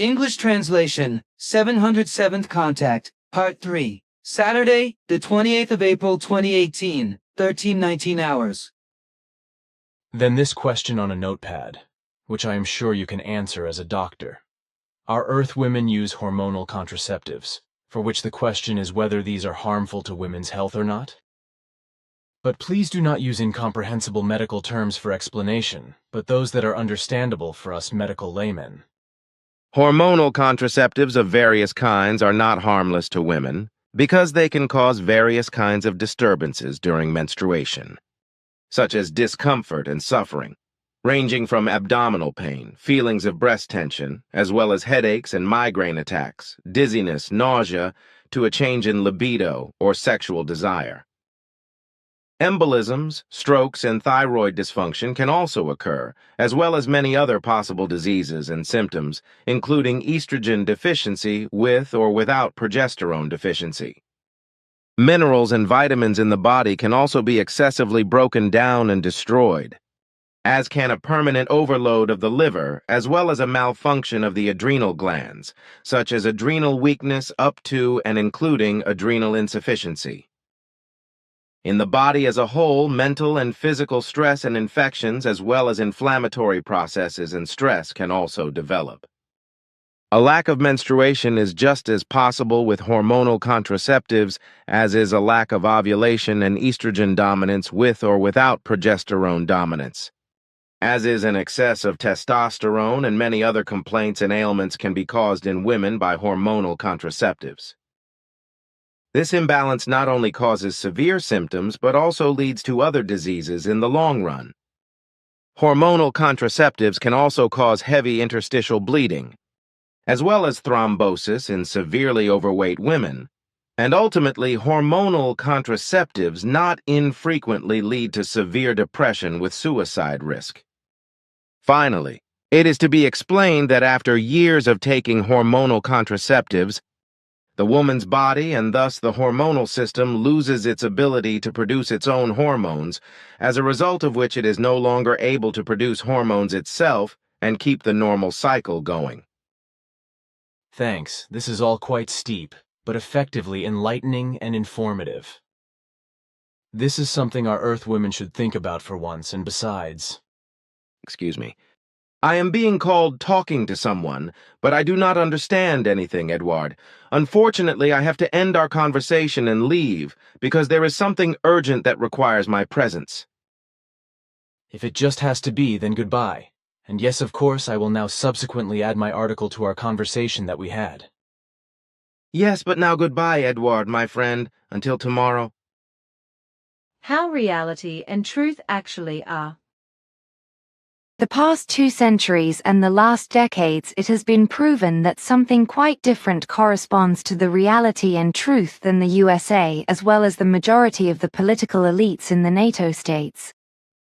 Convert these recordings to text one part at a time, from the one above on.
English translation, 707th Contact, Part 3. Saturday, the 28th of April 2018, 13:19 hours. Then this question on a notepad, which I am sure you can answer as a doctor. Our Earth women use hormonal contraceptives, for which the question is whether these are harmful to women's health or not? But please do not use incomprehensible medical terms for explanation, but those that are understandable for us medical laymen. Hormonal contraceptives of various kinds are not harmless to women because they can cause various kinds of disturbances during menstruation, such as discomfort and suffering, ranging from abdominal pain, feelings of breast tension, as well as headaches and migraine attacks, dizziness, nausea, to a change in libido or sexual desire. Embolisms, strokes, and thyroid dysfunction can also occur, as well as many other possible diseases and symptoms, including estrogen deficiency with or without progesterone deficiency. Minerals and vitamins in the body can also be excessively broken down and destroyed, as can a permanent overload of the liver, as well as a malfunction of the adrenal glands, such as adrenal weakness up to and including adrenal insufficiency. In the body as a whole, mental and physical stress and infections, as well as inflammatory processes and stress, can also develop. A lack of menstruation is just as possible with hormonal contraceptives as is a lack of ovulation and estrogen dominance with or without progesterone dominance. As is an excess of testosterone, and many other complaints and ailments can be caused in women by hormonal contraceptives. This imbalance not only causes severe symptoms, but also leads to other diseases in the long run. Hormonal contraceptives can also cause heavy interstitial bleeding, as well as thrombosis in severely overweight women, and ultimately hormonal contraceptives not infrequently lead to severe depression with suicide risk. Finally, it is to be explained that after years of taking hormonal contraceptives, the woman's body, and thus the hormonal system, loses its ability to produce its own hormones, as a result of which it is no longer able to produce hormones itself and keep the normal cycle going. Thanks, this is all quite steep, but effectively enlightening and informative. This is something our Earth women should think about for once, and besides... Excuse me. I am being called talking to someone, but I do not understand anything, Edward. Unfortunately, I have to end our conversation and leave, because there is something urgent that requires my presence. If it just has to be, then goodbye. And yes, of course, I will now subsequently add my article to our conversation that we had. Yes, but now goodbye, Edward, my friend, until tomorrow. How reality and truth actually are. The past 2 centuries and the last decades, it has been proven that something quite different corresponds to the reality and truth than the USA, as well as the majority of the political elites in the NATO states.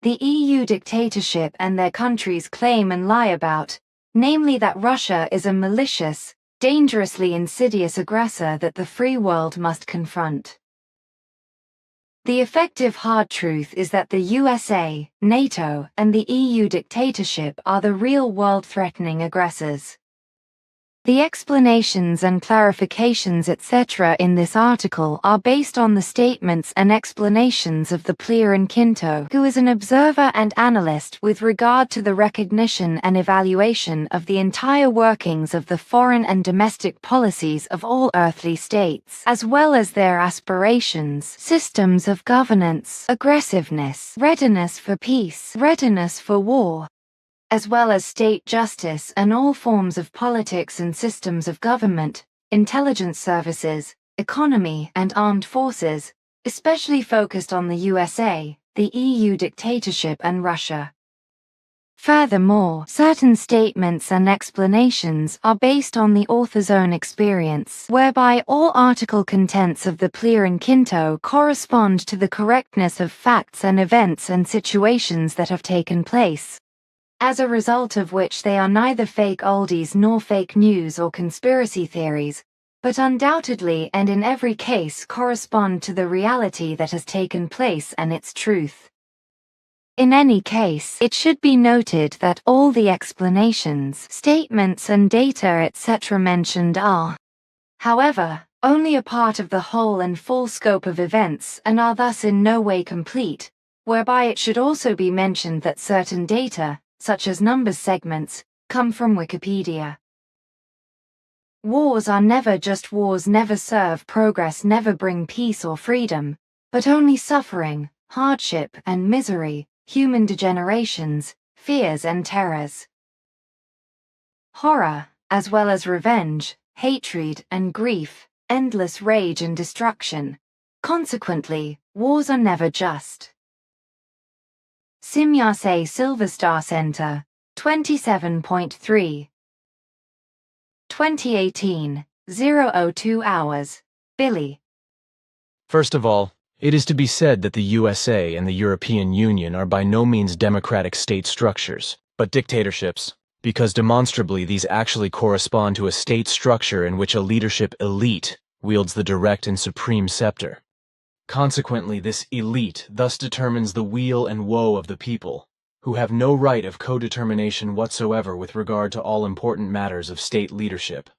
The EU dictatorship and their countries claim and lie about, namely that Russia is a malicious, dangerously insidious aggressor that the free world must confront. The effective hard truth is that the USA, NATO, and the EU dictatorship are the real world-threatening aggressors. The explanations and clarifications etc. in this article are based on the statements and explanations of the Player in Quinto, who is an observer and analyst with regard to the recognition and evaluation of the entire workings of the foreign and domestic policies of all earthly states, as well as their aspirations, systems of governance, aggressiveness, readiness for peace, readiness for war, as well as state justice and all forms of politics and systems of government, intelligence services, economy, and armed forces, especially focused on the USA, the EU dictatorship, and Russia. Furthermore, certain statements and explanations are based on the author's own experience, whereby all article contents of the Player in Quinto correspond to the correctness of facts and events and situations that have taken place, as a result of which they are neither fake oldies nor fake news or conspiracy theories, but undoubtedly and in every case correspond to the reality that has taken place and its truth. In any case, it should be noted that all the explanations, statements and data etc. mentioned are, however, only a part of the whole and full scope of events and are thus in no way complete, whereby it should also be mentioned that certain data, such as numbers segments, come from Wikipedia. Wars are never just wars, never serve progress, never bring peace or freedom, but only suffering, hardship and misery, human degenerations, fears and terrors. Horror, as well as revenge, hatred and grief, endless rage and destruction. Consequently, wars are never just. Simyase Silverstar Center, 27.3. 2018, 002 hours. Billy. First of all, it is to be said that the USA and the European Union are by no means democratic state structures, but dictatorships, because demonstrably these actually correspond to a state structure in which a leadership elite wields the direct and supreme scepter. Consequently, this elite thus determines the weal and woe of the people, who have no right of co-determination whatsoever with regard to all important matters of state leadership.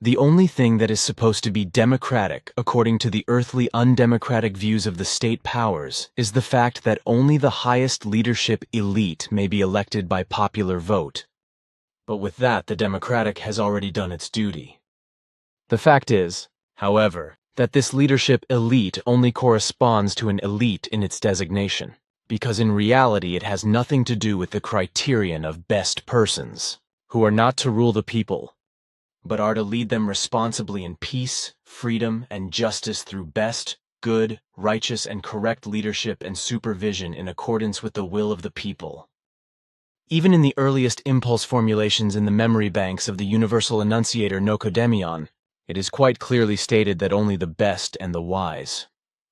The only thing that is supposed to be democratic according to the earthly undemocratic views of the state powers is the fact that only the highest leadership elite may be elected by popular vote. But with that, the democratic has already done its duty. The fact is, however, that this leadership elite only corresponds to an elite in its designation, because in reality it has nothing to do with the criterion of best persons, who are not to rule the people, but are to lead them responsibly in peace, freedom, and justice through best, good, righteous, and correct leadership and supervision in accordance with the will of the people. Even in the earliest impulse formulations in the memory banks of the Universal Enunciator Nocodemion, it is quite clearly stated that only the best and the wise,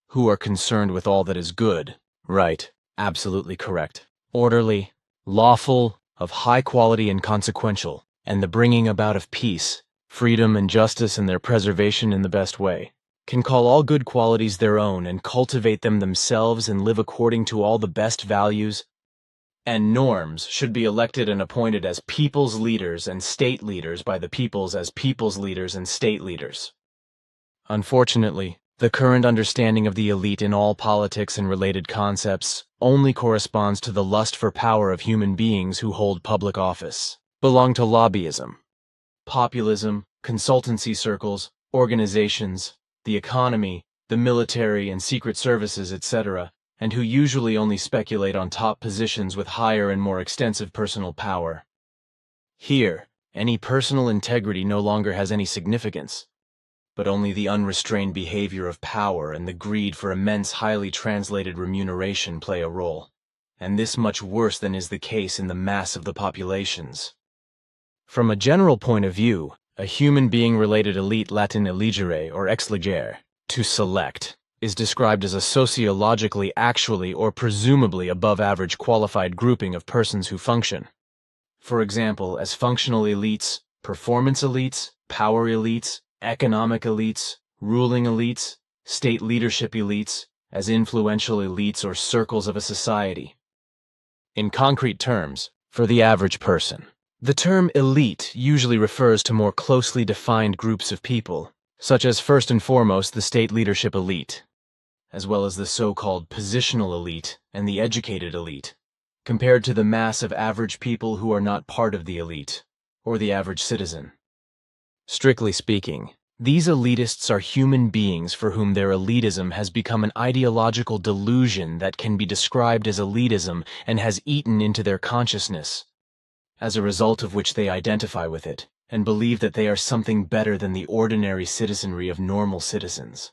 who are concerned with all that is good, right, absolutely correct, orderly, lawful, of high quality and consequential, and the bringing about of peace, freedom, and justice and their preservation in the best way, can call all good qualities their own and cultivate them themselves and live according to all the best values and norms, should be elected and appointed as people's leaders and state leaders by the peoples as people's leaders and state leaders. Unfortunately, the current understanding of the elite in all politics and related concepts only corresponds to the lust for power of human beings who hold public office, belong to lobbyism, populism, consultancy circles, organizations, the economy, the military and secret services, etc., and who usually only speculate on top positions with higher and more extensive personal power. Here, any personal integrity no longer has any significance, but only the unrestrained behavior of power and the greed for immense highly translated remuneration play a role, and this much worse than is the case in the mass of the populations. From a general point of view, a human being related elite, Latin eligere or exligere, to select, is described as a sociologically actually or presumably above average qualified grouping of persons who function, for example, as functional elites, performance elites, power elites, economic elites, ruling elites, state leadership elites, as influential elites or circles of a society. In concrete terms, for the average person, the term elite usually refers to more closely defined groups of people, such as first and foremost the state leadership elite, as well as the so-called positional elite and the educated elite, compared to the mass of average people who are not part of the elite, or the average citizen. Strictly speaking, these elitists are human beings for whom their elitism has become an ideological delusion that can be described as elitism and has eaten into their consciousness, as a result of which they identify with it and believe that they are something better than the ordinary citizenry of normal citizens.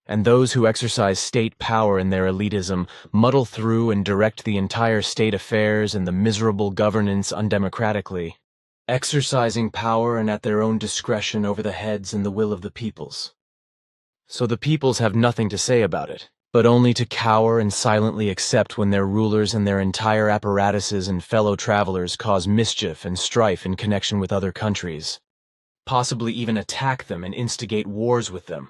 And those who exercise state power in their elitism muddle through and direct the entire state affairs and the miserable governance undemocratically, exercising power and at their own discretion over the heads and the will of the peoples. So the peoples have nothing to say about it, but only to cower and silently accept when their rulers and their entire apparatuses and fellow travelers cause mischief and strife in connection with other countries, possibly even attack them and instigate wars with them,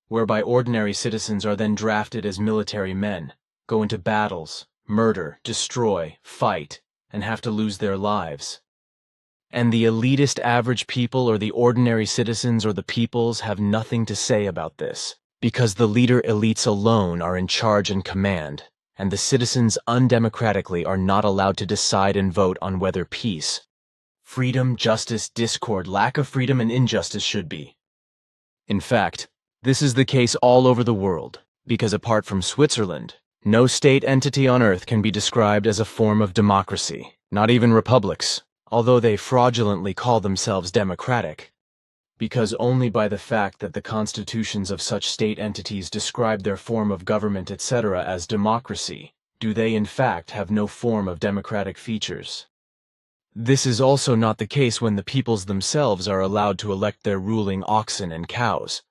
whereby ordinary citizens are then drafted as military men, go into battles, murder, destroy, fight, and have to lose their lives. And the elitist average people or the ordinary citizens or the peoples have nothing to say about this, because the leader elites alone are in charge and command, and the citizens undemocratically are not allowed to decide and vote on whether peace, freedom, justice, discord, lack of freedom, and injustice should be. In fact, this is the case all over the world, because apart from Switzerland, no state entity on earth can be described as a form of democracy, not even republics, although they fraudulently call themselves democratic, because only by the fact that the constitutions of such state entities describe their form of government, etc., as democracy, do they in fact have no form of democratic features. This is also not the case when the peoples themselves are allowed to elect their ruling oxen and cows,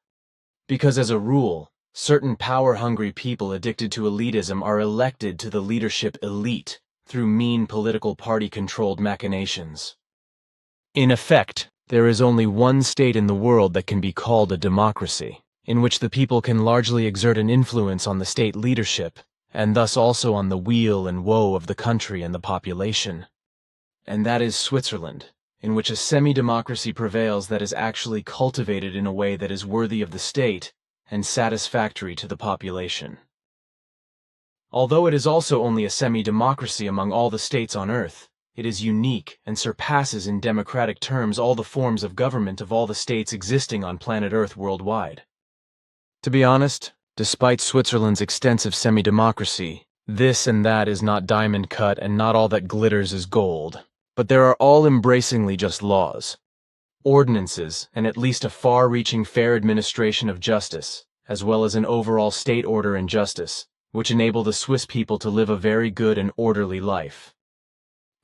because as a rule, certain power-hungry people addicted to elitism are elected to the leadership elite through mean political party-controlled machinations. In effect, there is only one state in the world that can be called a democracy, in which the people can largely exert an influence on the state leadership, and thus also on the weal and woe of the country and the population. And that is Switzerland, in which a semi-democracy prevails that is actually cultivated in a way that is worthy of the state and satisfactory to the population. Although it is also only a semi-democracy among all the states on Earth, it is unique and surpasses in democratic terms all the forms of government of all the states existing on planet Earth worldwide. To be honest, despite Switzerland's extensive semi-democracy, this and that is not diamond cut and not all that glitters is gold, but there are all-embracingly just laws, ordinances, and at least a far-reaching fair administration of justice, as well as an overall state order and justice, which enable the Swiss people to live a very good and orderly life.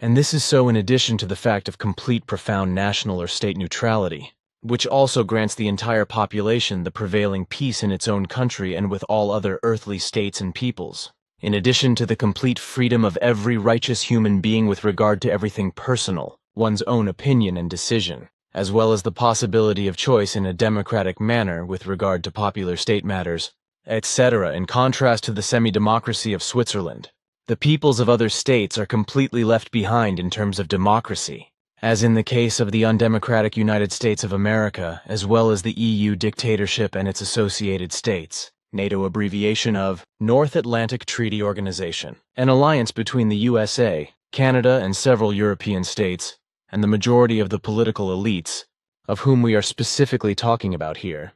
And this is so in addition to the fact of complete profound national or state neutrality, which also grants the entire population the prevailing peace in its own country and with all other earthly states and peoples, in addition to the complete freedom of every righteous human being with regard to everything personal, one's own opinion and decision, as well as the possibility of choice in a democratic manner with regard to popular state matters, etc. In contrast to the semi-democracy of Switzerland, the peoples of other states are completely left behind in terms of democracy, as in the case of the undemocratic United States of America, as well as the EU dictatorship and its associated states, NATO abbreviation of North Atlantic Treaty Organization, an alliance between the USA, Canada, and several European states, and the majority of the political elites, of whom we are specifically talking about here,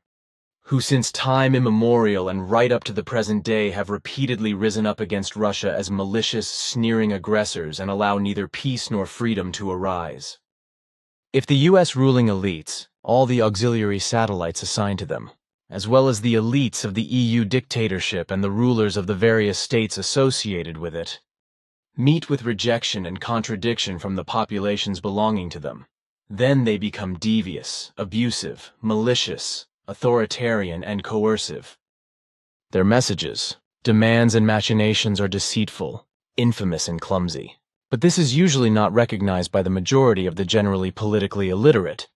who since time immemorial and right up to the present day have repeatedly risen up against Russia as malicious, sneering aggressors and allow neither peace nor freedom to arise. If the U.S. ruling elites, all the auxiliary satellites assigned to them, as well as the elites of the EU dictatorship and the rulers of the various states associated with it, meet with rejection and contradiction from the populations belonging to them, then they become devious, abusive, malicious, authoritarian, and coercive. Their messages, demands, and machinations are deceitful, infamous, and clumsy. But this is usually not recognized by the majority of the generally politically illiterate,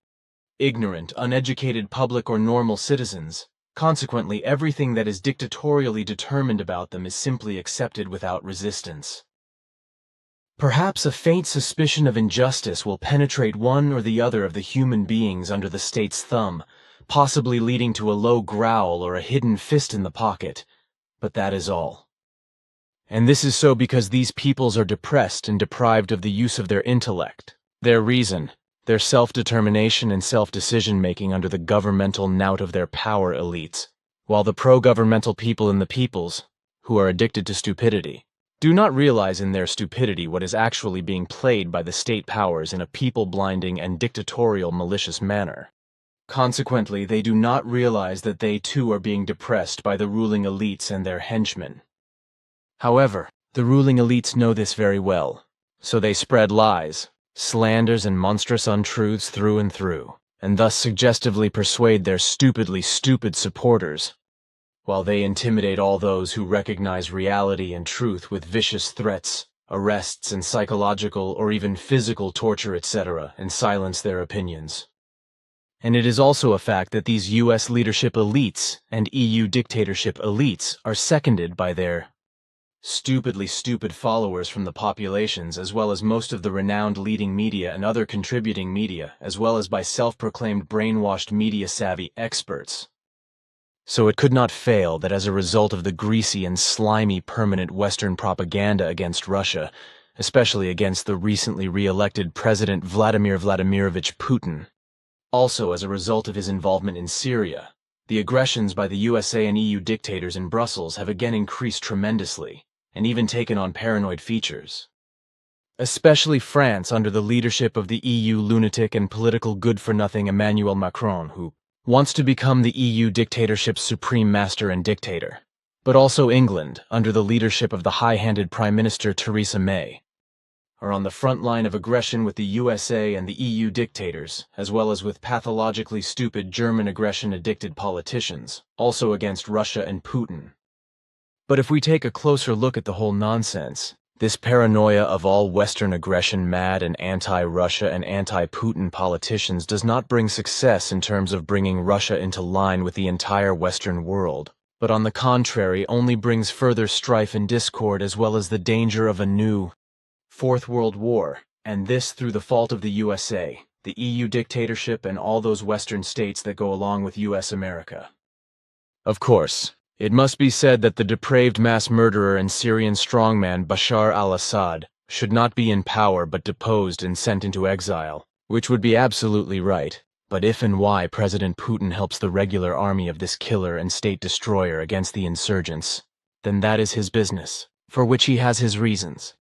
ignorant, uneducated public or normal citizens. Consequently, everything that is dictatorially determined about them is simply accepted without resistance. Perhaps a faint suspicion of injustice will penetrate one or the other of the human beings under the state's thumb, possibly leading to a low growl or a hidden fist in the pocket, but that is all. And this is so because these peoples are depressed and deprived of the use of their intellect, their reason, their self-determination and self-decision-making under the governmental knout of their power elites, while the pro-governmental people in the peoples, who are addicted to stupidity, do not realize in their stupidity what is actually being played by the state powers in a people-blinding and dictatorial malicious manner. Consequently, they do not realize that they too are being depressed by the ruling elites and their henchmen. However, the ruling elites know this very well, so they spread lies, slanders, and monstrous untruths through and through, and thus suggestively persuade their stupidly stupid supporters, while they intimidate all those who recognize reality and truth with vicious threats, arrests, and psychological or even physical torture, etc., and silence their opinions. And it is also a fact that these U.S. leadership elites and EU dictatorship elites are seconded by their stupidly stupid followers from the populations, as well as most of the renowned leading media and other contributing media, as well as by self-proclaimed brainwashed media-savvy experts. So it could not fail that as a result of the greasy and slimy permanent Western propaganda against Russia, especially against the recently re-elected President Vladimir Vladimirovich Putin, also as a result of his involvement in Syria, the aggressions by the USA and EU dictators in Brussels have again increased tremendously, and even taken on paranoid features. Especially France under the leadership of the EU lunatic and political good-for-nothing Emmanuel Macron, who wants to become the EU dictatorship's supreme master and dictator. But also England, under the leadership of the high-handed Prime Minister Theresa May, are on the front line of aggression with the USA and the EU dictators, as well as with pathologically stupid German aggression-addicted politicians, also against Russia and Putin. But if we take a closer look at the whole nonsense, this paranoia of all Western aggression-mad and anti-Russia and anti-Putin politicians does not bring success in terms of bringing Russia into line with the entire Western world, but on the contrary only brings further strife and discord, as well as the danger of a new Fourth World War, and this through the fault of the USA, the EU dictatorship, and all those Western states that go along with US America. Of course, it must be said that the depraved mass murderer and Syrian strongman Bashar al-Assad should not be in power but deposed and sent into exile, which would be absolutely right. But if and why President Putin helps the regular army of this killer and state destroyer against the insurgents, then that is his business, for which he has his reasons.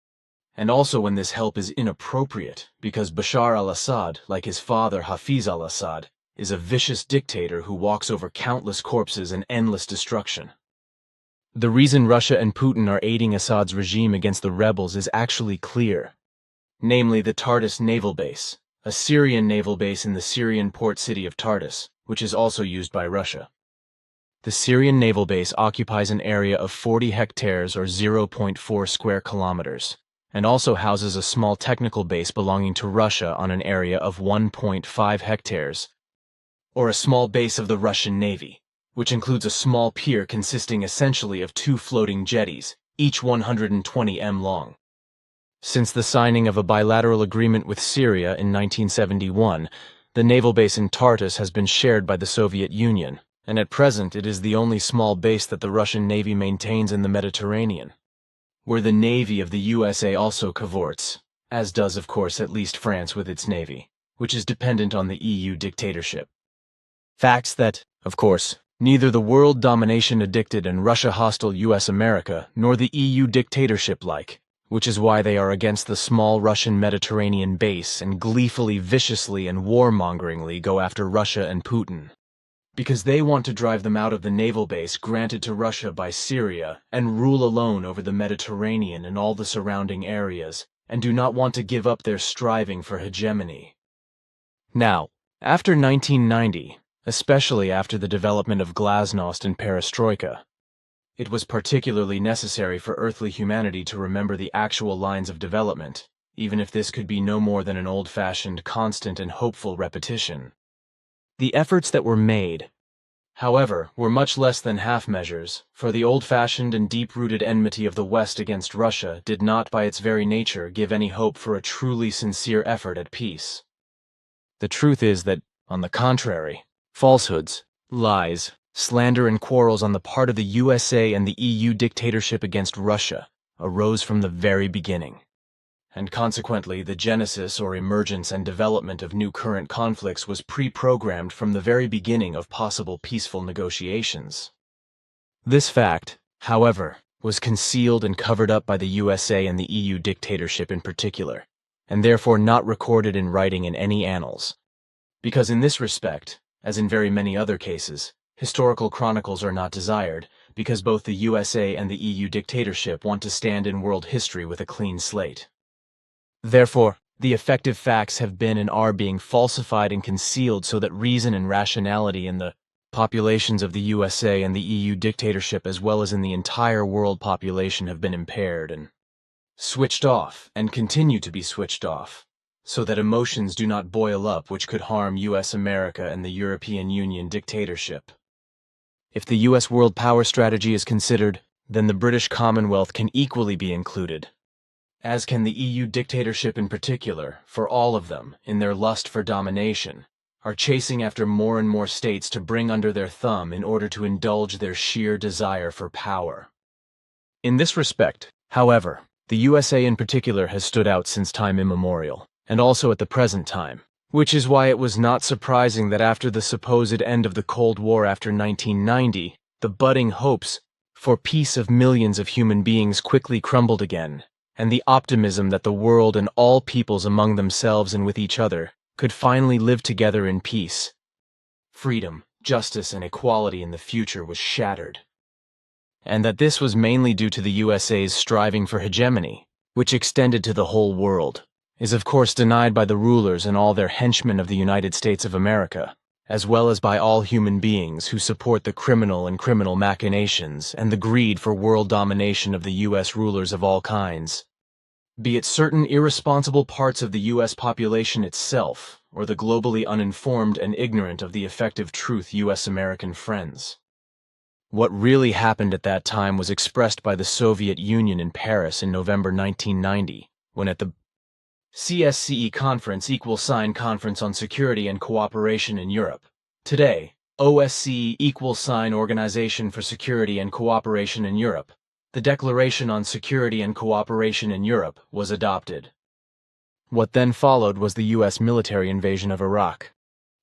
And also when this help is inappropriate, because Bashar al-Assad, like his father Hafiz al-Assad, is a vicious dictator who walks over countless corpses and endless destruction. The reason Russia and Putin are aiding Assad's regime against the rebels is actually clear, namely the Tartus naval base, a Syrian naval base in the Syrian port city of Tartus, which is also used by Russia. The Syrian naval base occupies an area of 40 hectares or 0.4 square kilometers, and also houses a small technical base belonging to Russia on an area of 1.5 hectares, or a small base of the Russian Navy, which includes a small pier consisting essentially of 2 floating jetties, each 120 m long. Since the signing of a bilateral agreement with Syria in 1971, the naval base in Tartus has been shared by the Soviet Union, and at present it is the only small base that the Russian Navy maintains in the Mediterranean, where the Navy of the USA also cavorts, as does of course at least France with its Navy, which is dependent on the EU dictatorship. Facts that, of course, neither the world domination-addicted and Russia-hostile US America nor the EU dictatorship like, which is why they are against the small Russian Mediterranean base and gleefully, viciously, and warmongeringly go after Russia and Putin, because they want to drive them out of the naval base granted to Russia by Syria and rule alone over the Mediterranean and all the surrounding areas, and do not want to give up their striving for hegemony. Now, after 1990, especially after the development of glasnost and perestroika, it was particularly necessary for earthly humanity to remember the actual lines of development, even if this could be no more than an old-fashioned, constant, and hopeful repetition. The efforts that were made, however, were much less than half measures, for the old-fashioned and deep-rooted enmity of the West against Russia did not by its very nature give any hope for a truly sincere effort at peace. The truth is that, on the contrary, falsehoods, lies, slander and quarrels on the part of the USA and the EU dictatorship against Russia arose from the very beginning. And consequently, the genesis or emergence and development of new current conflicts was pre-programmed from the very beginning of possible peaceful negotiations. This fact, however, was concealed and covered up by the USA and the EU dictatorship in particular, and therefore not recorded in writing in any annals. Because in this respect, as in very many other cases, historical chronicles are not desired, because both the USA and the EU dictatorship want to stand in world history with a clean slate. Therefore, the effective facts have been and are being falsified and concealed so that reason and rationality in the populations of the USA and the EU dictatorship as well as in the entire world population have been impaired and switched off and continue to be switched off, so that emotions do not boil up which could harm US America and the European Union dictatorship. If the US world power strategy is considered then the British Commonwealth can equally be included, as can the EU dictatorship in particular, for all of them, in their lust for domination, are chasing after more and more states to bring under their thumb in order to indulge their sheer desire for power. In this respect, however, the USA in particular has stood out since time immemorial, and also at the present time, which is why it was not surprising that after the supposed end of the Cold War after 1990, the budding hopes for peace of millions of human beings quickly crumbled again, and the optimism that the world and all peoples among themselves and with each other could finally live together in peace, freedom, justice, and equality in the future was shattered. And that this was mainly due to the USA's striving for hegemony, which extended to the whole world, is of course denied by the rulers and all their henchmen of the United States of America, as well as by all human beings who support the criminal machinations and the greed for world domination of the US rulers of all kinds, be it certain irresponsible parts of the US population itself, or the globally uninformed and ignorant of the effective truth US American friends. What really happened at that time was expressed by the Soviet Union in Paris in November 1990, when at the CSCE Conference Conference on Security and Cooperation in Europe, today, OSCE Organization for Security and Cooperation in Europe, the Declaration on Security and Cooperation in Europe was adopted. What then followed was the US military invasion of Iraq,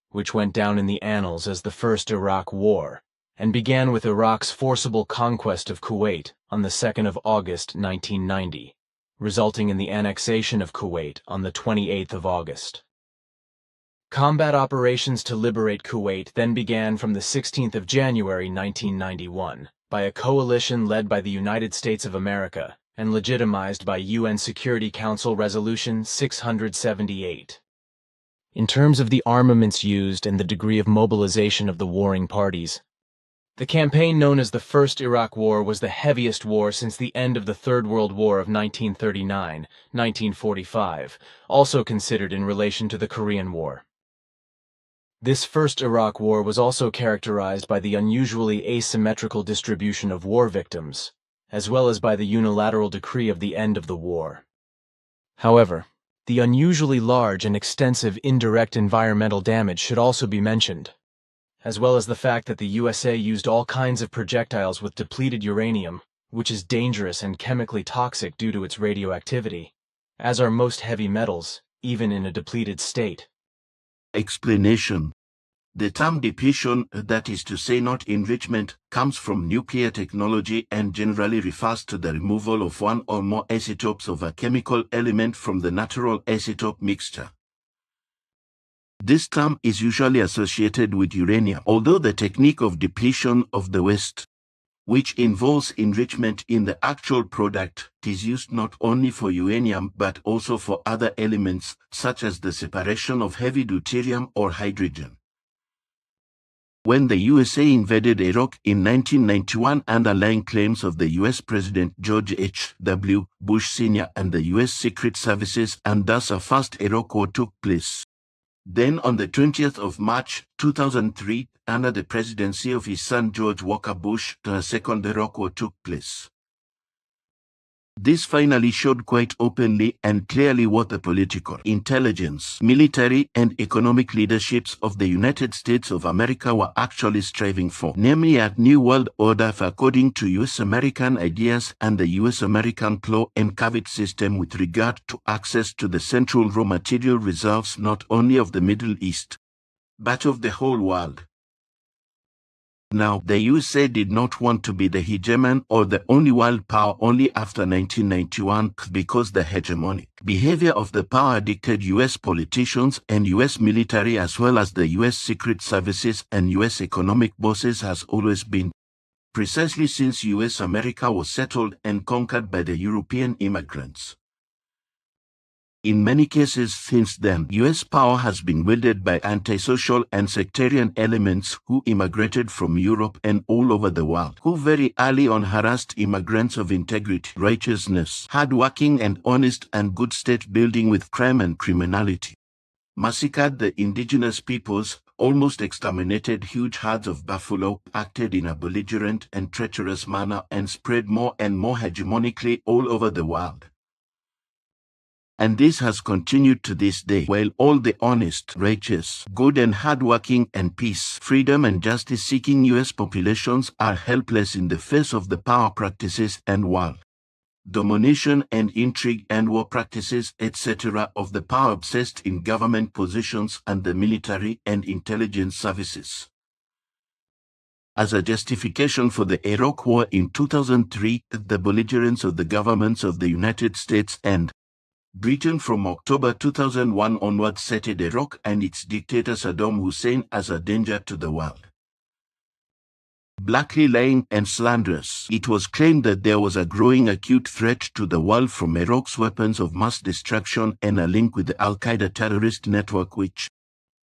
which went down in the annals as the First Iraq War, and began with Iraq's forcible conquest of Kuwait on the 2nd of August 1990, resulting in the annexation of Kuwait on the 28th of August. Combat operations to liberate Kuwait then began from the 16th of January 1991 by a coalition led by the United States of America and legitimized by UN Security Council Resolution 678. In terms of the armaments used and the degree of mobilization of the warring parties, the campaign known as the First Iraq War was the heaviest war since the end of the Third World War of 1939-1945, also considered in relation to the Korean War. This First Iraq War was also characterized by the unusually asymmetrical distribution of war victims, as well as by the unilateral decree of the end of the war. However, the unusually large and extensive indirect environmental damage should also be mentioned, as well as the fact that the USA used all kinds of projectiles with depleted uranium, which is dangerous and chemically toxic due to its radioactivity, as are most heavy metals, even in a depleted state. Explanation. The term depletion, that is to say not enrichment, comes from nuclear technology and generally refers to the removal of one or more isotopes of a chemical element from the natural isotope mixture. This term is usually associated with uranium, although the technique of depletion of the waste, which involves enrichment in the actual product, is used not only for uranium but also for other elements, such as the separation of heavy deuterium or hydrogen. When the USA invaded Iraq in 1991, underlying claims of the US President George H.W. Bush Sr. and the US Secret Services, and thus a first Iraq War took place. Then on the 20th of March 2003, under the presidency of his son George Walker Bush, a second Iraq War took place. This finally showed quite openly and clearly what the political, intelligence, military, and economic leaderships of the United States of America were actually striving for, namely a new world order according to US-American ideas and the US-American claw and caveat system with regard to access to the central raw material reserves not only of the Middle East, but of the whole world. Now, the USA did not want to be the hegemon or the only world power only after 1991 because the hegemonic behavior of the power addicted US politicians and US military as well as the US Secret Services and US economic bosses has always been, precisely since US America was settled and conquered by the European immigrants. In many cases since then, US power has been wielded by antisocial and sectarian elements who immigrated from Europe and all over the world, who very early on harassed immigrants of integrity, righteousness, hard-working and honest and good state building with crime and criminality, massacred the indigenous peoples, almost exterminated huge herds of buffalo, acted in a belligerent and treacherous manner, and spread more and more hegemonically all over the world. And this has continued to this day, while all the honest, righteous, good and hardworking and peace, freedom and justice-seeking U.S. populations are helpless in the face of the power practices and world domination and intrigue and war practices, etc. of the power-obsessed in government positions and the military and intelligence services. As a justification for the Iraq War in 2003, the belligerence of the governments of the United States and Britain from October 2001 onward cited Iraq and its dictator Saddam Hussein as a danger to the world. Blackly lying and slanderous, it was claimed that there was a growing acute threat to the world from Iraq's weapons of mass destruction and a link with the Al-Qaeda terrorist network which,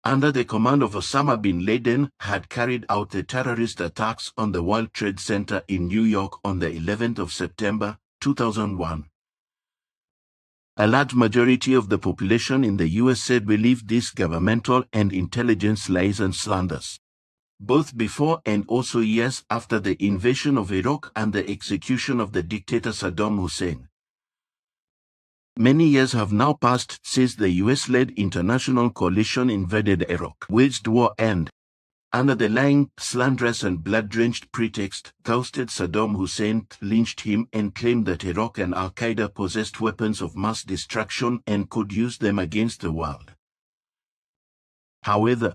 under the command of Osama bin Laden, had carried out the terrorist attacks on the World Trade Center in New York on the 11th of September, 2001. A large majority of the population in the USA believed these governmental and intelligence lies and slanders, both before and also years after the invasion of Iraq and the execution of the dictator Saddam Hussein. Many years have now passed since the US-led international coalition invaded Iraq, waged war and, under the lying, slanderous and blood-drenched pretext, ousted Saddam Hussein, lynched him and claimed that Iraq and Al-Qaeda possessed weapons of mass destruction and could use them against the world. However,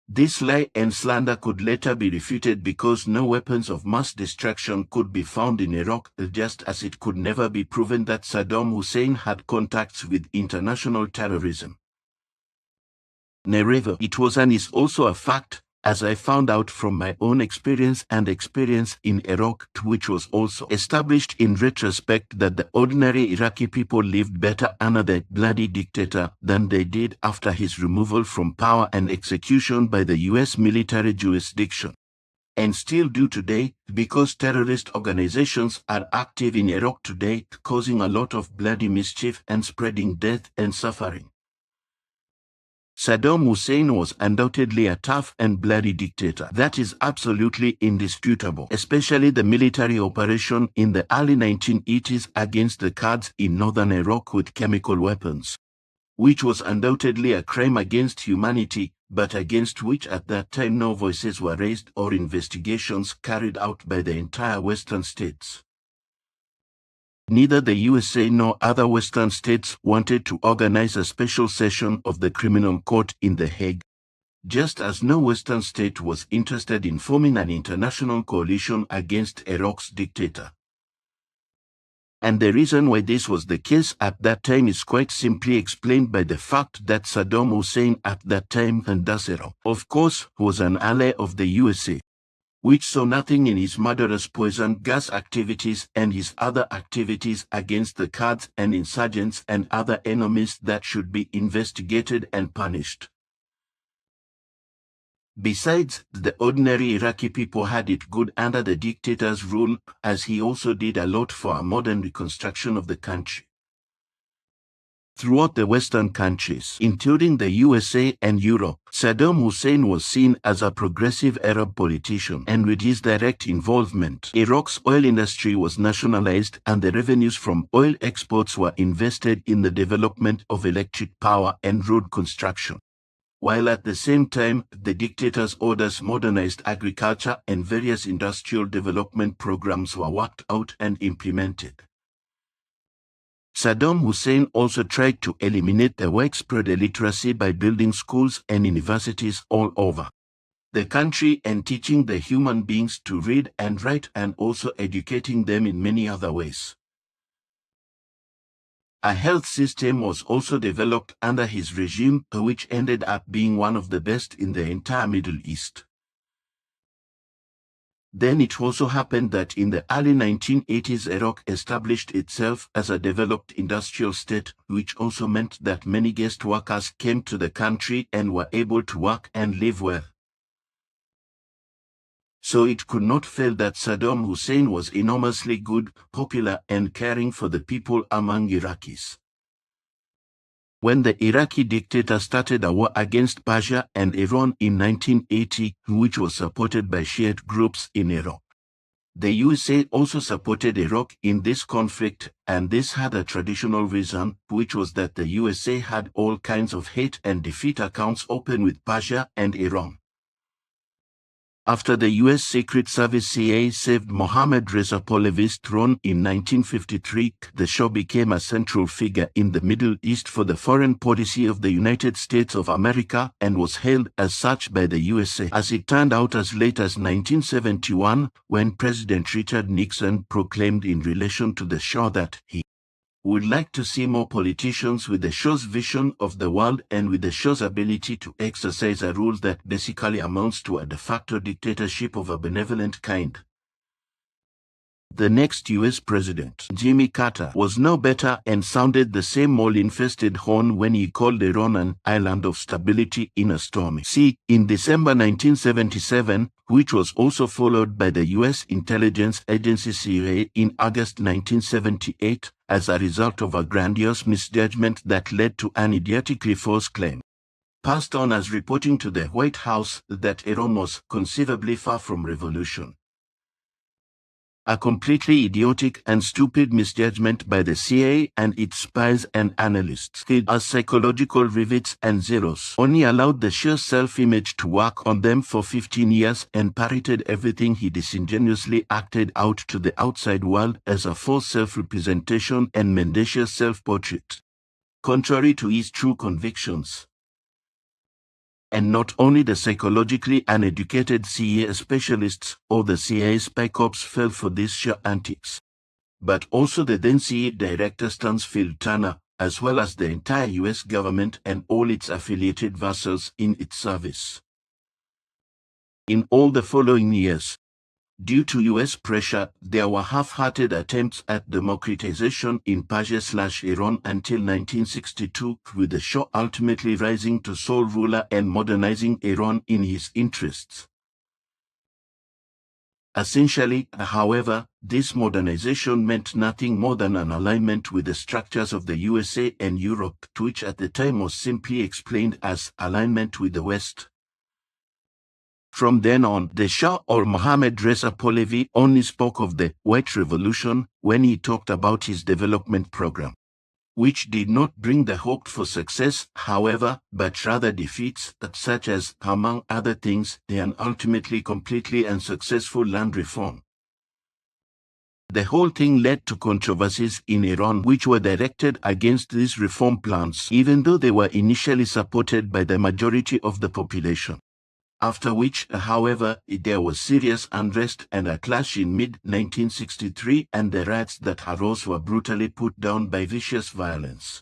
this lie and slander could later be refuted because no weapons of mass destruction could be found in Iraq, just as it could never be proven that Saddam Hussein had contacts with international terrorism. Moreover, it was and is also a fact, as I found out from my own experience in Iraq, which was also established in retrospect, that the ordinary Iraqi people lived better under the bloody dictator than they did after his removal from power and execution by the US military jurisdiction, and still do today, because terrorist organizations are active in Iraq today, causing a lot of bloody mischief and spreading death and suffering. Saddam Hussein was undoubtedly a tough and bloody dictator. That is absolutely indisputable, especially the military operation in the early 1980s against the Kurds in northern Iraq with chemical weapons, which was undoubtedly a crime against humanity, but against which at that time no voices were raised or investigations carried out by the entire Western states. Neither the USA nor other Western states wanted to organize a special session of the Criminal Court in The Hague, just as no Western state was interested in forming an international coalition against Iraq's dictator. And the reason why this was the case at that time is quite simply explained by the fact that Saddam Hussein at that time, and Iraq, of course, was an ally of the USA, which saw nothing in his murderous poison gas activities and his other activities against the Kurds and insurgents and other enemies that should be investigated and punished. Besides, the ordinary Iraqi people had it good under the dictator's rule, as he also did a lot for a modern reconstruction of the country. Throughout the Western countries, including the USA and Europe, Saddam Hussein was seen as a progressive Arab politician, and with his direct involvement, Iraq's oil industry was nationalized and the revenues from oil exports were invested in the development of electric power and road construction, while at the same time, the dictator's orders modernized agriculture and various industrial development programs were worked out and implemented. Saddam Hussein also tried to eliminate the widespread illiteracy by building schools and universities all over the country and teaching the human beings to read and write and also educating them in many other ways. A health system was also developed under his regime, which ended up being one of the best in the entire Middle East. Then it also happened that in the early 1980s Iraq established itself as a developed industrial state, which also meant that many guest workers came to the country and were able to work and live well. So it could not fail that Saddam Hussein was enormously good, popular and caring for the people among Iraqis. when the Iraqi dictator started a war against Persia and Iran in 1980, which was supported by Shiite groups in Iraq. The USA also supported Iraq in this conflict, and this had a traditional reason, which was that the USA had all kinds of hate and defeat accounts open with Persia and Iran. After the U.S. Secret Service CIA saved Mohammad Reza Pahlavi's throne in 1953, the Shah became a central figure in the Middle East for the foreign policy of the United States of America and was hailed as such by the USA, as it turned out as late as 1971, when President Richard Nixon proclaimed in relation to the Shah that he would like to see more politicians with the Shah's vision of the world and with the Shah's ability to exercise a rule that basically amounts to a de facto dictatorship of a benevolent kind. The next U.S. president, Jimmy Carter, was no better and sounded the same mole-infested horn when he called Iran an island of stability in a stormy sea in December 1977, which was also followed by the U.S. intelligence agency CIA in August 1978, as a result of a grandiose misjudgment that led to an idiotically false claim, passed on as reporting to the White House, that Iran was conceivably far from revolution. A completely idiotic and stupid misjudgment by the CIA and its spies and analysts, as psychological rivets and zeros, only allowed the sheer self-image to work on them for 15 years and parroted everything he disingenuously acted out to the outside world as a false self-representation and mendacious self-portrait, contrary to his true convictions. And not only the psychologically uneducated CIA specialists or the CIA spy corps fell for these sheer antics, but also the then CIA Director Stansfield Turner, as well as the entire US government and all its affiliated vassals in its service. In all the following years, due to US pressure, there were half-hearted attempts at democratization in Persia/Iran until 1962, with the Shah ultimately rising to sole ruler and modernizing Iran in his interests. Essentially, however, this modernization meant nothing more than an alignment with the structures of the USA and Europe, which at the time was simply explained as alignment with the West. From then on, the Shah or Mohammad Reza Pahlavi only spoke of the White Revolution when he talked about his development program, which did not bring the hope for success, however, but rather defeats, such as, among other things, the ultimately completely unsuccessful land reform. The whole thing led to controversies in Iran which were directed against these reform plans, even though they were initially supported by the majority of the population. After which, however, there was serious unrest and a clash in mid-1963, and the riots that arose were brutally put down by vicious violence.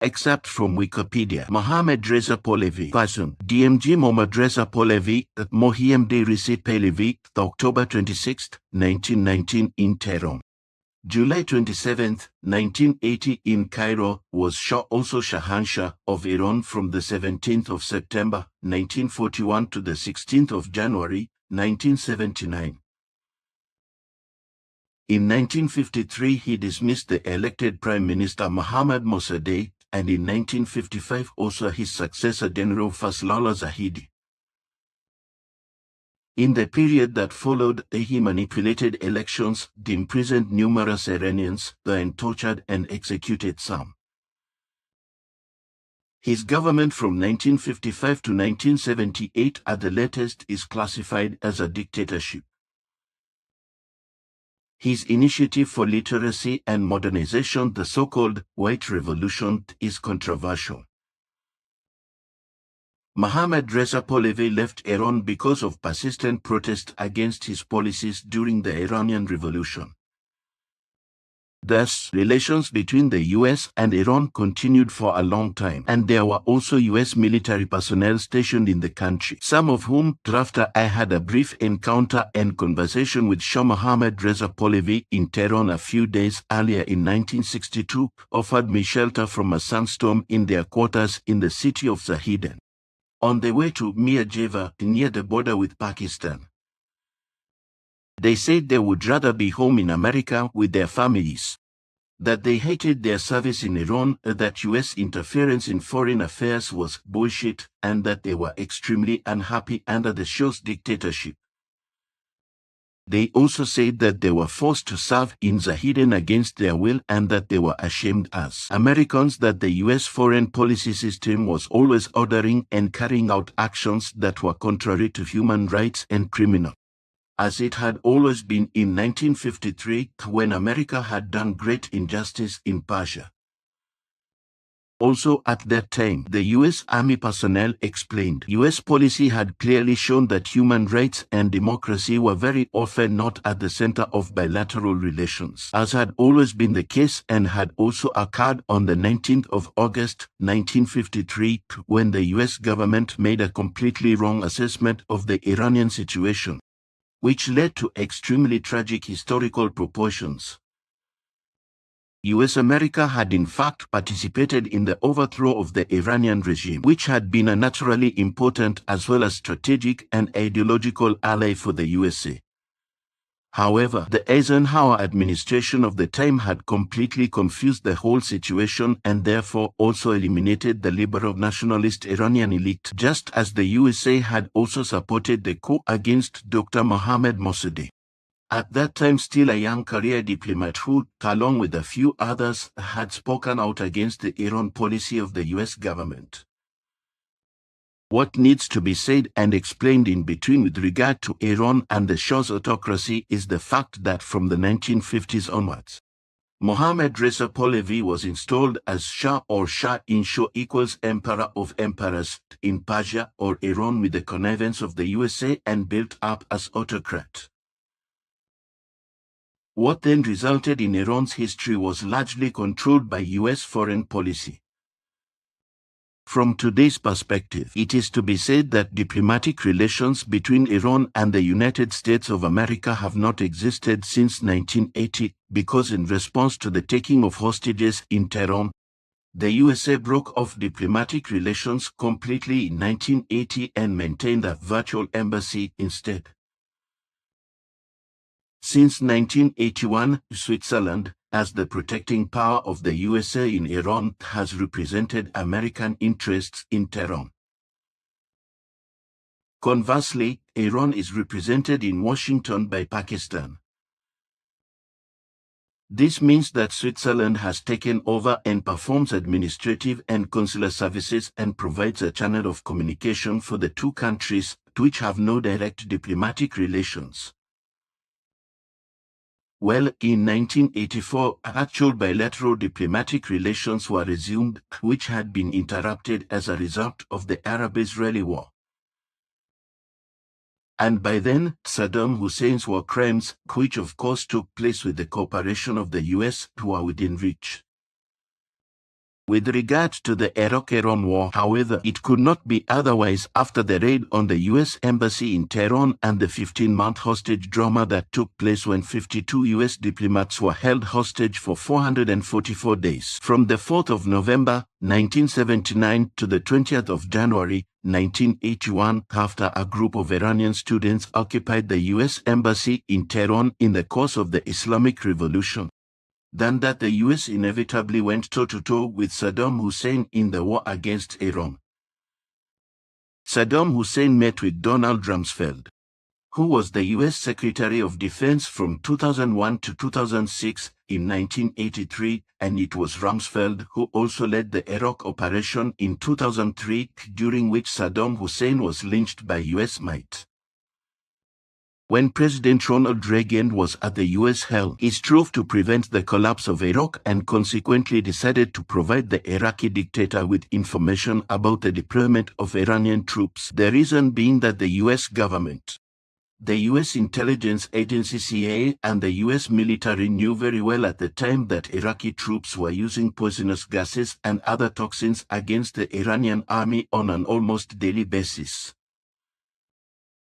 Except from Wikipedia, Mohammad Reza Pahlavi, person, DMG Mohammad Reza Pahlavi, Mohiemd Reza Pahlavi, October 26, 1919 in Tehran. July 27, 1980 in Cairo, was Shah also Shahanshah of Iran from the 17th of September, 1941 to the 16th of January, 1979. In 1953 he dismissed the elected Prime Minister Mohammad Mossadegh, and in 1955 also his successor General Fazlollah Zahidi. In the period that followed, he manipulated elections, imprisoned numerous Iranians, and tortured and executed some. His government from 1955 to 1978 at the latest is classified as a dictatorship. His initiative for literacy and modernization, the so-called White Revolution, is controversial. Mohammad Reza Pahlavi left Iran because of persistent protest against his policies during the Iranian Revolution. Thus, relations between the US and Iran continued for a long time, and there were also US military personnel stationed in the country, some of whom, after I had a brief encounter and conversation with Shah Mohammad Reza Pahlavi in Tehran a few days earlier in 1962, offered me shelter from a sandstorm in their quarters in the city of Zahedan, on the way to Mir Java, near the border with Pakistan. They said they would rather be home in America with their families. that they hated their service in Iran, that US interference in foreign affairs was bullshit, and that they were extremely unhappy under the Shah's dictatorship. They also said that they were forced to serve in Zahidin against their will and that they were ashamed as Americans that the US foreign policy system was always ordering and carrying out actions that were contrary to human rights and criminal. As it had always been in 1953 when America had done great injustice in Persia. Also at that time, the US Army personnel explained US policy had clearly shown that human rights and democracy were very often not at the center of bilateral relations, as had always been the case and had also occurred on the 19th of August, 1953, when the US government made a completely wrong assessment of the Iranian situation, which led to extremely tragic historical proportions. US America had in fact participated in the overthrow of the Iranian regime, which had been a naturally important as well as strategic and ideological ally for the USA. However, the Eisenhower administration of the time had completely confused the whole situation and therefore also eliminated the liberal nationalist Iranian elite, just as the USA had also supported the coup against Dr. Mohammad Mossadegh. At that time still a young career diplomat who, along with a few others, had spoken out against the Iran policy of the US government. What needs to be said and explained in between with regard to Iran and the Shah's autocracy is the fact that from the 1950s onwards, Mohammad Reza Pahlavi was installed as Shah or Shah in Shah equals Emperor of Emperors in Persia or Iran with the connivance of the USA and built up as autocrat. What then resulted in Iran's history was largely controlled by US foreign policy. From today's perspective, it is to be said that diplomatic relations between Iran and the United States of America have not existed since 1980, because in response to the taking of hostages in Tehran, the USA broke off diplomatic relations completely in 1980 and maintained a virtual embassy instead. Since 1981, Switzerland, as the protecting power of the USA in Iran, has represented American interests in Tehran. Conversely, Iran is represented in Washington by Pakistan. This means that Switzerland has taken over and performs administrative and consular services and provides a channel of communication for the two countries, which have no direct diplomatic relations. Well, in 1984, actual bilateral diplomatic relations were resumed, which had been interrupted as a result of the Arab-Israeli War. And by then, Saddam Hussein's war crimes, which of course took place with the cooperation of the US, were within reach. With regard to the Iraq-Iran war, however, it could not be otherwise after the raid on the US embassy in Tehran and the 15-month hostage drama that took place when 52 US diplomats were held hostage for 444 days, from the 4th of November, 1979 to the 20th of January, 1981, after a group of Iranian students occupied the US embassy in Tehran in the course of the Islamic Revolution. Than that the US inevitably went toe-to-toe with Saddam Hussein in the war against Iran. Saddam Hussein met with Donald Rumsfeld, who was the US Secretary of Defense from 2001 to 2006 in 1983, and it was Rumsfeld who also led the Iraq operation in 2003, during which Saddam Hussein was lynched by US might. When President Ronald Reagan was at the US helm, he strove to prevent the collapse of Iraq and consequently decided to provide the Iraqi dictator with information about the deployment of Iranian troops, the reason being that the US government, the US intelligence agency CIA, and the US military knew very well at the time that Iraqi troops were using poisonous gases and other toxins against the Iranian army on an almost daily basis.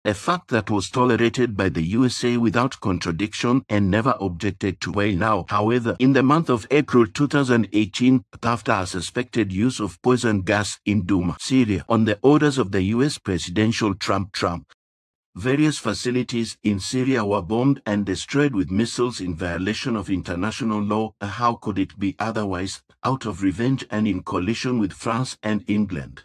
A fact that was tolerated by the USA without contradiction and never objected to. Well now, however, in the month of April 2018, after a suspected use of poison gas in Douma, Syria, on the orders of the US presidential Trump, Various facilities in Syria were bombed and destroyed with missiles in violation of international law. How could it be otherwise, out of revenge and in coalition with France and England?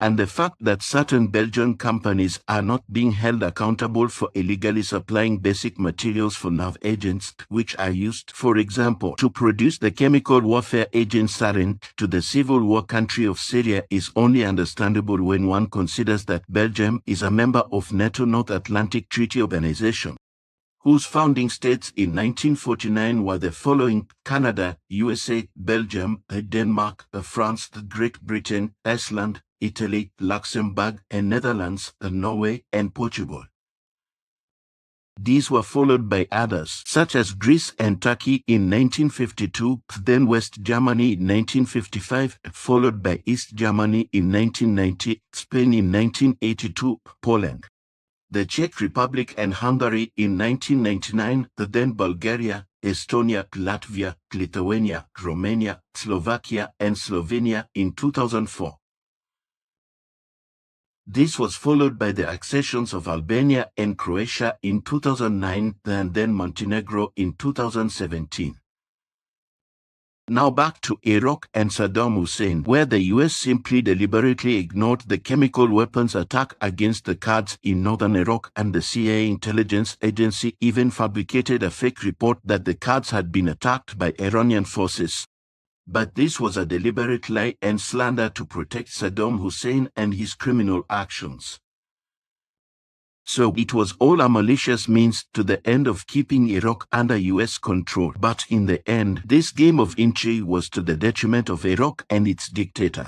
And the fact that certain Belgian companies are not being held accountable for illegally supplying basic materials for nerve agents, which are used, for example, to produce the chemical warfare agent sarin to the civil war country of Syria, is only understandable when one considers that Belgium is a member of NATO North Atlantic Treaty Organization, whose founding states in 1949 were the following: Canada, USA, Belgium, Denmark, France, Great Britain, Iceland, Italy, Luxembourg, and Netherlands, Norway, and Portugal. These were followed by others, such as Greece and Turkey in 1952, then West Germany in 1955, followed by East Germany in 1990, Spain in 1982, Poland, the Czech Republic and Hungary in 1999, then Bulgaria, Estonia, Latvia, Lithuania, Romania, Slovakia, and Slovenia in 2004. This was followed by the accessions of Albania and Croatia in 2009 and then Montenegro in 2017. Now back to Iraq and Saddam Hussein, where the US simply deliberately ignored the chemical weapons attack against the Kurds in northern Iraq, and the CIA intelligence agency even fabricated a fake report that the Kurds had been attacked by Iranian forces. But this was a deliberate lie and slander to protect Saddam Hussein and his criminal actions. So it was all a malicious means to the end of keeping Iraq under US control. But in the end, this game of intrigue was to the detriment of Iraq and its dictator,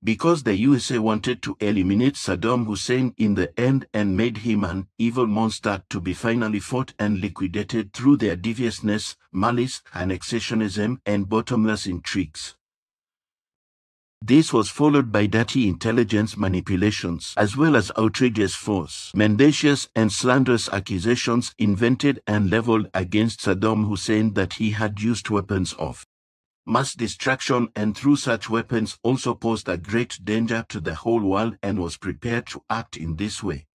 because the USA wanted to eliminate Saddam Hussein in the end and made him an evil monster to be finally fought and liquidated through their deviousness, malice, annexationism, and bottomless intrigues. This was followed by dirty intelligence manipulations, as well as outrageous false, mendacious, and slanderous accusations invented and leveled against Saddam Hussein that he had used weapons of mass destruction and through such weapons also posed a great danger to the whole world and was prepared to act in this way.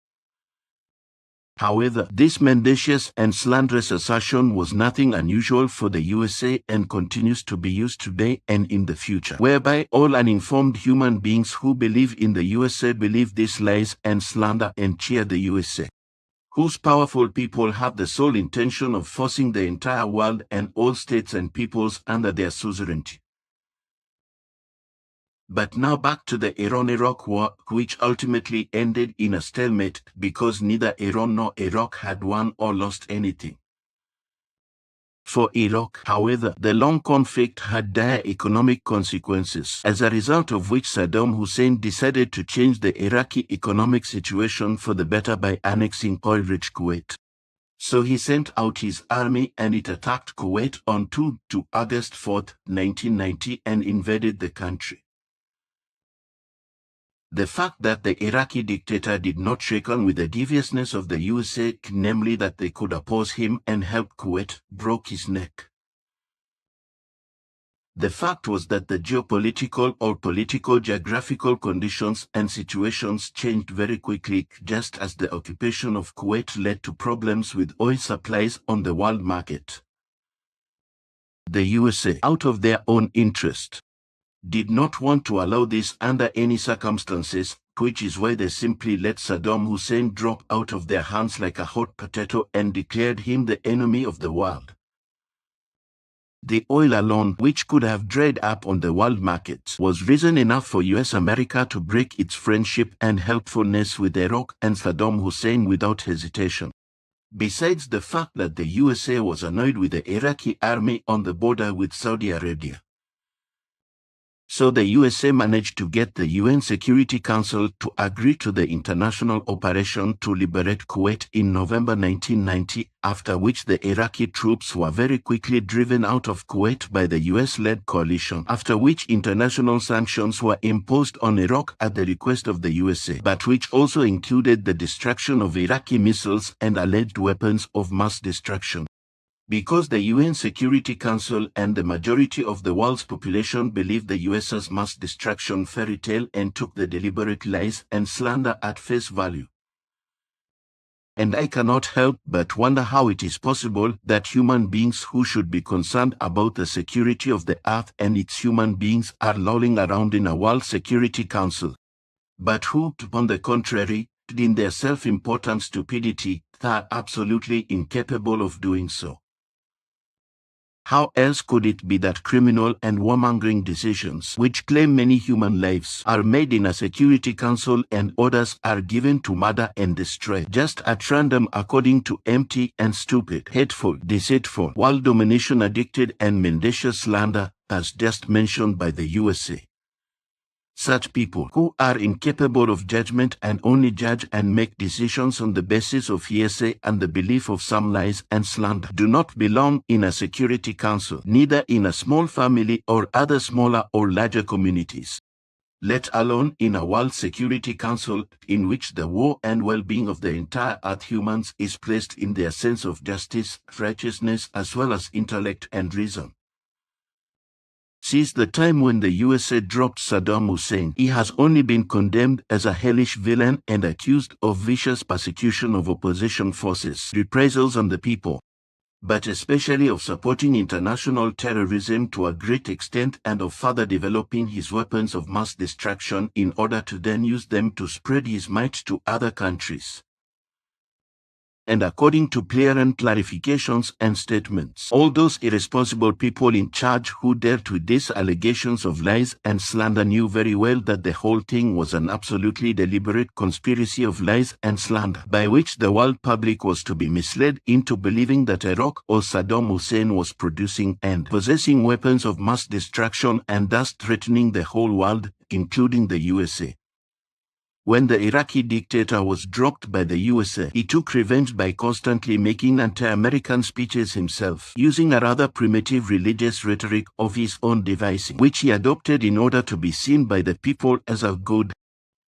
However, this mendacious and slanderous assertion was nothing unusual for the USA and continues to be used today and in the future, whereby all uninformed human beings who believe in the USA believe these lies and slander and cheer the USA, whose powerful people have the sole intention of forcing the entire world and all states and peoples under their suzerainty. But now back to the Iran-Iraq war, which ultimately ended in a stalemate because neither Iran nor Iraq had won or lost anything. For Iraq, however, the long conflict had dire economic consequences, as a result of which Saddam Hussein decided to change the Iraqi economic situation for the better by annexing oil-rich Kuwait. So he sent out his army and it attacked Kuwait on 2 August 4, 1990 and invaded the country. The fact that the Iraqi dictator did not reckon with the deviousness of the USA, namely that they could oppose him and help Kuwait, broke his neck. The fact was that the geopolitical or political geographical conditions and situations changed very quickly, just as the occupation of Kuwait led to problems with oil supplies on the world market. The USA, out of their own interest, did not want to allow this under any circumstances, which is why they simply let Saddam Hussein drop out of their hands like a hot potato and declared him the enemy of the world. The oil alone, which could have dried up on the world markets, was reason enough for US America to break its friendship and helpfulness with Iraq and Saddam Hussein without hesitation. Besides the fact that the USA was annoyed with the Iraqi army on the border with Saudi Arabia. So the USA managed to get the UN Security Council to agree to the international operation to liberate Kuwait in November 1990, after which the Iraqi troops were very quickly driven out of Kuwait by the US-led coalition, after which international sanctions were imposed on Iraq at the request of the USA, but which also included the destruction of Iraqi missiles and alleged weapons of mass destruction. Because the UN Security Council and the majority of the world's population believed the US's mass destruction fairy tale and took the deliberate lies and slander at face value. And I cannot help but wonder how it is possible that human beings who should be concerned about the security of the earth and its human beings are lolling around in a World Security Council, but who, on the contrary, in their self-important stupidity, are absolutely incapable of doing so. How else could it be that criminal and warmongering decisions, which claim many human lives, are made in a Security Council and orders are given to murder and destroy just at random according to empty and stupid, hateful, deceitful, world domination addicted and mendacious slander, as just mentioned by the USA? Such people, who are incapable of judgment and only judge and make decisions on the basis of hearsay and the belief of some lies and slander, do not belong in a Security Council, neither in a small family or other smaller or larger communities, let alone in a World Security Council in which the war and well-being of the entire earth humans is placed in their sense of justice, righteousness, as well as intellect and reason. Since the time when the USA dropped Saddam Hussein, he has only been condemned as a hellish villain and accused of vicious persecution of opposition forces, reprisals on the people, but especially of supporting international terrorism to a great extent and of further developing his weapons of mass destruction in order to then use them to spread his might to other countries. And according to blatant clarifications and statements, all those irresponsible people in charge who dealt with these allegations of lies and slander knew very well that the whole thing was an absolutely deliberate conspiracy of lies and slander, by which the world public was to be misled into believing that Iraq or Saddam Hussein was producing and possessing weapons of mass destruction and thus threatening the whole world, including the USA. When the Iraqi dictator was dropped by the USA, he took revenge by constantly making anti-American speeches himself, using a rather primitive religious rhetoric of his own devising, which he adopted in order to be seen by the people as a good,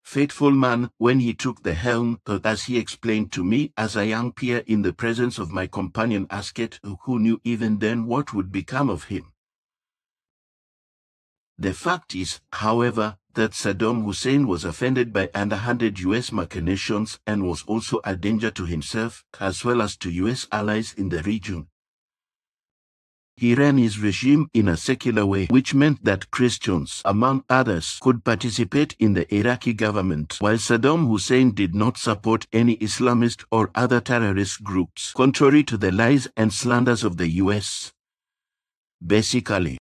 faithful man when he took the helm, as he explained to me as a young peer in the presence of my companion Asket, who knew even then what would become of him. The fact is, however, that Saddam Hussein was offended by underhanded U.S. machinations and was also a danger to himself, as well as to U.S. allies in the region. He ran his regime in a secular way, which meant that Christians, among others, could participate in the Iraqi government, while Saddam Hussein did not support any Islamist or other terrorist groups, contrary to the lies and slanders of the U.S. Basically,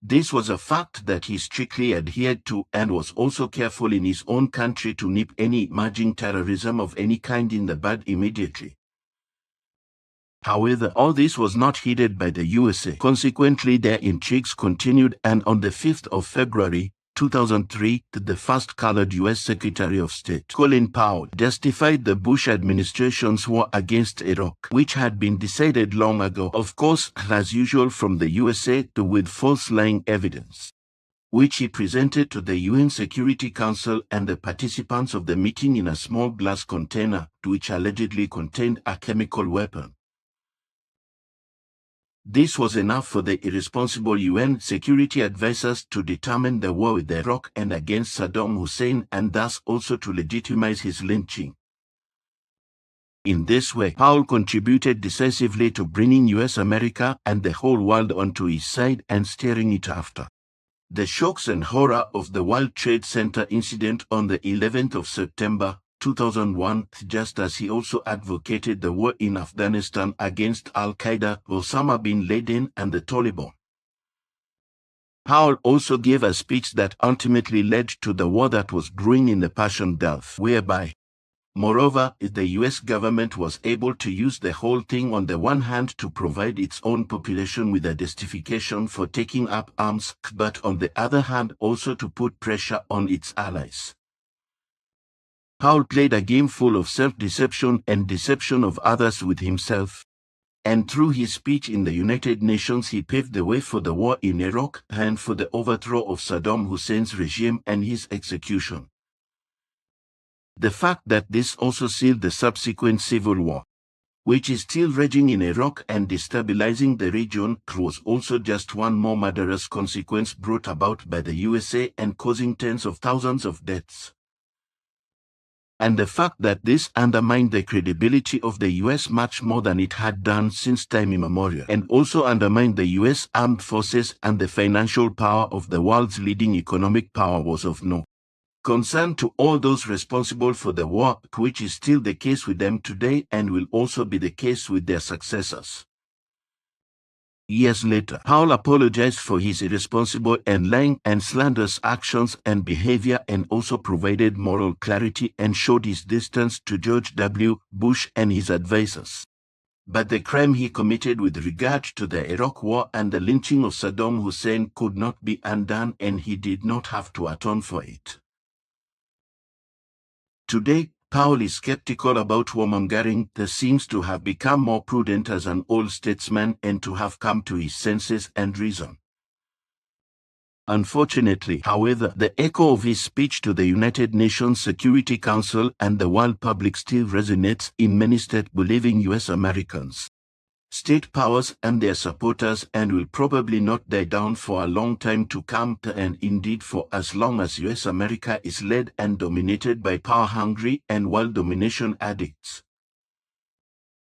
this was a fact that he strictly adhered to and was also careful in his own country to nip any emerging terrorism of any kind in the bud immediately. However, all this was not heeded by the USA. Consequently, their intrigues continued, and on the 5th of February, 2003, the first colored U.S. Secretary of State, Colin Powell, justified the Bush administration's war against Iraq, which had been decided long ago, of course, as usual from the USA, with false lying evidence, which he presented to the UN Security Council and the participants of the meeting in a small glass container, which allegedly contained a chemical weapon. This was enough for the irresponsible UN security advisors to determine the war with Iraq and against Saddam Hussein and thus also to legitimize his lynching. In this way, Powell contributed decisively to bringing US America and the whole world onto his side and steering it after. The shocks and horror of the World Trade Center incident on the 11th of September 2001, just as he also advocated the war in Afghanistan against Al-Qaeda, Osama bin Laden, and the Taliban. Powell also gave a speech that ultimately led to the war that was brewing in the Persian Gulf, whereby, moreover, the US government was able to use the whole thing on the one hand to provide its own population with a justification for taking up arms, but on the other hand also to put pressure on its allies. Powell played a game full of self-deception and deception of others with himself, and through his speech in the United Nations he paved the way for the war in Iraq and for the overthrow of Saddam Hussein's regime and his execution. The fact that this also sealed the subsequent civil war, which is still raging in Iraq and destabilizing the region, was also just one more murderous consequence brought about by the USA and causing tens of thousands of deaths. And the fact that this undermined the credibility of the US much more than it had done since time immemorial, and also undermined the US armed forces and the financial power of the world's leading economic power, was of no concern to all those responsible for the war, which is still the case with them today and will also be the case with their successors. Years later, Powell apologized for his irresponsible and lying and slanderous actions and behavior, and also provided moral clarity and showed his distance to George W. Bush and his advisors. But the crime he committed with regard to the Iraq War and the lynching of Saddam Hussein could not be undone, and he did not have to atone for it. Today, Powell is skeptical about warmongering. He seems to have become more prudent as an old statesman and to have come to his senses and reason. Unfortunately, however, the echo of his speech to the United Nations Security Council and the world public still resonates in many state-believing US Americans, state powers and their supporters, and will probably not die down for a long time to come, and indeed for as long as US America is led and dominated by power-hungry and world domination addicts.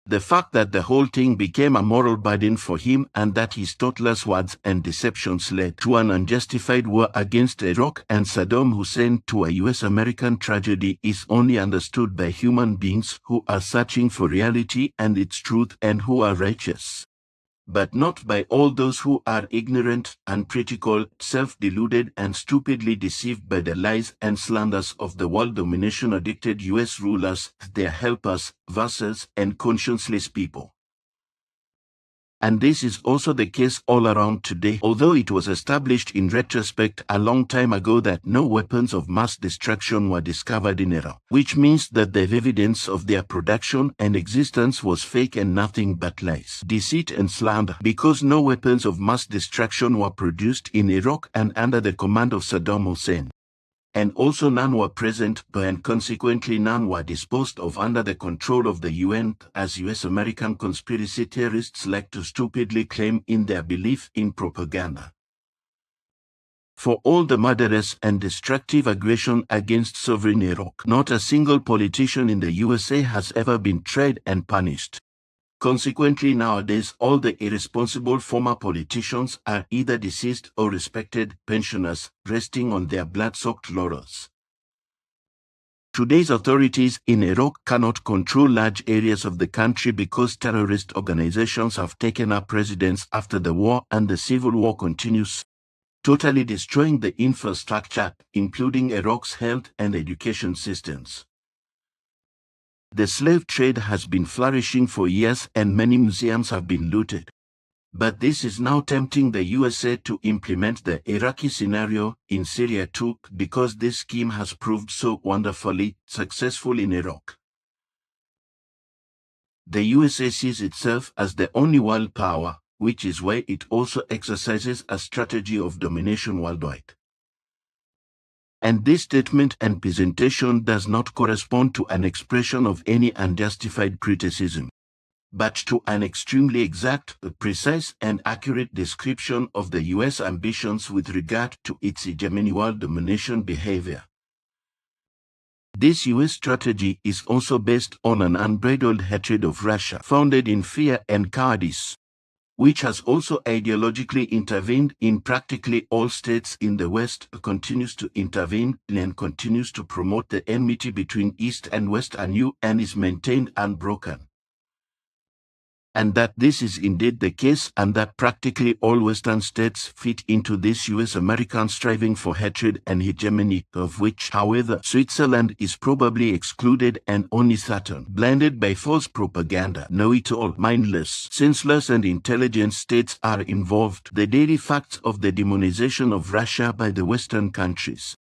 The fact that the whole thing became a moral burden for him and that his thoughtless words and deceptions led to an unjustified war against Iraq and Saddam Hussein, to a US-American tragedy, is only understood by human beings who are searching for reality and its truth and who are righteous, but not by all those who are ignorant, uncritical, self-deluded, and stupidly deceived by the lies and slanders of the world domination-addicted US rulers, their helpers, vassals, and conscienceless people. And this is also the case all around today, although it was established in retrospect a long time ago that no weapons of mass destruction were discovered in Iraq, which means that the evidence of their production and existence was fake and nothing but lies, deceit, and slander, because no weapons of mass destruction were produced in Iraq and under the command of Saddam Hussein. And also none were present, and consequently none were disposed of under the control of the UN, as US-American conspiracy theorists like to stupidly claim in their belief in propaganda. For all the murderous and destructive aggression against sovereign Iraq, not a single politician in the USA has ever been tried and punished. Consequently, nowadays, all the irresponsible former politicians are either deceased or respected pensioners, resting on their blood-soaked laurels. Today's authorities in Iraq cannot control large areas of the country because terrorist organizations have taken up residence after the war, and the civil war continues, totally destroying the infrastructure, including Iraq's health and education systems. The slave trade has been flourishing for years and many museums have been looted. But this is now tempting the USA to implement the Iraqi scenario in Syria too, because this scheme has proved so wonderfully successful in Iraq. The USA sees itself as the only world power, which is why it also exercises a strategy of domination worldwide. And this statement and presentation does not correspond to an expression of any unjustified criticism, but to an extremely exact, precise, and accurate description of the US ambitions with regard to its hegemony world domination behavior. This US strategy is also based on an unbridled hatred of Russia, founded in fear and cowardice, which has also ideologically intervened in practically all states in the West, continues to intervene, and continues to promote the enmity between East and West anew, and is maintained unbroken. And that this is indeed the case, and that practically all Western states fit into this US-American striving for hatred and hegemony, of which, however, Switzerland is probably excluded, and only certain, blinded by false propaganda, know-it-all, mindless, senseless, and intelligent states are involved, the daily facts of the demonization of Russia by the Western countries,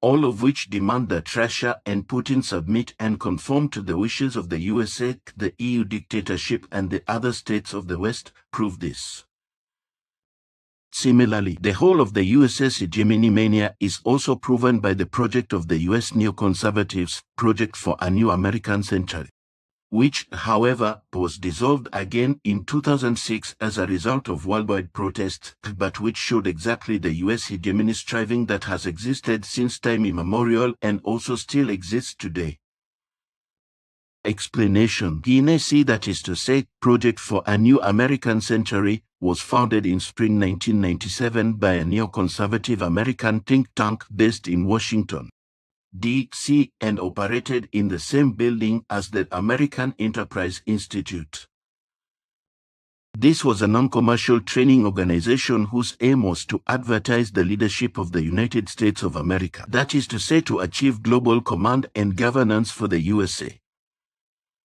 all of which demand that Russia and Putin submit and conform to the wishes of the USA, the EU dictatorship, and the other states of the West, prove this. Similarly, the whole of the US's hegemony mania is also proven by the project of the US neoconservatives, Project for a New American Century, which, however, was dissolved again in 2006 as a result of worldwide protests, but which showed exactly the US hegemony striving that has existed since time immemorial and also still exists today. Explanation. PNAC, that is to say, Project for a New American Century, was founded in spring 1997 by a neoconservative American think tank based in Washington, D.C., and operated in the same building as the American Enterprise Institute. This was a non-commercial training organization whose aim was to advertise the leadership of the United States of America, that is to say, to achieve global command and governance for the USA.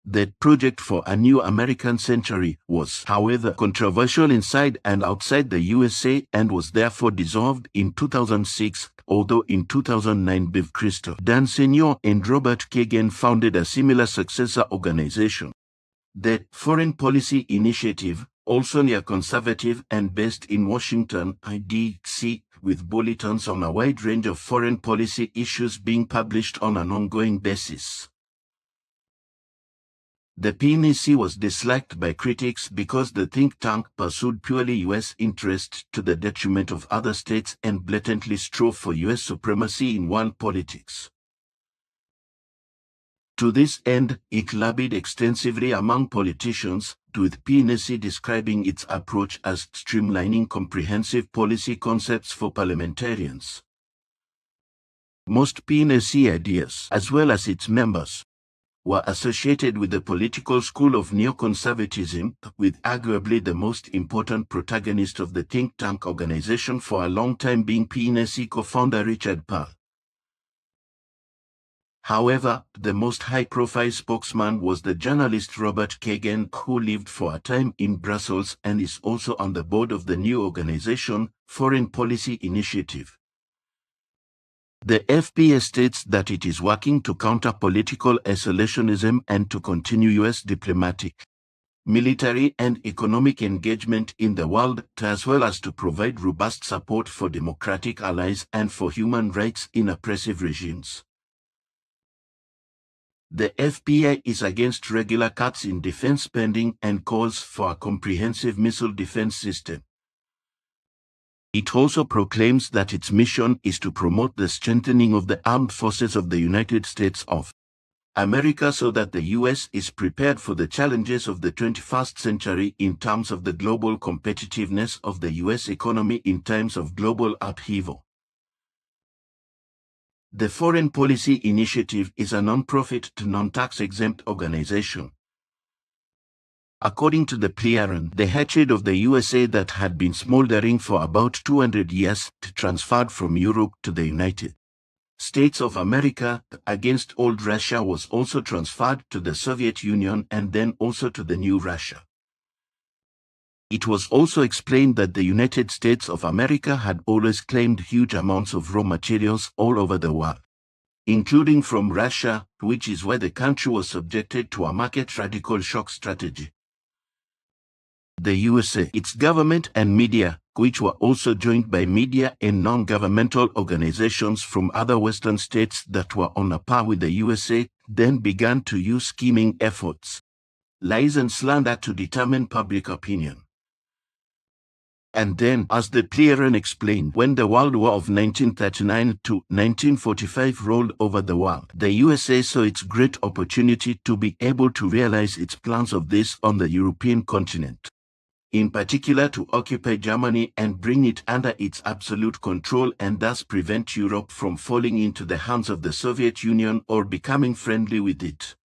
The Project for a New American Century was, however, controversial inside and outside the USA and was therefore dissolved in 2006, although in 2009 Bill Christoph, Dan Senior, and Robert Kagan founded a similar successor organization, the Foreign Policy Initiative, also neoconservative and based in Washington, D.C., with bulletins on a wide range of foreign policy issues being published on an ongoing basis. The PNAC was disliked by critics because the think tank pursued purely U.S. interests to the detriment of other states and blatantly strove for U.S. supremacy in world politics. To this end, it lobbied extensively among politicians, with PNAC describing its approach as streamlining comprehensive policy concepts for parliamentarians. Most PNAC ideas, as well as its members, were associated with the political school of neoconservatism, with arguably the most important protagonist of the think tank organization for a long time being PNAC co-founder Richard Pearl. However, the most high-profile spokesman was the journalist Robert Kagan, who lived for a time in Brussels and is also on the board of the new organization, Foreign Policy Initiative. The FPA states that it is working to counter political isolationism and to continue U.S. diplomatic, military and economic engagement in the world, as well as to provide robust support for democratic allies and for human rights in oppressive regimes. The FPA is against regular cuts in defense spending and calls for a comprehensive missile defense system. It also proclaims that its mission is to promote the strengthening of the armed forces of the United States of America so that the U.S. is prepared for the challenges of the 21st century in terms of the global competitiveness of the U.S. economy in times of global upheaval. The Foreign Policy Initiative is a non-profit to non-tax-exempt organization. According to the Plearon, the hatred of the USA that had been smoldering for about 200 years transferred from Europe to the United States of America against old Russia was also transferred to the Soviet Union and then also to the new Russia. It was also explained that the United States of America had always claimed huge amounts of raw materials all over the world, including from Russia, which is why the country was subjected to a market radical shock strategy. The USA, its government and media, which were also joined by media and non-governmental organizations from other Western states that were on a par with the USA, then began to use scheming efforts, lies and slander to determine public opinion. And then, as the Plearon explained, when the World War of 1939 to 1945 rolled over the world, the USA saw its great opportunity to be able to realize its plans of this on the European continent, in particular to occupy Germany and bring it under its absolute control and thus prevent Europe from falling into the hands of the Soviet Union or becoming friendly with it.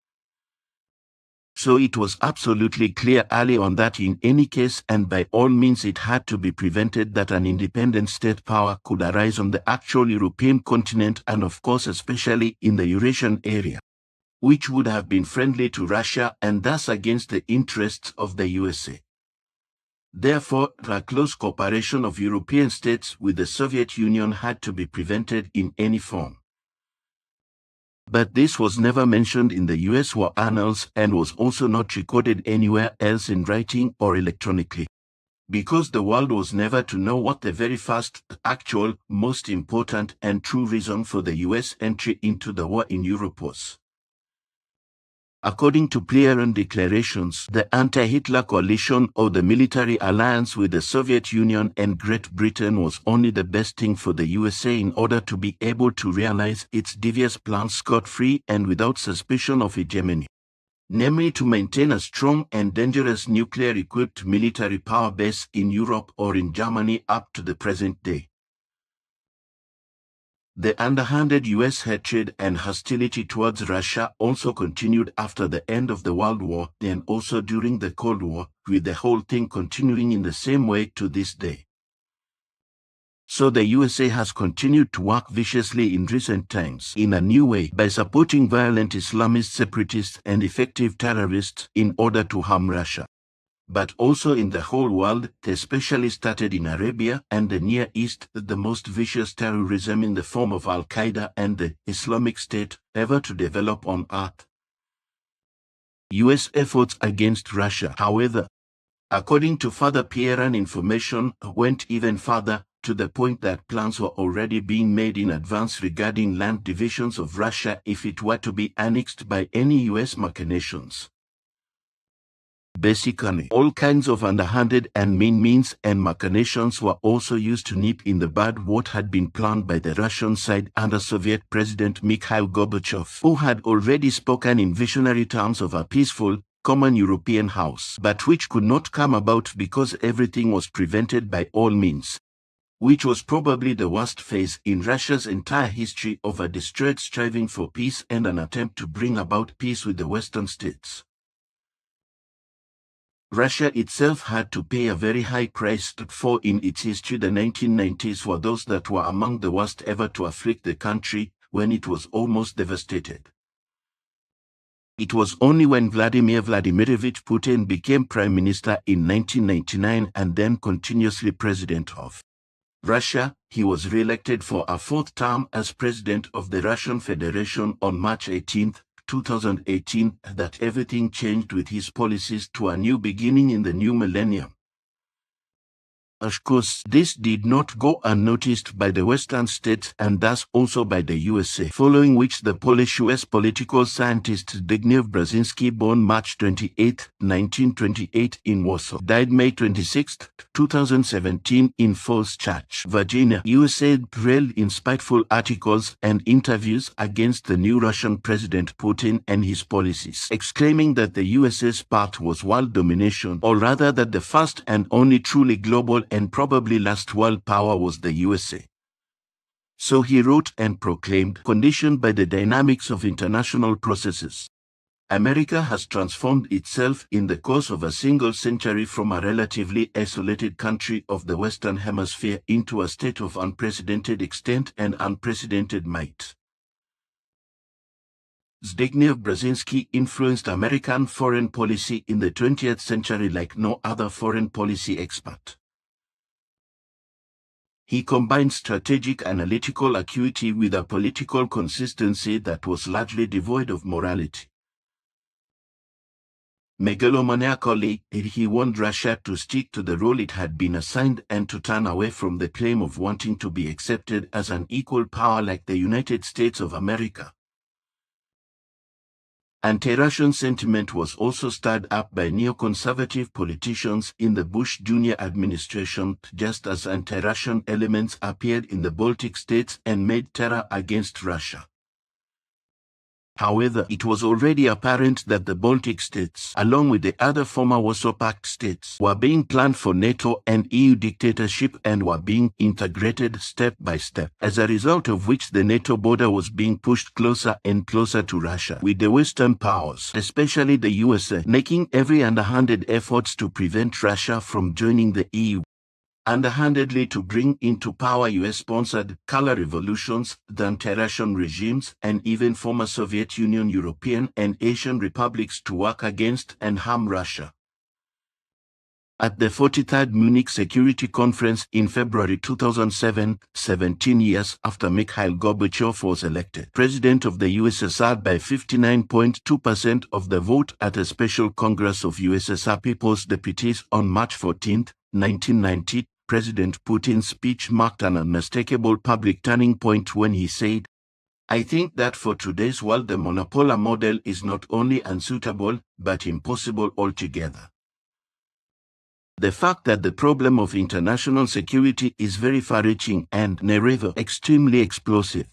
So it was absolutely clear early on that in any case and by all means it had to be prevented that an independent state power could arise on the actual European continent and of course especially in the Eurasian area, which would have been friendly to Russia and thus against the interests of the USA. Therefore, a close cooperation of European states with the Soviet Union had to be prevented in any form. But this was never mentioned in the US war annals and was also not recorded anywhere else in writing or electronically, because the world was never to know what the very first, actual, most important and true reason for the US entry into the war in Europe was. According to Plearon declarations, the anti-Hitler coalition or the military alliance with the Soviet Union and Great Britain was only the best thing for the USA in order to be able to realize its devious plans scot-free and without suspicion of hegemony. namely to maintain a strong and dangerous nuclear-equipped military power base in Europe or in Germany up to the present day. The underhanded US hatred and hostility towards Russia also continued after the end of the World War and also during the Cold War, with the whole thing continuing in the same way to this day. So the USA has continued to work viciously in recent times in a new way by supporting violent Islamist separatists and effective terrorists in order to harm Russia. But also in the whole world, especially started in Arabia and the Near East, the most vicious terrorism in the form of Al-Qaeda and the Islamic State ever to develop on earth. US efforts against Russia, however, according to Father Pierre's information, went even further, to the point that plans were already being made in advance regarding land divisions of Russia if it were to be annexed by any US machinations. Basically, all kinds of underhanded and mean means and machinations were also used to nip in the bud what had been planned by the Russian side under Soviet President Mikhail Gorbachev, who had already spoken in visionary terms of a peaceful, common European house, but which could not come about because everything was prevented by all means, which was probably the worst phase in Russia's entire history of a destroyed striving for peace and an attempt to bring about peace with the Western states. Russia itself had to pay a very high price for in its history. The 1990s were those that were among the worst ever to afflict the country, when it was almost devastated. It was only when Vladimir Vladimirovich Putin became Prime Minister in 1999 and then continuously President of Russia, he was re-elected for a fourth term as President of the Russian Federation on March 18, 2018, that everything changed with his policies to a new beginning in the new millennium. Of course, this did not go unnoticed by the Western states and thus also by the USA, following which the Polish-US political scientist Zbigniew Brzezinski, born March 28, 1928 in Warsaw, died May 26, 2017 in Falls Church, Virginia, USA, railed in spiteful articles and interviews against the new Russian President Putin and his policies, exclaiming that the USA's part was world domination, or rather that the first and only truly global and probably last world power was the USA. So he wrote and proclaimed, conditioned by the dynamics of international processes, America has transformed itself in the course of a single century from a relatively isolated country of the Western Hemisphere into a state of unprecedented extent and unprecedented might. Zbigniew Brzezinski influenced American foreign policy in the 20th century like no other foreign policy expert. He combined strategic analytical acuity with a political consistency that was largely devoid of morality. Megalomaniacally, he warned Russia to stick to the role it had been assigned and to turn away from the claim of wanting to be accepted as an equal power like the United States of America. Anti-Russian sentiment was also stirred up by neoconservative politicians in the Bush Jr. administration, just as anti-Russian elements appeared in the Baltic states and made terror against Russia. However, it was already apparent that the Baltic states, along with the other former Warsaw Pact states, were being planned for NATO and EU dictatorship and were being integrated step by step, as a result of which the NATO border was being pushed closer and closer to Russia, with the Western powers, especially the USA, making every underhanded efforts to prevent Russia from joining the EU. Underhandedly to bring into power US-sponsored color revolutions, the anti-Russian regimes, and even former Soviet Union European and Asian republics to work against and harm Russia. At the 43rd Munich Security Conference in February 2007, 17 years after Mikhail Gorbachev was elected President of the USSR by 59.2% of the vote at a special Congress of USSR People's Deputies on March 14, 1990, President Putin's speech marked an unmistakable public turning point when he said, "I think that for today's world the monopolar model is not only unsuitable, but impossible altogether." The fact that the problem of international security is very far-reaching and, moreover, extremely explosive,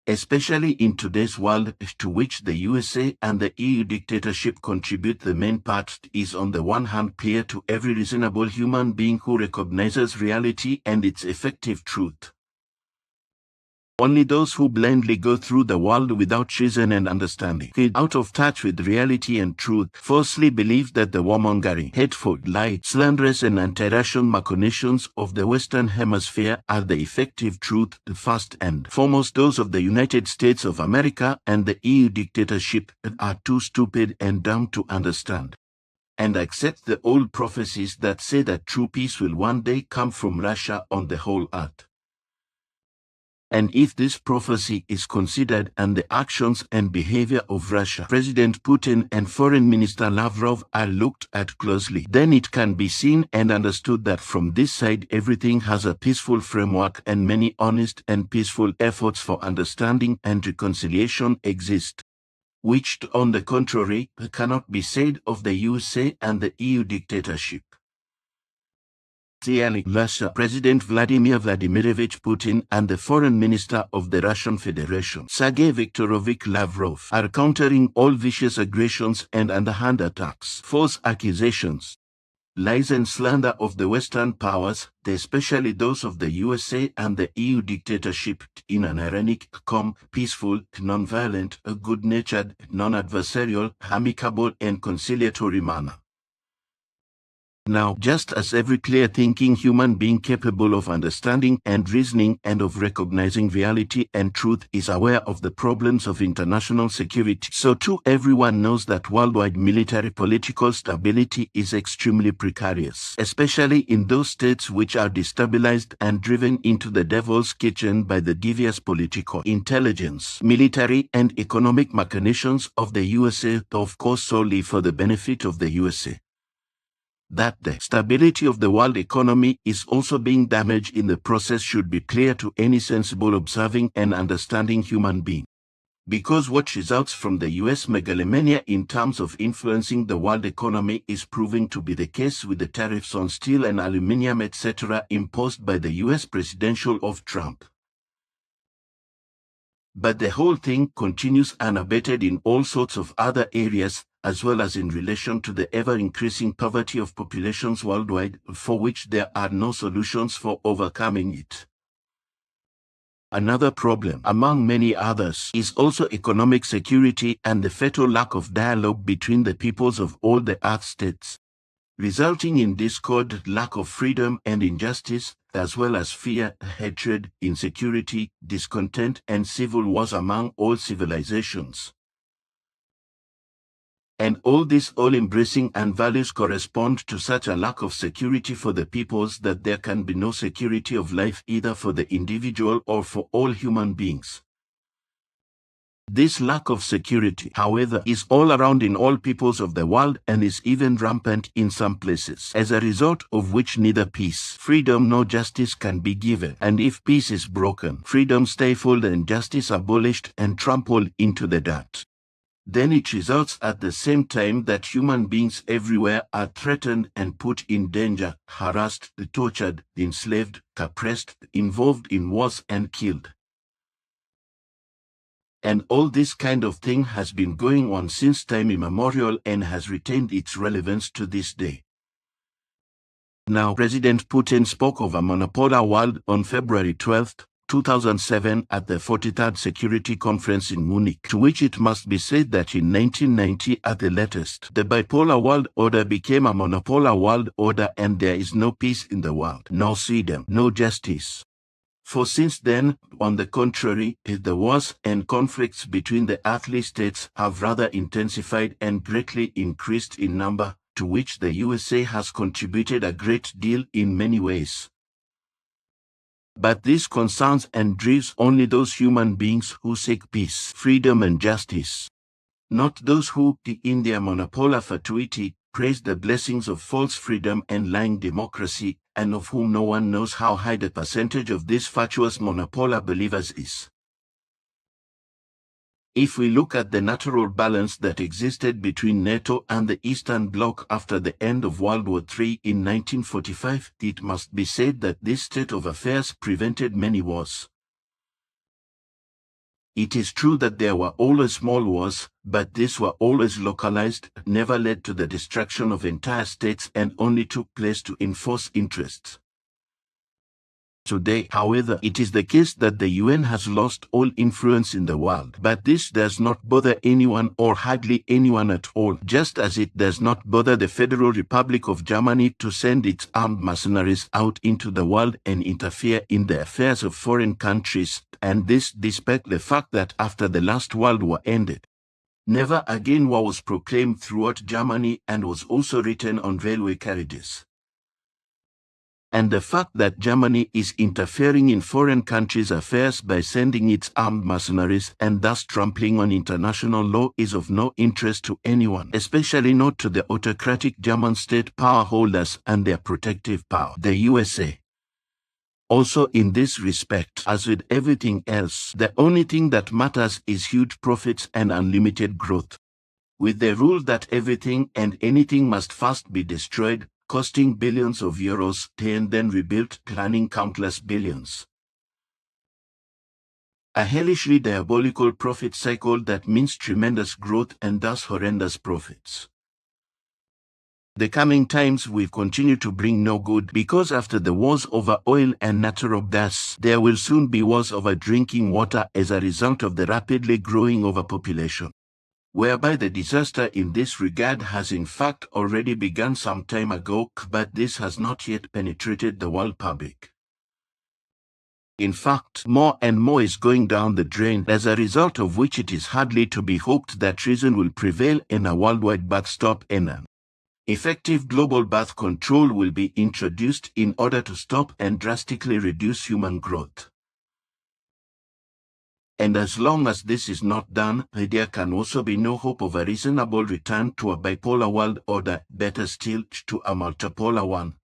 especially in today's world to which the USA and the EU dictatorship contribute the main part, is on the one hand clear to every reasonable human being who recognizes reality and its effective truth. Only those who blindly go through the world without reason and understanding, out of touch with reality and truth, falsely believe that the warmongering, hateful, lie, slanderous and anti-Russian machinations of the Western Hemisphere are the effective truth, first and foremost those of the United States of America and the EU dictatorship are too stupid and dumb to understand and accept the old prophecies that say that true peace will one day come from Russia on the whole earth. And if this prophecy is considered and the actions and behavior of Russia, President Putin and Foreign Minister Lavrov are looked at closely, then it can be seen and understood that from this side everything has a peaceful framework and many honest and peaceful efforts for understanding and reconciliation exist, which on the contrary cannot be said of the USA and the EU dictatorship. Russia, President Vladimir Vladimirovich Putin and the Foreign Minister of the Russian Federation, Sergei Viktorovich Lavrov, are countering all vicious aggressions and underhand attacks, false accusations, lies and slander of the Western powers, especially those of the USA and the EU dictatorship, in an ironic, calm, peaceful, non-violent, good-natured, non-adversarial, amicable and conciliatory manner. Now, just as every clear-thinking human being capable of understanding and reasoning and of recognizing reality and truth is aware of the problems of international security, so too everyone knows that worldwide military political stability is extremely precarious, especially in those states which are destabilized and driven into the devil's kitchen by the devious political, intelligence, military and economic machinations of the USA, of course solely for the benefit of the USA. That the stability of the world economy is also being damaged in the process should be clear to any sensible, observing and understanding human being. Because what results from the US megalomania in terms of influencing the world economy is proving to be the case with the tariffs on steel and aluminium etc. imposed by the US presidential of Trump. But the whole thing continues unabated in all sorts of other areas, as well as in relation to the ever-increasing poverty of populations worldwide, for which there are no solutions for overcoming it. Another problem, among many others, is also economic security and the fatal lack of dialogue between the peoples of all the Earth states, resulting in discord, lack of freedom and injustice, as well as fear, hatred, insecurity, discontent, and civil wars among all civilizations. And all these all-embracing and values correspond to such a lack of security for the peoples that there can be no security of life either for the individual or for all human beings. This lack of security, however, is all around in all peoples of the world and is even rampant in some places, as a result of which neither peace, freedom nor justice can be given, and if peace is broken, freedom stifled and justice abolished and trampled into the dirt, then it results at the same time that human beings everywhere are threatened and put in danger, harassed, tortured, enslaved, oppressed, involved in wars and killed. And all this kind of thing has been going on since time immemorial and has retained its relevance to this day. Now, President Putin spoke of a monopolar world on February 12, 2007 at the 43rd Security Conference in Munich, to which it must be said that in 1990 at the latest, the bipolar world order became a monopolar world order and there is no peace in the world, no freedom, no justice. For since then, on the contrary, the wars and conflicts between the earthly states have rather intensified and greatly increased in number, to which the USA has contributed a great deal in many ways. But this concerns and grieves only those human beings who seek peace, freedom and justice, not those who, in their monopolar fatuity, praise the blessings of false freedom and lying democracy, and of whom no one knows how high the percentage of these fatuous monopolar believers is. If we look at the natural balance that existed between NATO and the Eastern Bloc after the end of World War III in 1945, it must be said that this state of affairs prevented many wars. It is true that there were always small wars, but these were always localized, never led to the destruction of entire states, and only took place to enforce interests. Today, however, it is the case that the UN has lost all influence in the world, but this does not bother anyone or hardly anyone at all, just as it does not bother the Federal Republic of Germany to send its armed mercenaries out into the world and interfere in the affairs of foreign countries, and this despite the fact that after the last World War ended, never again war was proclaimed throughout Germany and was also written on railway carriages. And the fact that Germany is interfering in foreign countries' affairs by sending its armed mercenaries and thus trampling on international law is of no interest to anyone, especially not to the autocratic German state power holders and their protective power, the USA. Also, in this respect, as with everything else, the only thing that matters is huge profits and unlimited growth. With the rule that everything and anything must first be destroyed, costing billions of euros, and then rebuilt, planning countless billions. A hellishly diabolical profit cycle that means tremendous growth and thus horrendous profits. The coming times will continue to bring no good, because after the wars over oil and natural gas, there will soon be wars over drinking water as a result of the rapidly growing overpopulation, whereby the disaster in this regard has in fact already begun some time ago, but this has not yet penetrated the world public. In fact, more and more is going down the drain, as a result of which it is hardly to be hoped that reason will prevail in a worldwide birth stop, and an effective global birth control will be introduced in order to stop and drastically reduce human growth. And as long as this is not done, there can also be no hope of a reasonable return to a bipolar world order, better still, to a multipolar one.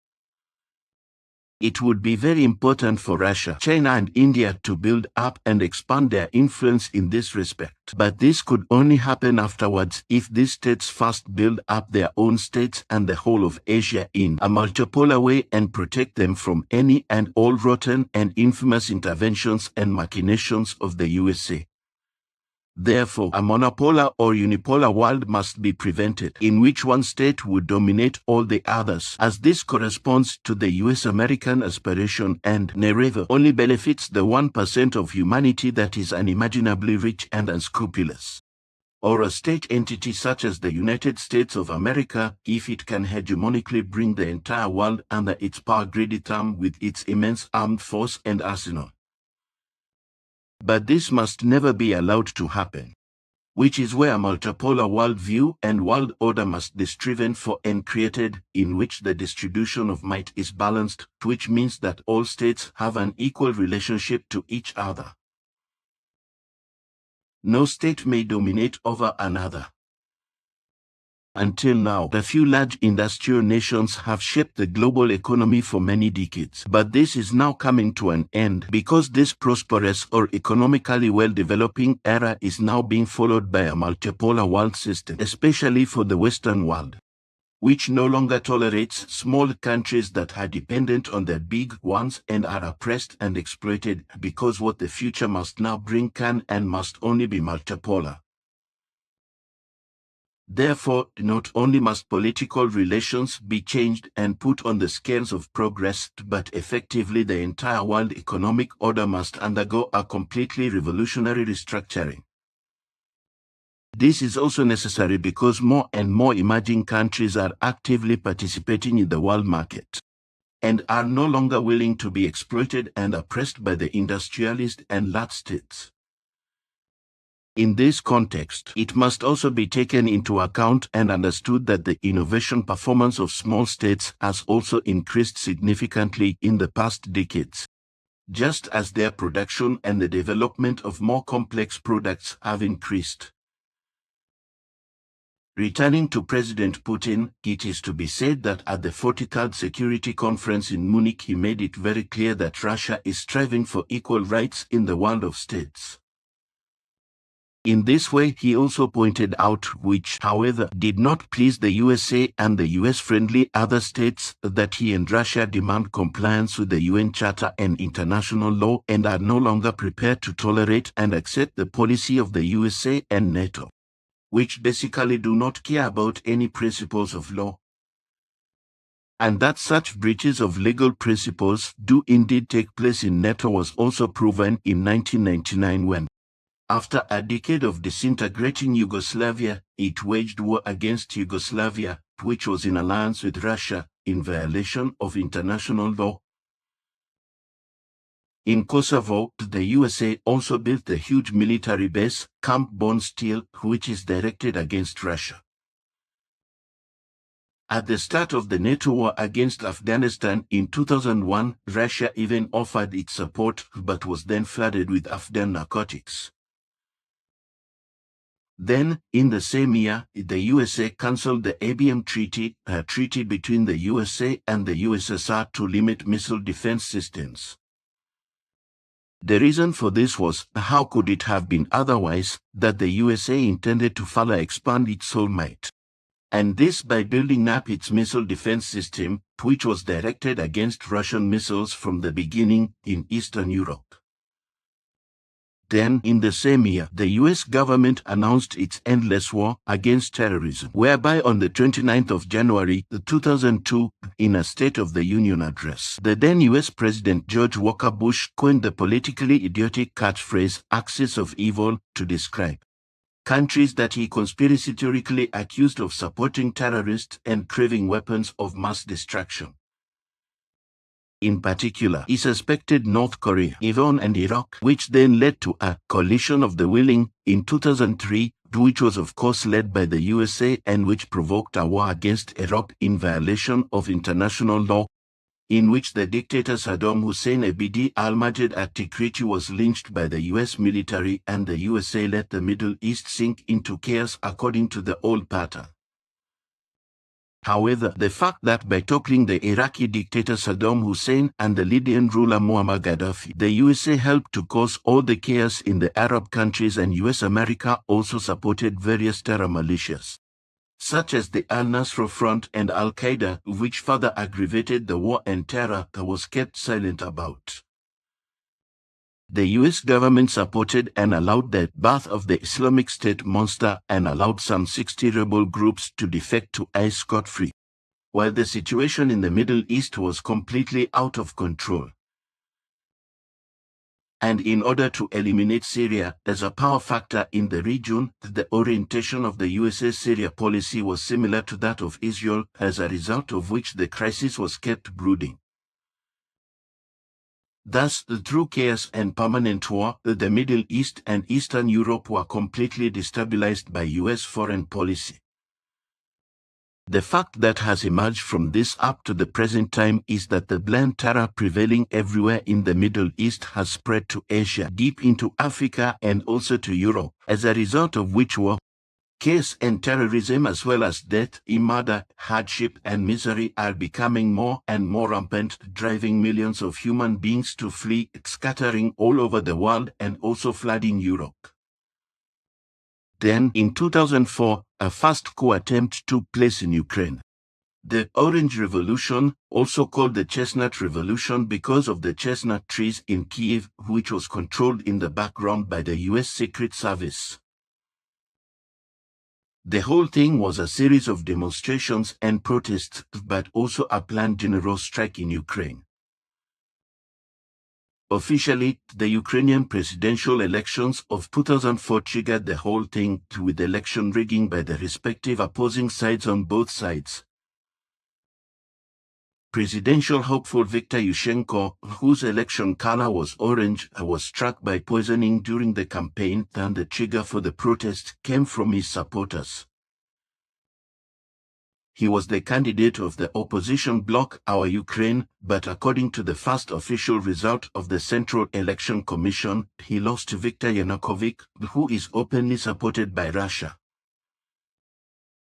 It would be very important for Russia, China, and India to build up and expand their influence in this respect. But this could only happen afterwards if these states first build up their own states and the whole of Asia in a multipolar way and protect them from any and all rotten and infamous interventions and machinations of the USA. Therefore, a monopolar or unipolar world must be prevented, in which one state would dominate all the others, as this corresponds to the US-American aspiration and, never, only benefits the 1% of humanity that is unimaginably rich and unscrupulous. Or a state entity such as the United States of America, if it can hegemonically bring the entire world under its power-greedy thumb with its immense armed force and arsenal. But this must never be allowed to happen, which is where a multipolar worldview and world order must be striven for and created, in which the distribution of might is balanced, which means that all states have an equal relationship to each other. No state may dominate over another. Until now, the few large industrial nations have shaped the global economy for many decades. But this is now coming to an end, because this prosperous or economically well-developing era is now being followed by a multipolar world system, especially for the Western world, which no longer tolerates small countries that are dependent on the big ones and are oppressed and exploited, because what the future must now bring can and must only be multipolar. Therefore, not only must political relations be changed and put on the scales of progress, but effectively the entire world economic order must undergo a completely revolutionary restructuring. This is also necessary because more and more emerging countries are actively participating in the world market and are no longer willing to be exploited and oppressed by the industrialist and large states. In this context, it must also be taken into account and understood that the innovation performance of small states has also increased significantly in the past decades, just as their production and the development of more complex products have increased. Returning to President Putin, it is to be said that at the 43rd Security Conference in Munich he made it very clear that Russia is striving for equal rights in the world of states. In this way, he also pointed out, which, however, did not please the USA and the US-friendly other states, that he and Russia demand compliance with the UN Charter and international law and are no longer prepared to tolerate and accept the policy of the USA and NATO, which basically do not care about any principles of law. And that such breaches of legal principles do indeed take place in NATO was also proven in 1999 when, after a decade of disintegrating Yugoslavia, it waged war against Yugoslavia, which was in alliance with Russia, in violation of international law. In Kosovo, the USA also built a huge military base, Camp Bondsteel, which is directed against Russia. At the start of the NATO war against Afghanistan in 2001, Russia even offered its support but was then flooded with Afghan narcotics. Then, in the same year, the USA cancelled the ABM Treaty, a treaty between the USA and the USSR to limit missile defense systems. The reason for this was, how could it have been otherwise, that the USA intended to further expand its whole might. And this by building up its missile defense system, which was directed against Russian missiles from the beginning in Eastern Europe. Then, in the same year, the US government announced its endless war against terrorism, whereby on the 29th of January 2002, in a State of the Union address, the then US President George Walker Bush coined the politically idiotic catchphrase "axis of evil" to describe countries that he conspiratorially accused of supporting terrorists and craving weapons of mass destruction. In particular, he suspected North Korea, Iran and Iraq, which then led to a coalition of the willing in 2003, which was of course led by the USA and which provoked a war against Iraq in violation of international law, in which the dictator Saddam Hussein Abd al-Majid at-Tikrit was lynched by the US military and the USA let the Middle East sink into chaos according to the old pattern. However, the fact that by toppling the Iraqi dictator Saddam Hussein and the Libyan ruler Muammar Gaddafi, the USA helped to cause all the chaos in the Arab countries, and US America also supported various terror militias, such as the Al-Nusra Front and Al-Qaeda, which further aggravated the war and terror that was kept silent about. The US government supported and allowed the birth of the Islamic State monster and allowed some 60 rebel groups to defect to ICE scot-free, while the situation in the Middle East was completely out of control. And in order to eliminate Syria as a power factor in the region, the orientation of the US's Syria policy was similar to that of Israel, as a result of which the crisis was kept brooding. Thus, through chaos and permanent war, the Middle East and Eastern Europe were completely destabilized by US foreign policy. The fact that has emerged from this up to the present time is that the blind terror prevailing everywhere in the Middle East has spread to Asia, deep into Africa and also to Europe, as a result of which war, chaos and terrorism as well as death, murder, hardship and misery are becoming more and more rampant, driving millions of human beings to flee, scattering all over the world and also flooding Europe. Then, in 2004, a first coup attempt took place in Ukraine. The Orange Revolution, also called the Chestnut Revolution because of the chestnut trees in Kiev, which was controlled in the background by the US Secret Service. The whole thing was a series of demonstrations and protests, but also a planned general strike in Ukraine. Officially, the Ukrainian presidential elections of 2004 triggered the whole thing, with election rigging by the respective opposing sides on both sides. Presidential hopeful Viktor Yushchenko, whose election color was orange, was struck by poisoning during the campaign, and the trigger for the protest came from his supporters. He was the candidate of the opposition bloc Our Ukraine, but according to the first official result of the Central Election Commission, he lost to Viktor Yanukovych, who is openly supported by Russia.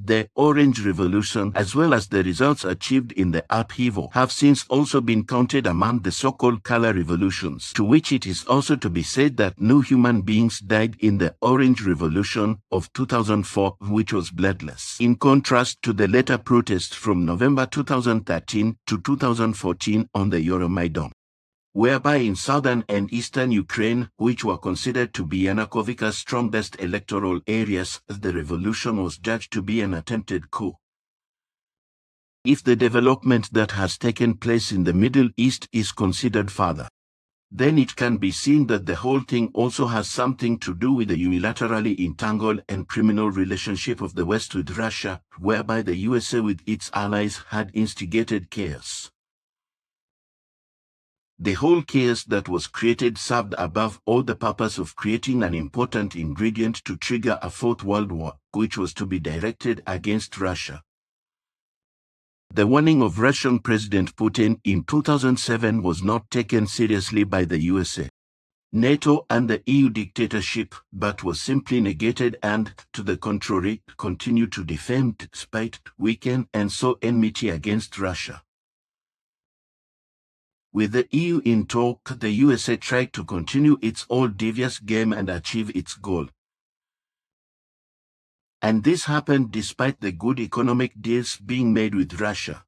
The Orange Revolution, as well as the results achieved in the upheaval, have since also been counted among the so-called color revolutions, to which it is also to be said that no human beings died in the Orange Revolution of 2004, which was bloodless, in contrast to the later protests from November 2013 to 2014 on the Euromaidan, whereby in southern and eastern Ukraine, which were considered to be Yanukovych's strongest electoral areas, the revolution was judged to be an attempted coup. If the development that has taken place in the Middle East is considered further, then it can be seen that the whole thing also has something to do with the unilaterally entangled and criminal relationship of the West with Russia, whereby the USA with its allies had instigated chaos. The whole chaos that was created served above all the purpose of creating an important ingredient to trigger a Fourth World War, which was to be directed against Russia. The warning of Russian President Putin in 2007 was not taken seriously by the USA, NATO and the EU dictatorship, but was simply negated and, to the contrary, continued to defend, spite, weaken and sow enmity against Russia. With the EU in talk, the USA tried to continue its old devious game and achieve its goal. And this happened despite the good economic deals being made with Russia.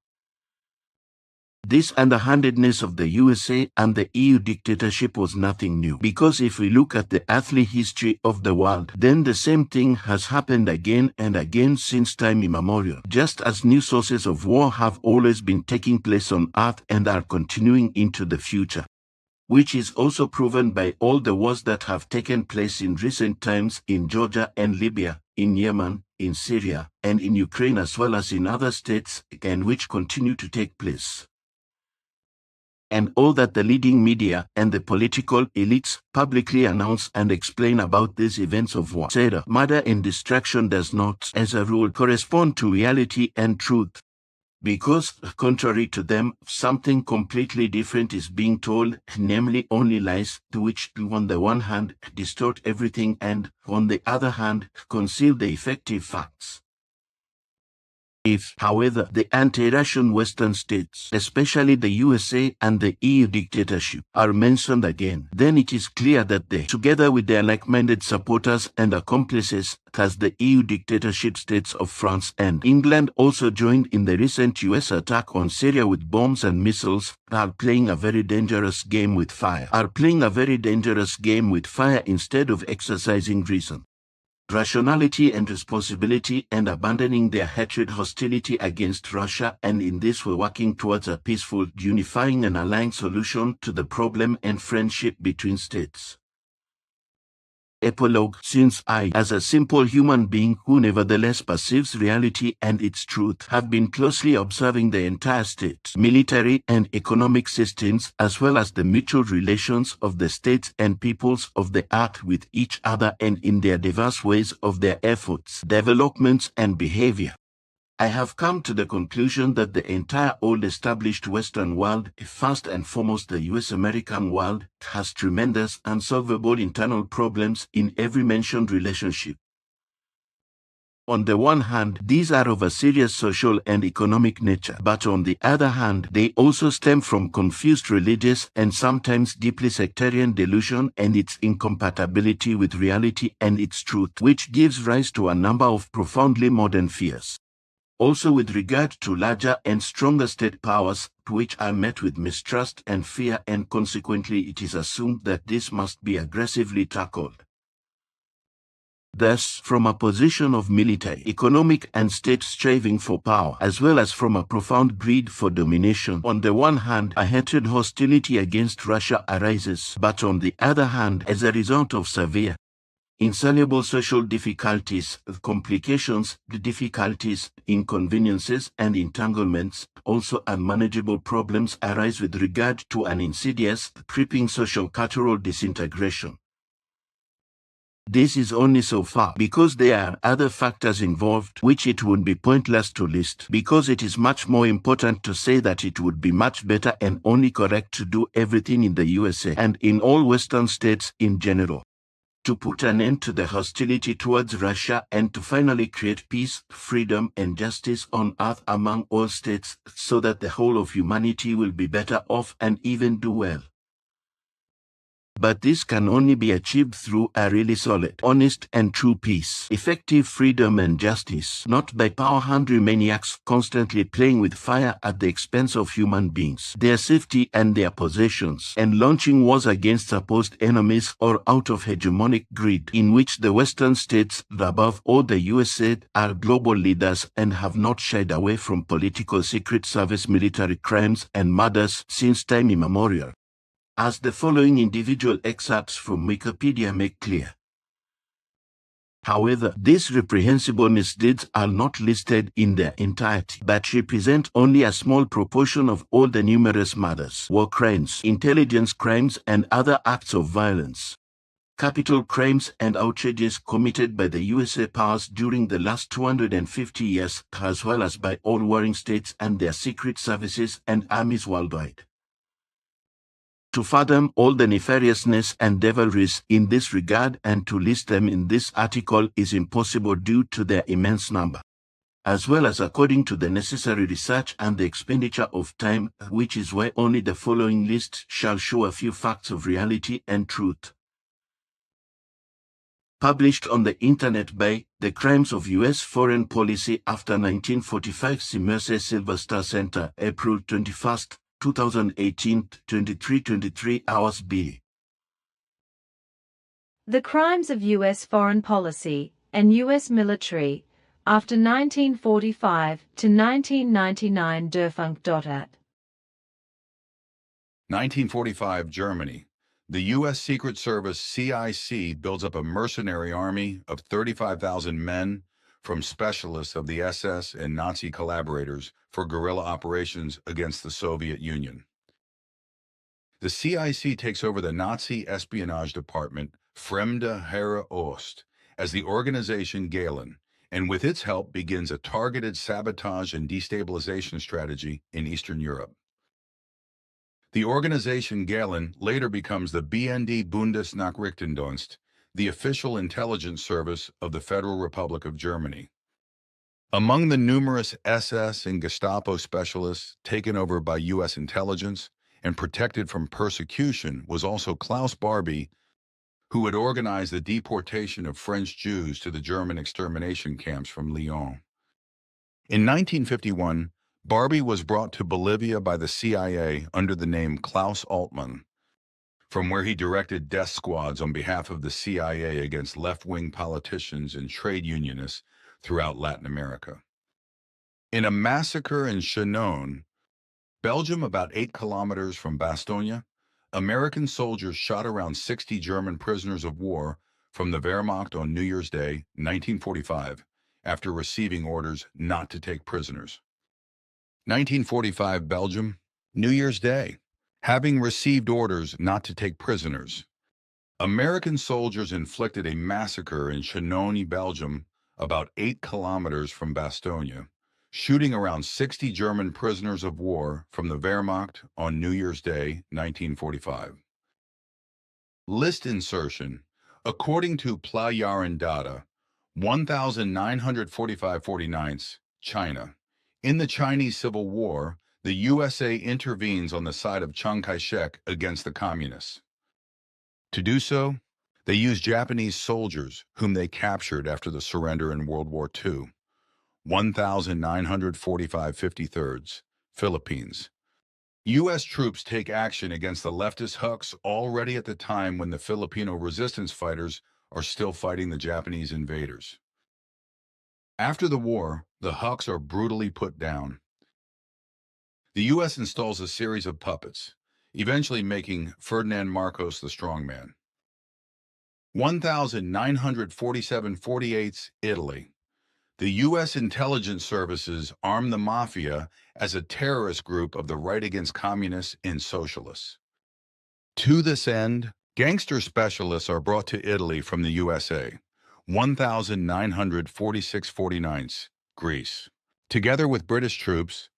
This underhandedness of the USA and the EU dictatorship was nothing new, because if we look at the earthly history of the world, then the same thing has happened again and again since time immemorial, just as new sources of war have always been taking place on Earth and are continuing into the future, which is also proven by all the wars that have taken place in recent times in Georgia and Libya, in Yemen, in Syria, and in Ukraine, as well as in other states, and which continue to take place. And all that the leading media and the political elites publicly announce and explain about these events of war, terror, murder and destruction does not, as a rule, correspond to reality and truth. Because, contrary to them, something completely different is being told, namely only lies, to which, on the one hand, distort everything and, on the other hand, conceal the effective facts. If, however, the anti-Russian Western states, especially the USA and the EU dictatorship, are mentioned again, then it is clear that they, together with their like-minded supporters and accomplices, as the EU dictatorship states of France and England also joined in the recent US attack on Syria with bombs and missiles, are playing a very dangerous game with fire, instead of exercising reason, rationality and responsibility, and abandoning their hatred, hostility against Russia, and in this way working towards a peaceful, unifying and allying solution to the problem and friendship between states. Epilogue. Since I, as a simple human being who nevertheless perceives reality and its truth, have been closely observing the entire state, military and economic systems, as well as the mutual relations of the states and peoples of the earth with each other and in their diverse ways of their efforts, developments and behavior, I have come to the conclusion that the entire old established Western world, first and foremost the US-American world, has tremendous unsolvable internal problems in every mentioned relationship. On the one hand, these are of a serious social and economic nature, but on the other hand, they also stem from confused religious and sometimes deeply sectarian delusion and its incompatibility with reality and its truth, which gives rise to a number of profoundly modern fears. Also with regard to larger and stronger state powers, which are met with mistrust and fear, and consequently it is assumed that this must be aggressively tackled. Thus, from a position of military, economic and state striving for power, as well as from a profound greed for domination, on the one hand, a hatred hostility against Russia arises, but on the other hand, as a result of severe, insoluble social difficulties, complications, difficulties, inconveniences, and entanglements, also unmanageable problems arise with regard to an insidious, creeping social cultural disintegration. This is only so far, because there are other factors involved which it would be pointless to list, because it is much more important to say that it would be much better and only correct to do everything in the USA and in all Western states in general to put an end to the hostility towards Russia and to finally create peace, freedom, and justice on earth among all states so that the whole of humanity will be better off and even do well. But this can only be achieved through a really solid, honest, and true peace, effective freedom and justice, not by power-hungry maniacs constantly playing with fire at the expense of human beings, their safety and their possessions, and launching wars against supposed enemies or out of hegemonic greed, in which the Western states, above all the USA, are global leaders and have not shied away from political secret service military crimes and murders since time immemorial, as the following individual excerpts from Wikipedia make clear. However, these reprehensible misdeeds are not listed in their entirety, but represent only a small proportion of all the numerous murders, war crimes, intelligence crimes, and other acts of violence, capital crimes, and outrages committed by the USA powers during the last 250 years, as well as by all warring states and their secret services and armies worldwide. To fathom all the nefariousness and devilries in this regard and to list them in this article is impossible due to their immense number, as well as according to the necessary research and the expenditure of time, which is why only the following list shall show a few facts of reality and truth. Published on the Internet by The Crimes of U.S. Foreign Policy After 1945, Mercer Sylvester Center, April 21, 2018, 23:23 hours B. The Crimes of U.S. Foreign Policy and U.S. Military after 1945 to 1999 Durfunk.at 1945 Germany. The U.S. Secret Service CIC builds up a mercenary army of 35,000 men from specialists of the SS and Nazi collaborators for guerrilla operations against the Soviet Union. The CIC takes over the Nazi espionage department Fremde Heere Ost as the organization Gehlen, and with its help begins a targeted sabotage and destabilization strategy in Eastern Europe. The organization Gehlen later becomes the BND Bundesnachrichtendienst, the official intelligence service of the Federal Republic of Germany. Among the numerous SS and Gestapo specialists taken over by U.S. intelligence and protected from persecution was also Klaus Barbie, who had organized the deportation of French Jews to the German extermination camps from Lyon. In 1951, Barbie was brought to Bolivia by the CIA under the name Klaus Altmann, from where he directed death squads on behalf of the CIA against left-wing politicians and trade unionists throughout Latin America. In a massacre in Chinon, Belgium, about 8 kilometers from Bastogne, American soldiers shot around 60 German prisoners of war from the Wehrmacht on New Year's Day, 1945, after receiving orders not to take prisoners. 1945 Belgium, New Year's Day. Having received orders not to take prisoners, American soldiers inflicted a massacre in Chinon, Belgium, about 8 kilometers from Bastogne, shooting around 60 German prisoners of war from the Wehrmacht on New Year's Day, 1945. List insertion. According to Plejaren data, 1,945 49ths, China. In the Chinese Civil War, the USA intervenes on the side of Chiang Kai-shek against the communists. To do so, they use Japanese soldiers whom they captured after the surrender in World War II. 1,945 53rds, Philippines. U.S. troops take action against the leftist Huks already at the time when the Filipino resistance fighters are still fighting the Japanese invaders. After the war, the Huks are brutally put down. The U.S. installs a series of puppets, eventually making Ferdinand Marcos the strongman. 1,947 48ths, Italy. The U.S. intelligence services arm the mafia as a terrorist group of the right against communists and socialists. To this end, gangster specialists are brought to Italy from the USA. 1,946 49ths, Greece. Together with British troops,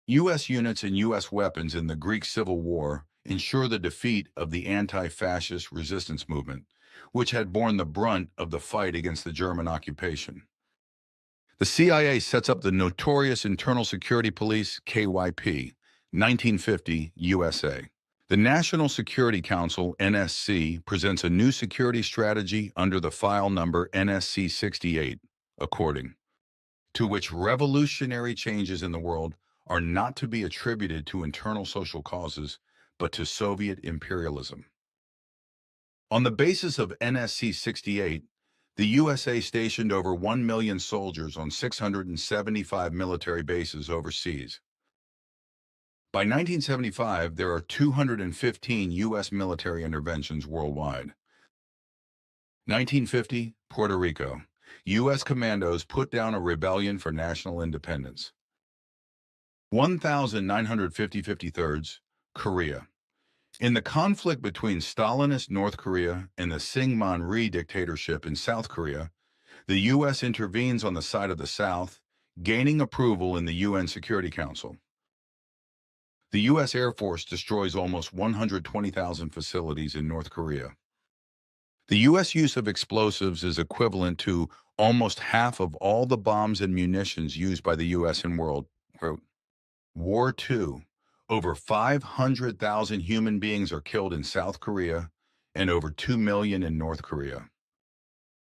U.S. units and U.S. weapons in the Greek Civil War ensure the defeat of the anti-fascist resistance movement which had borne the brunt of the fight against the German occupation. The CIA sets up the notorious Internal Security Police, KYP, 1950, USA. The National Security Council, NSC, presents a new security strategy under the file number NSC 68, according to which revolutionary changes in the world are not to be attributed to internal social causes, but to Soviet imperialism. On the basis of NSC 68, the USA stationed over 1 million soldiers on 675 military bases overseas. By 1975, there are 215 U.S. military interventions worldwide. 1950, Puerto Rico. U.S. commandos put down a rebellion for national independence. 1950-53, Korea. In the conflict between Stalinist North Korea and the Syngman-rhee dictatorship in South Korea, the U.S. intervenes on the side of the South, gaining approval in the UN Security Council. The U.S. Air Force destroys almost 120,000 facilities in North Korea. The U.S. use of explosives is equivalent to almost half of all the bombs and munitions used by the U.S. in World War II. Over 500,000 human beings are killed in South Korea and over 2 million in North Korea.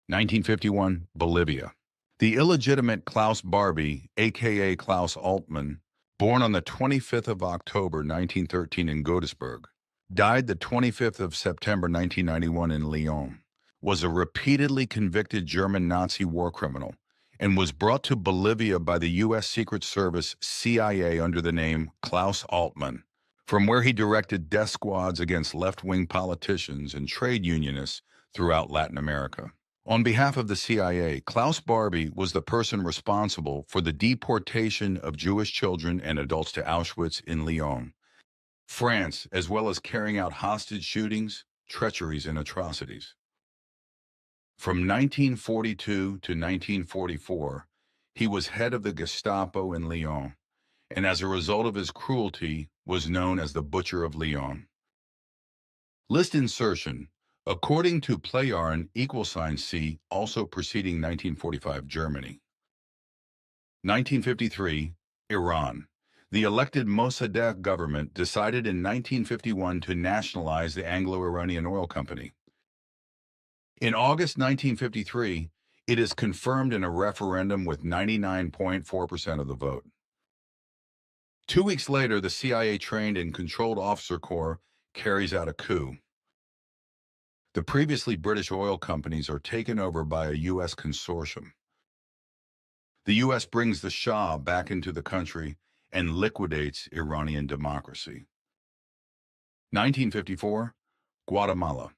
1951, Bolivia. The illegitimate Klaus Barbie, a.k.a. Klaus Altmann, born on the 25th of October 1913 in Godesberg, died the 25th of September 1991 in Lyon, was a repeatedly convicted German Nazi war criminal and was brought to Bolivia by the U.S. Secret Service CIA under the name Klaus Altmann, from where he directed death squads against left-wing politicians and trade unionists throughout Latin America. On behalf of the CIA, Klaus Barbie was the person responsible for the deportation of Jewish children and adults to Auschwitz in Lyon, France, as well as carrying out hostage shootings, treacheries, and atrocities. From 1942 to 1944, he was head of the Gestapo in Lyon, and as a result of his cruelty, was known as the Butcher of Lyon. List insertion. According to Playarn, =C, also preceding 1945 Germany. 1953, Iran. The elected Mossadegh government decided in 1951 to nationalize the Anglo-Iranian Oil Company. In August 1953, it is confirmed in a referendum with 99.4% of the vote. 2 weeks later, the CIA-trained and controlled officer corps carries out a coup. The previously British oil companies are taken over by a U.S. consortium. The U.S. brings the Shah back into the country and liquidates Iranian democracy. 1954, Guatemala.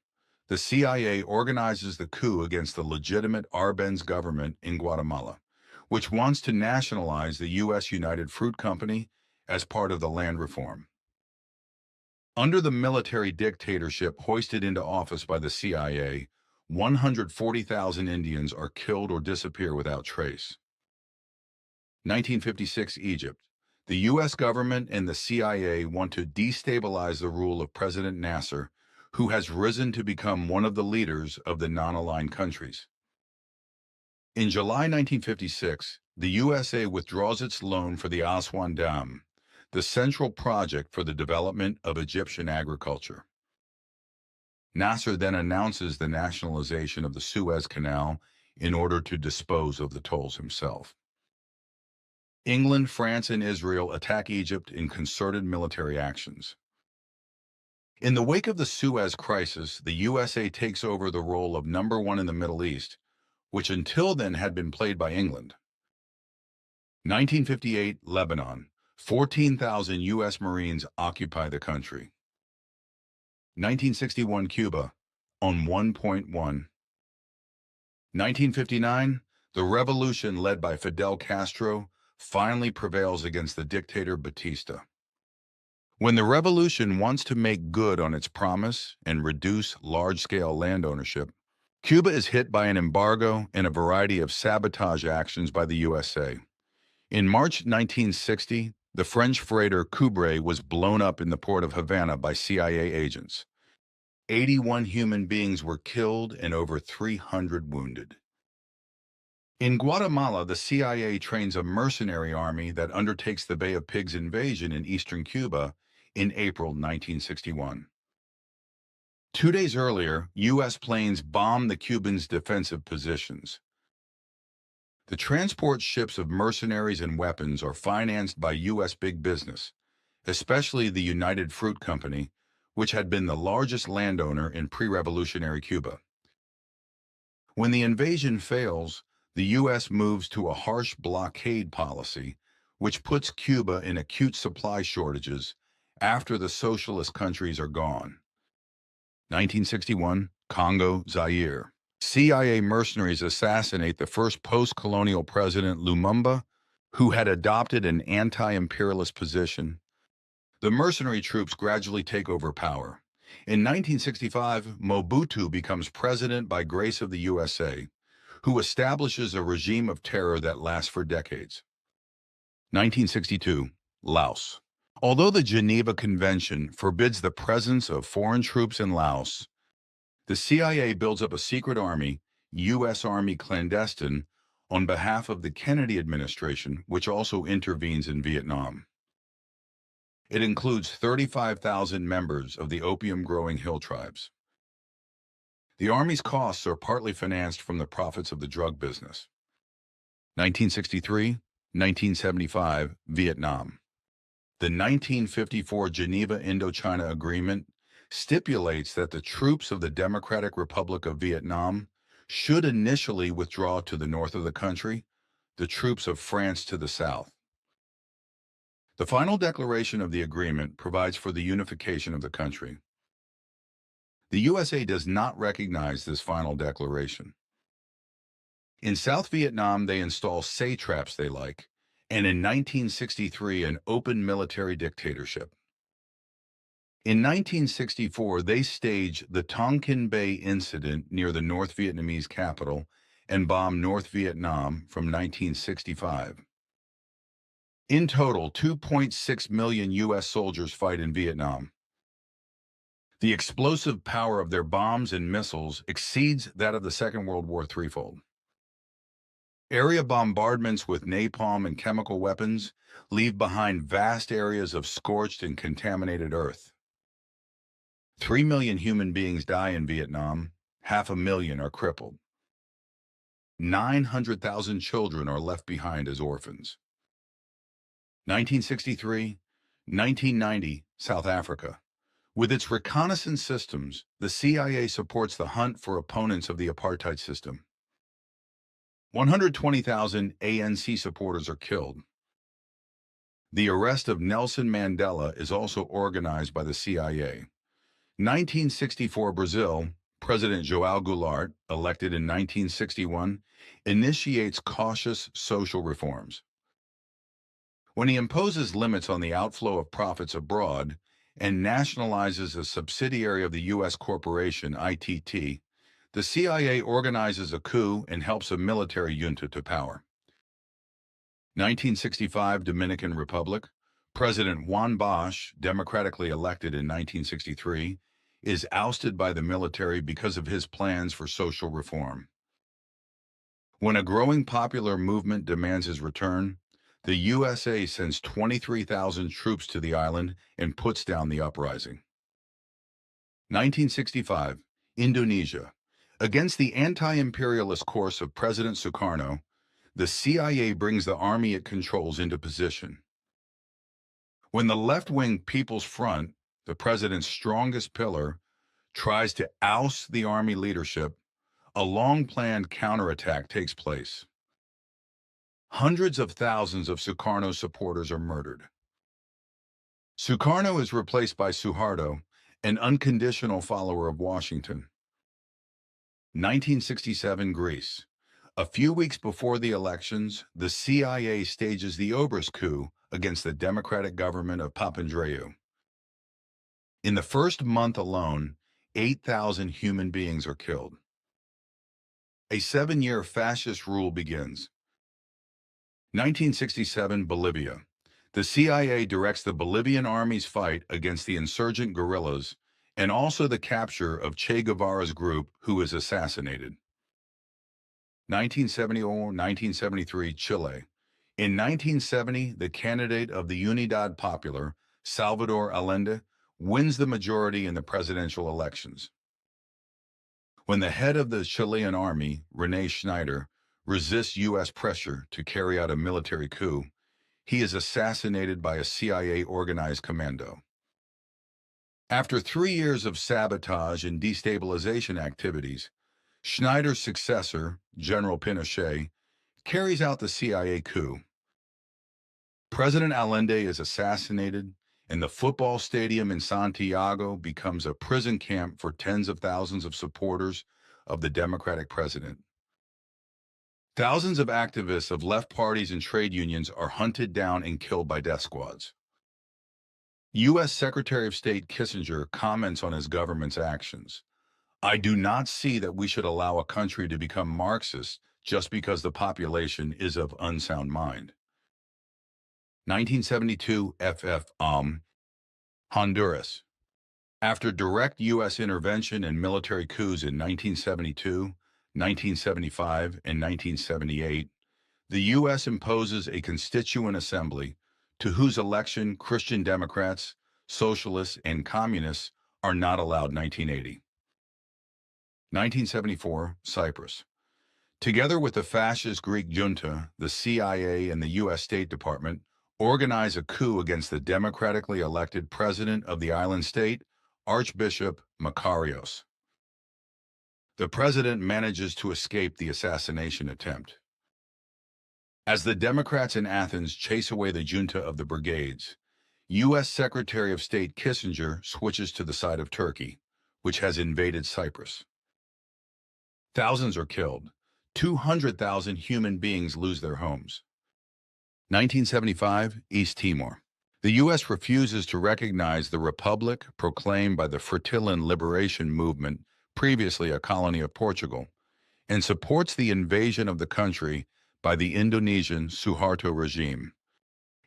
The CIA organizes the coup against the legitimate Arbenz government in Guatemala, which wants to nationalize the U.S. United Fruit Company as part of the land reform. Under the military dictatorship hoisted into office by the CIA, 140,000 Indians are killed or disappear without trace. 1956, Egypt. The U.S. government and the CIA want to destabilize the rule of President Nasser, who has risen to become one of the leaders of the non-aligned countries. In July 1956, the USA withdraws its loan for the Aswan Dam, the central project for the development of Egyptian agriculture. Nasser then announces the nationalization of the Suez Canal in order to dispose of the tolls himself. England, France, and Israel attack Egypt in concerted military actions. In the wake of the Suez Crisis, the USA takes over the role of number one in the Middle East, which until then had been played by England. 1958, Lebanon. 14,000 U.S. Marines occupy the country. 1961, Cuba, on 1.1. 1959, the revolution led by Fidel Castro finally prevails against the dictator Batista. When the revolution wants to make good on its promise and reduce large-scale land ownership, Cuba is hit by an embargo and a variety of sabotage actions by the USA. In March 1960, the French freighter Coubre was blown up in the port of Havana by CIA agents. 81 human beings were killed and over 300 wounded. In Guatemala, the CIA trains a mercenary army that undertakes the Bay of Pigs invasion in eastern Cuba in April 1961. 2 days earlier, U.S. planes bombed the Cubans' defensive positions. The transport ships of mercenaries and weapons are financed by U.S. big business, especially the United Fruit Company, which had been the largest landowner in pre-revolutionary Cuba. When the invasion fails, the U.S. moves to a harsh blockade policy, which puts Cuba in acute supply shortages after the socialist countries are gone. 1961, Congo, Zaire. CIA mercenaries assassinate the first post-colonial president Lumumba, who had adopted an anti-imperialist position. The mercenary troops gradually take over power. In 1965, Mobutu becomes president by grace of the USA, who establishes a regime of terror that lasts for decades. 1962, Laos. Although the Geneva Convention forbids the presence of foreign troops in Laos, the CIA builds up a secret army, U.S. Army clandestine, on behalf of the Kennedy administration, which also intervenes in Vietnam. It includes 35,000 members of the opium-growing hill tribes. The Army's costs are partly financed from the profits of the drug business. 1963, 1975, Vietnam. The 1954 Geneva Indochina Agreement stipulates that the troops of the Democratic Republic of Vietnam should initially withdraw to the north of the country, the troops of France to the south. The final declaration of the agreement provides for the unification of the country. The USA does not recognize this final declaration. In South Vietnam, they install satraps they like, and in 1963, an open military dictatorship. In 1964, they stage the Tonkin Bay incident near the North Vietnamese capital and bomb North Vietnam from 1965. In total, 2.6 million U.S. soldiers fight in Vietnam. The explosive power of their bombs and missiles exceeds that of the Second World War threefold. Area bombardments with napalm and chemical weapons leave behind vast areas of scorched and contaminated earth. 3 million human beings die in Vietnam, 500,000 are crippled. 900,000 children are left behind as orphans. 1963, 1990, South Africa. With its reconnaissance systems, the CIA supports the hunt for opponents of the apartheid system. 120,000 ANC supporters are killed. The arrest of Nelson Mandela is also organized by the CIA. 1964 Brazil, President João Goulart, elected in 1961, initiates cautious social reforms. When he imposes limits on the outflow of profits abroad and nationalizes a subsidiary of the U.S. corporation, ITT, the CIA organizes a coup and helps a military junta to power. 1965 Dominican Republic, President Juan Bosch, democratically elected in 1963, is ousted by the military because of his plans for social reform. When a growing popular movement demands his return, the USA sends 23,000 troops to the island and puts down the uprising. 1965, Indonesia. Against the anti-imperialist course of President Sukarno, the CIA brings the army it controls into position. When the left-wing People's Front, the president's strongest pillar, tries to oust the army leadership, a long-planned counterattack takes place. Hundreds of thousands of Sukarno's supporters are murdered. Sukarno is replaced by Suharto, an unconditional follower of Washington. 1967 Greece. A few weeks before the elections, the CIA stages the Obrus coup against the democratic government of Papandreou. In the first month alone, 8,000 human beings are killed. A 7-year fascist rule begins. 1967 Bolivia. The CIA directs the Bolivian army's fight against the insurgent guerrillas and also the capture of Che Guevara's group, who was assassinated. 1970 or 1973, Chile. In 1970, the candidate of the Unidad Popular, Salvador Allende, wins the majority in the presidential elections. When the head of the Chilean army, René Schneider, resists U.S. pressure to carry out a military coup, he is assassinated by a CIA-organized commando. After 3 years of sabotage and destabilization activities, Schneider's successor, General Pinochet, carries out the CIA coup. President Allende is assassinated, and the football stadium in Santiago becomes a prison camp for tens of thousands of supporters of the Democratic president. Thousands of activists of left parties and trade unions are hunted down and killed by death squads. U.S. Secretary of State Kissinger comments on his government's actions. "I do not see that we should allow a country to become Marxist just because the population is of unsound mind." 1972 Honduras. After direct U.S. intervention and military coups in 1972, 1975, and 1978, the U.S. imposes a constituent assembly to whose election Christian Democrats, Socialists, and Communists are not allowed. 1980. 1974, Cyprus. Together with the fascist Greek junta, the CIA and the U.S. State Department organize a coup against the democratically elected president of the island state, Archbishop Makarios. The president manages to escape the assassination attempt. As the Democrats in Athens chase away the junta of the brigades, U.S. Secretary of State Kissinger switches to the side of Turkey, which has invaded Cyprus. Thousands are killed. 200,000 human beings lose their homes. 1975, East Timor. The U.S. refuses to recognize the republic proclaimed by the Fretilin Liberation Movement, previously a colony of Portugal, and supports the invasion of the country by the Indonesian Suharto regime,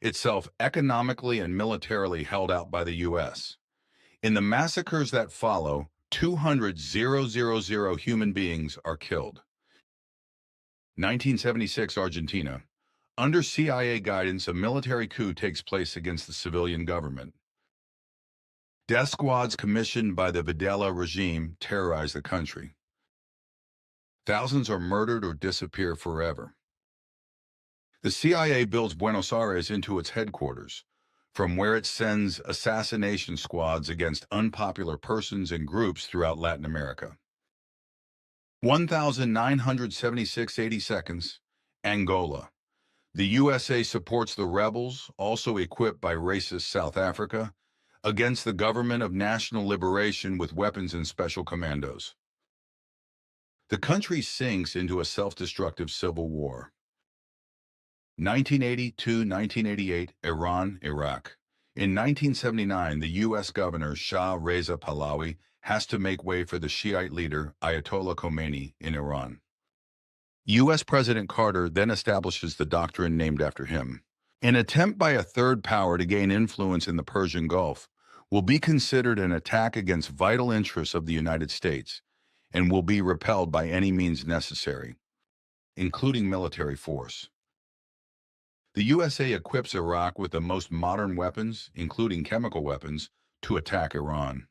itself economically and militarily held out by the U.S. In the massacres that follow, 200,000 human beings are killed. 1976, Argentina. Under CIA guidance, a military coup takes place against the civilian government. Death squads commissioned by the Videla regime terrorize the country. Thousands are murdered or disappear forever. The CIA builds Buenos Aires into its headquarters, from where it sends assassination squads against unpopular persons and groups throughout Latin America. 1976, 80 seconds, Angola. The USA supports the rebels, also equipped by racist South Africa, against the Government of National Liberation with weapons and special commandos. The country sinks into a self-destructive civil war. 1980-1988, Iran, Iraq. In 1979, the U.S. Governor Shah Reza Pahlavi has to make way for the Shiite leader Ayatollah Khomeini in Iran. U.S. President Carter then establishes the doctrine named after him. An attempt by a third power to gain influence in the Persian Gulf will be considered an attack against vital interests of the United States and will be repelled by any means necessary, including military force. The USA equips Iraq with the most modern weapons, including chemical weapons, to attack Iran.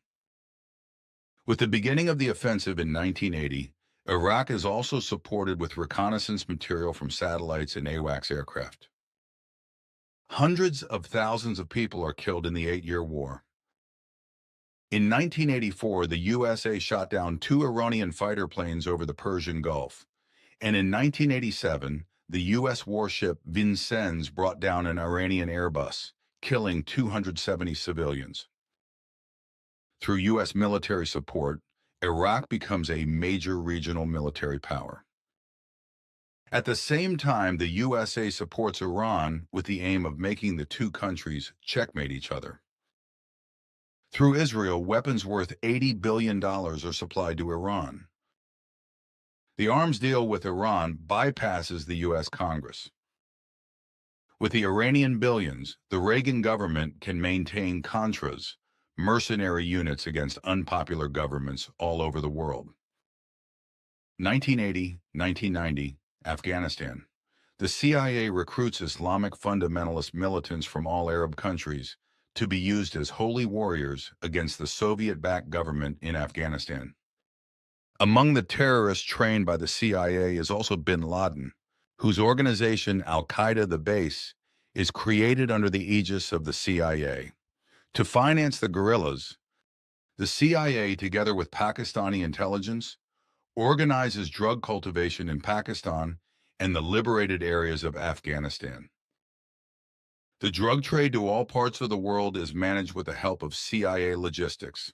With the beginning of the offensive in 1980, Iraq is also supported with reconnaissance material from satellites and AWACS aircraft. Hundreds of thousands of people are killed in the 8-year war. In 1984, the USA shot down 2 Iranian fighter planes over the Persian Gulf, and in 1987, the U.S. warship Vincennes brought down an Iranian Airbus, killing 270 civilians. Through U.S. military support, Iraq becomes a major regional military power. At the same time, the USA supports Iran with the aim of making the two countries checkmate each other. Through Israel, weapons worth $80 billion are supplied to Iran. The arms deal with Iran bypasses the U.S. Congress. With the Iranian billions, the Reagan government can maintain Contras, mercenary units against unpopular governments all over the world. 1980-1990, Afghanistan. The CIA recruits Islamic fundamentalist militants from all Arab countries to be used as holy warriors against the Soviet-backed government in Afghanistan. Among the terrorists trained by the CIA is also bin Laden, whose organization Al-Qaeda, the base, is created under the aegis of the CIA. To finance the guerrillas, the CIA, together with Pakistani intelligence, organizes drug cultivation in Pakistan and the liberated areas of Afghanistan. The drug trade to all parts of the world is managed with the help of CIA logistics.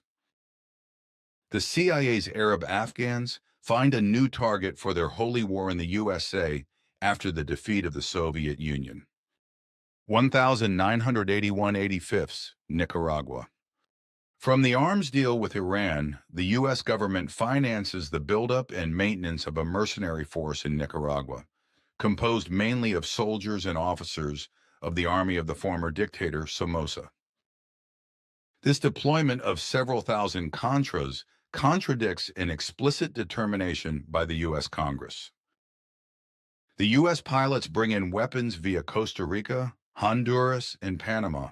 The CIA's Arab Afghans find a new target for their holy war in the USA after the defeat of the Soviet Union. 1981-85, Nicaragua. From the arms deal with Iran, the U.S. government finances the buildup and maintenance of a mercenary force in Nicaragua, composed mainly of soldiers and officers of the army of the former dictator Somoza. This deployment of several thousand Contras contradicts an explicit determination by the U.S. Congress. The U.S. pilots bring in weapons via Costa Rica, Honduras, and Panama,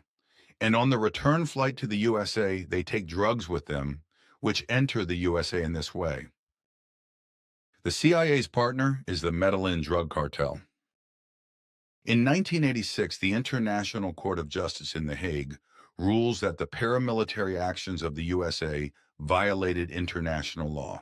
and on the return flight to the USA, they take drugs with them, which enter the USA in this way. The CIA's partner is the Medellin drug cartel. In 1986, the International Court of Justice in The Hague rules that the paramilitary actions of the USA violated international law.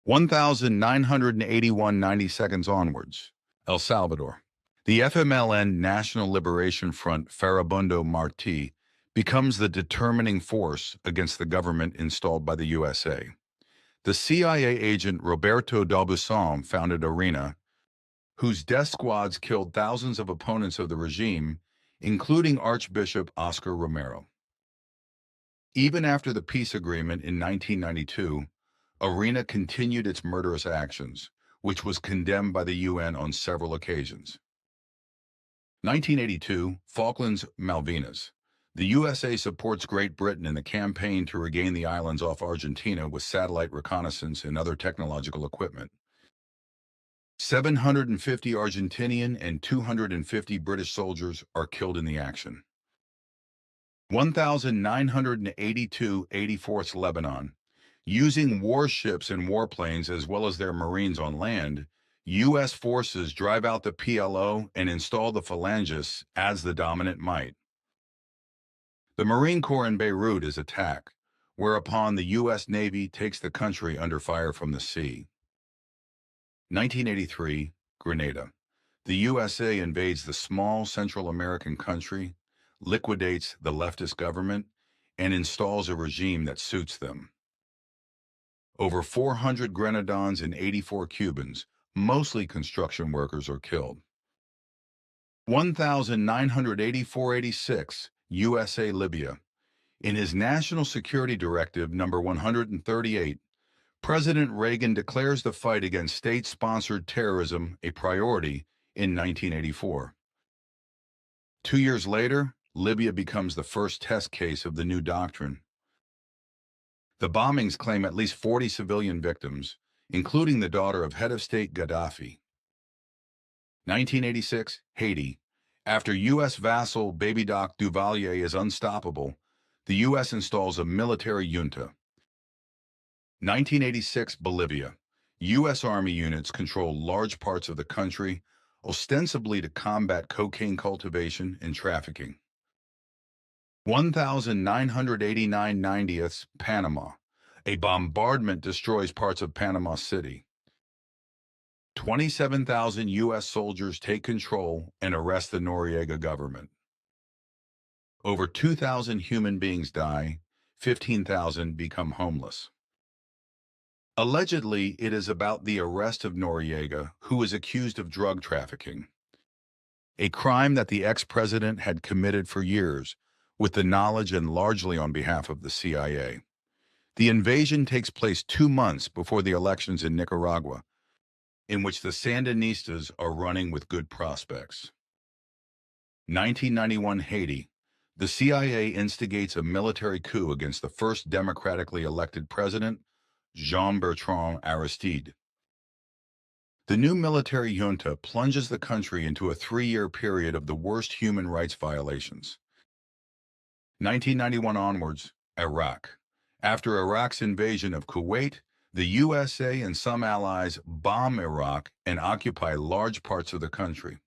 1981 90 seconds onwards, El Salvador. The FMLN National Liberation Front Farabundo Martí becomes the determining force against the government installed by the USA. The CIA agent Roberto D'Aubuisson founded ARENA, whose death squads killed thousands of opponents of the regime, including Archbishop Oscar Romero. Even after the peace agreement in 1992, ARENA continued its murderous actions, which was condemned by the UN on several occasions. 1982, Falklands, Malvinas. The USA supports Great Britain in the campaign to regain the islands off Argentina with satellite reconnaissance and other technological equipment. 750 Argentinian and 250 British soldiers are killed in the action. 1982 84th Lebanon. Using warships and warplanes as well as their Marines on land, U.S. forces drive out the PLO and install the Phalangists as the dominant might. The Marine Corps in Beirut is attacked, whereupon the U.S. Navy takes the country under fire from the sea. 1983, Grenada. The USA invades the small Central American country, liquidates the leftist government, and installs a regime that suits them. Over 400 Grenadans and 84 Cubans, mostly construction workers, are killed. 1984-86, USA Libya. In his National Security Directive number 138, President Reagan declares the fight against state-sponsored terrorism a priority in 1984. 2 years later, Libya becomes the first test case of the new doctrine. The bombings claim at least 40 civilian victims, including the daughter of head of state Gaddafi. 1986, Haiti. After U.S. vassal Baby Doc Duvalier is unstoppable, the U.S. installs a military junta. 1986, Bolivia. U.S. Army units control large parts of the country, ostensibly to combat cocaine cultivation and trafficking. 1989 90th, Panama. A bombardment destroys parts of Panama City. 27,000 U.S. soldiers take control and arrest the Noriega government. Over 2,000 human beings die, 15,000 become homeless. Allegedly, it is about the arrest of Noriega, who is accused of drug trafficking, a crime that the ex-president had committed for years, with the knowledge and largely on behalf of the CIA. The invasion takes place 2 months before the elections in Nicaragua, in which the Sandinistas are running with good prospects. 1991 Haiti. the CIA instigates a military coup against the first democratically elected president, Jean-Bertrand Aristide. The new military junta plunges the country into a 3-year period of the worst human rights violations. 1991 onwards, Iraq. After Iraq's invasion of Kuwait, the USA and some allies bomb Iraq and occupy large parts of the country.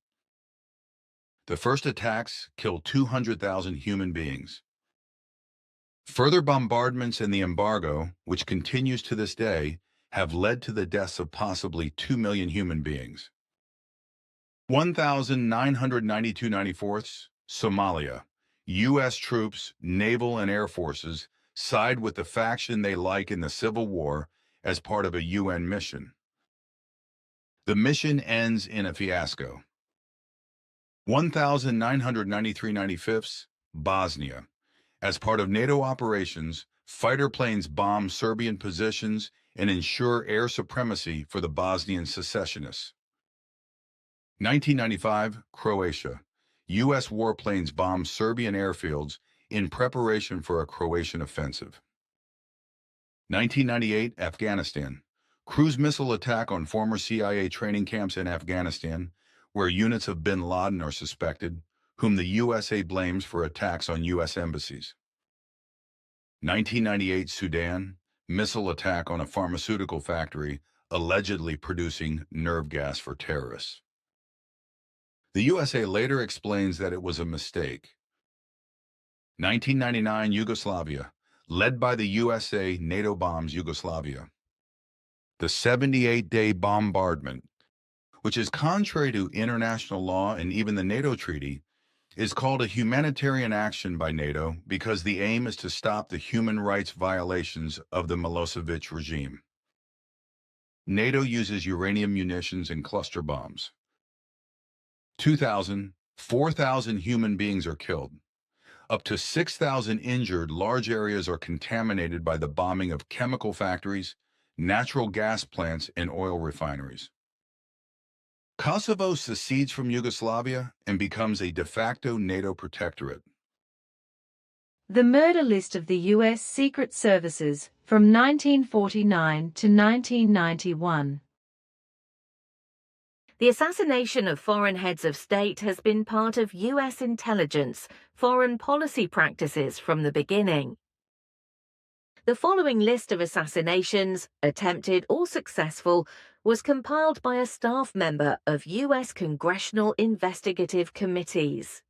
The first attacks killed 200,000 human beings. Further bombardments and the embargo, which continues to this day, have led to the deaths of possibly 2 million human beings. 1992-94, Somalia. U.S. troops, naval and air forces side with the faction they like in the civil war as part of a UN mission. The mission ends in a fiasco. 1993-95, Bosnia. As part of NATO operations, fighter planes bomb Serbian positions and ensure air supremacy for the Bosnian secessionists. 1995, Croatia. U.S. warplanes bomb Serbian airfields in preparation for a Croatian offensive. 1998, Afghanistan. Cruise missile attack on former CIA training camps in Afghanistan, where units of bin Laden are suspected, whom the USA blames for attacks on U.S. embassies. 1998, Sudan. Missile attack on a pharmaceutical factory allegedly producing nerve gas for terrorists. The USA later explains that it was a mistake. 1999, Yugoslavia. Led by the USA, NATO bombs Yugoslavia. The 78-day bombardment, which is contrary to international law and even the NATO treaty, is called a humanitarian action by NATO because the aim is to stop the human rights violations of the Milosevic regime. NATO uses uranium munitions and cluster bombs. 2000, 4,000 human beings are killed. Up to 6,000 injured. Large areas are contaminated by the bombing of chemical factories, natural gas plants, and oil refineries. Kosovo secedes from Yugoslavia and becomes a de facto NATO protectorate. The murder list of the U.S. Secret Services from 1949 to 1991. The assassination of foreign heads of state has been part of U.S. intelligence, foreign policy practices from the beginning. The following list of assassinations, attempted or successful, was compiled by a staff member of U.S. Congressional Investigative Committees.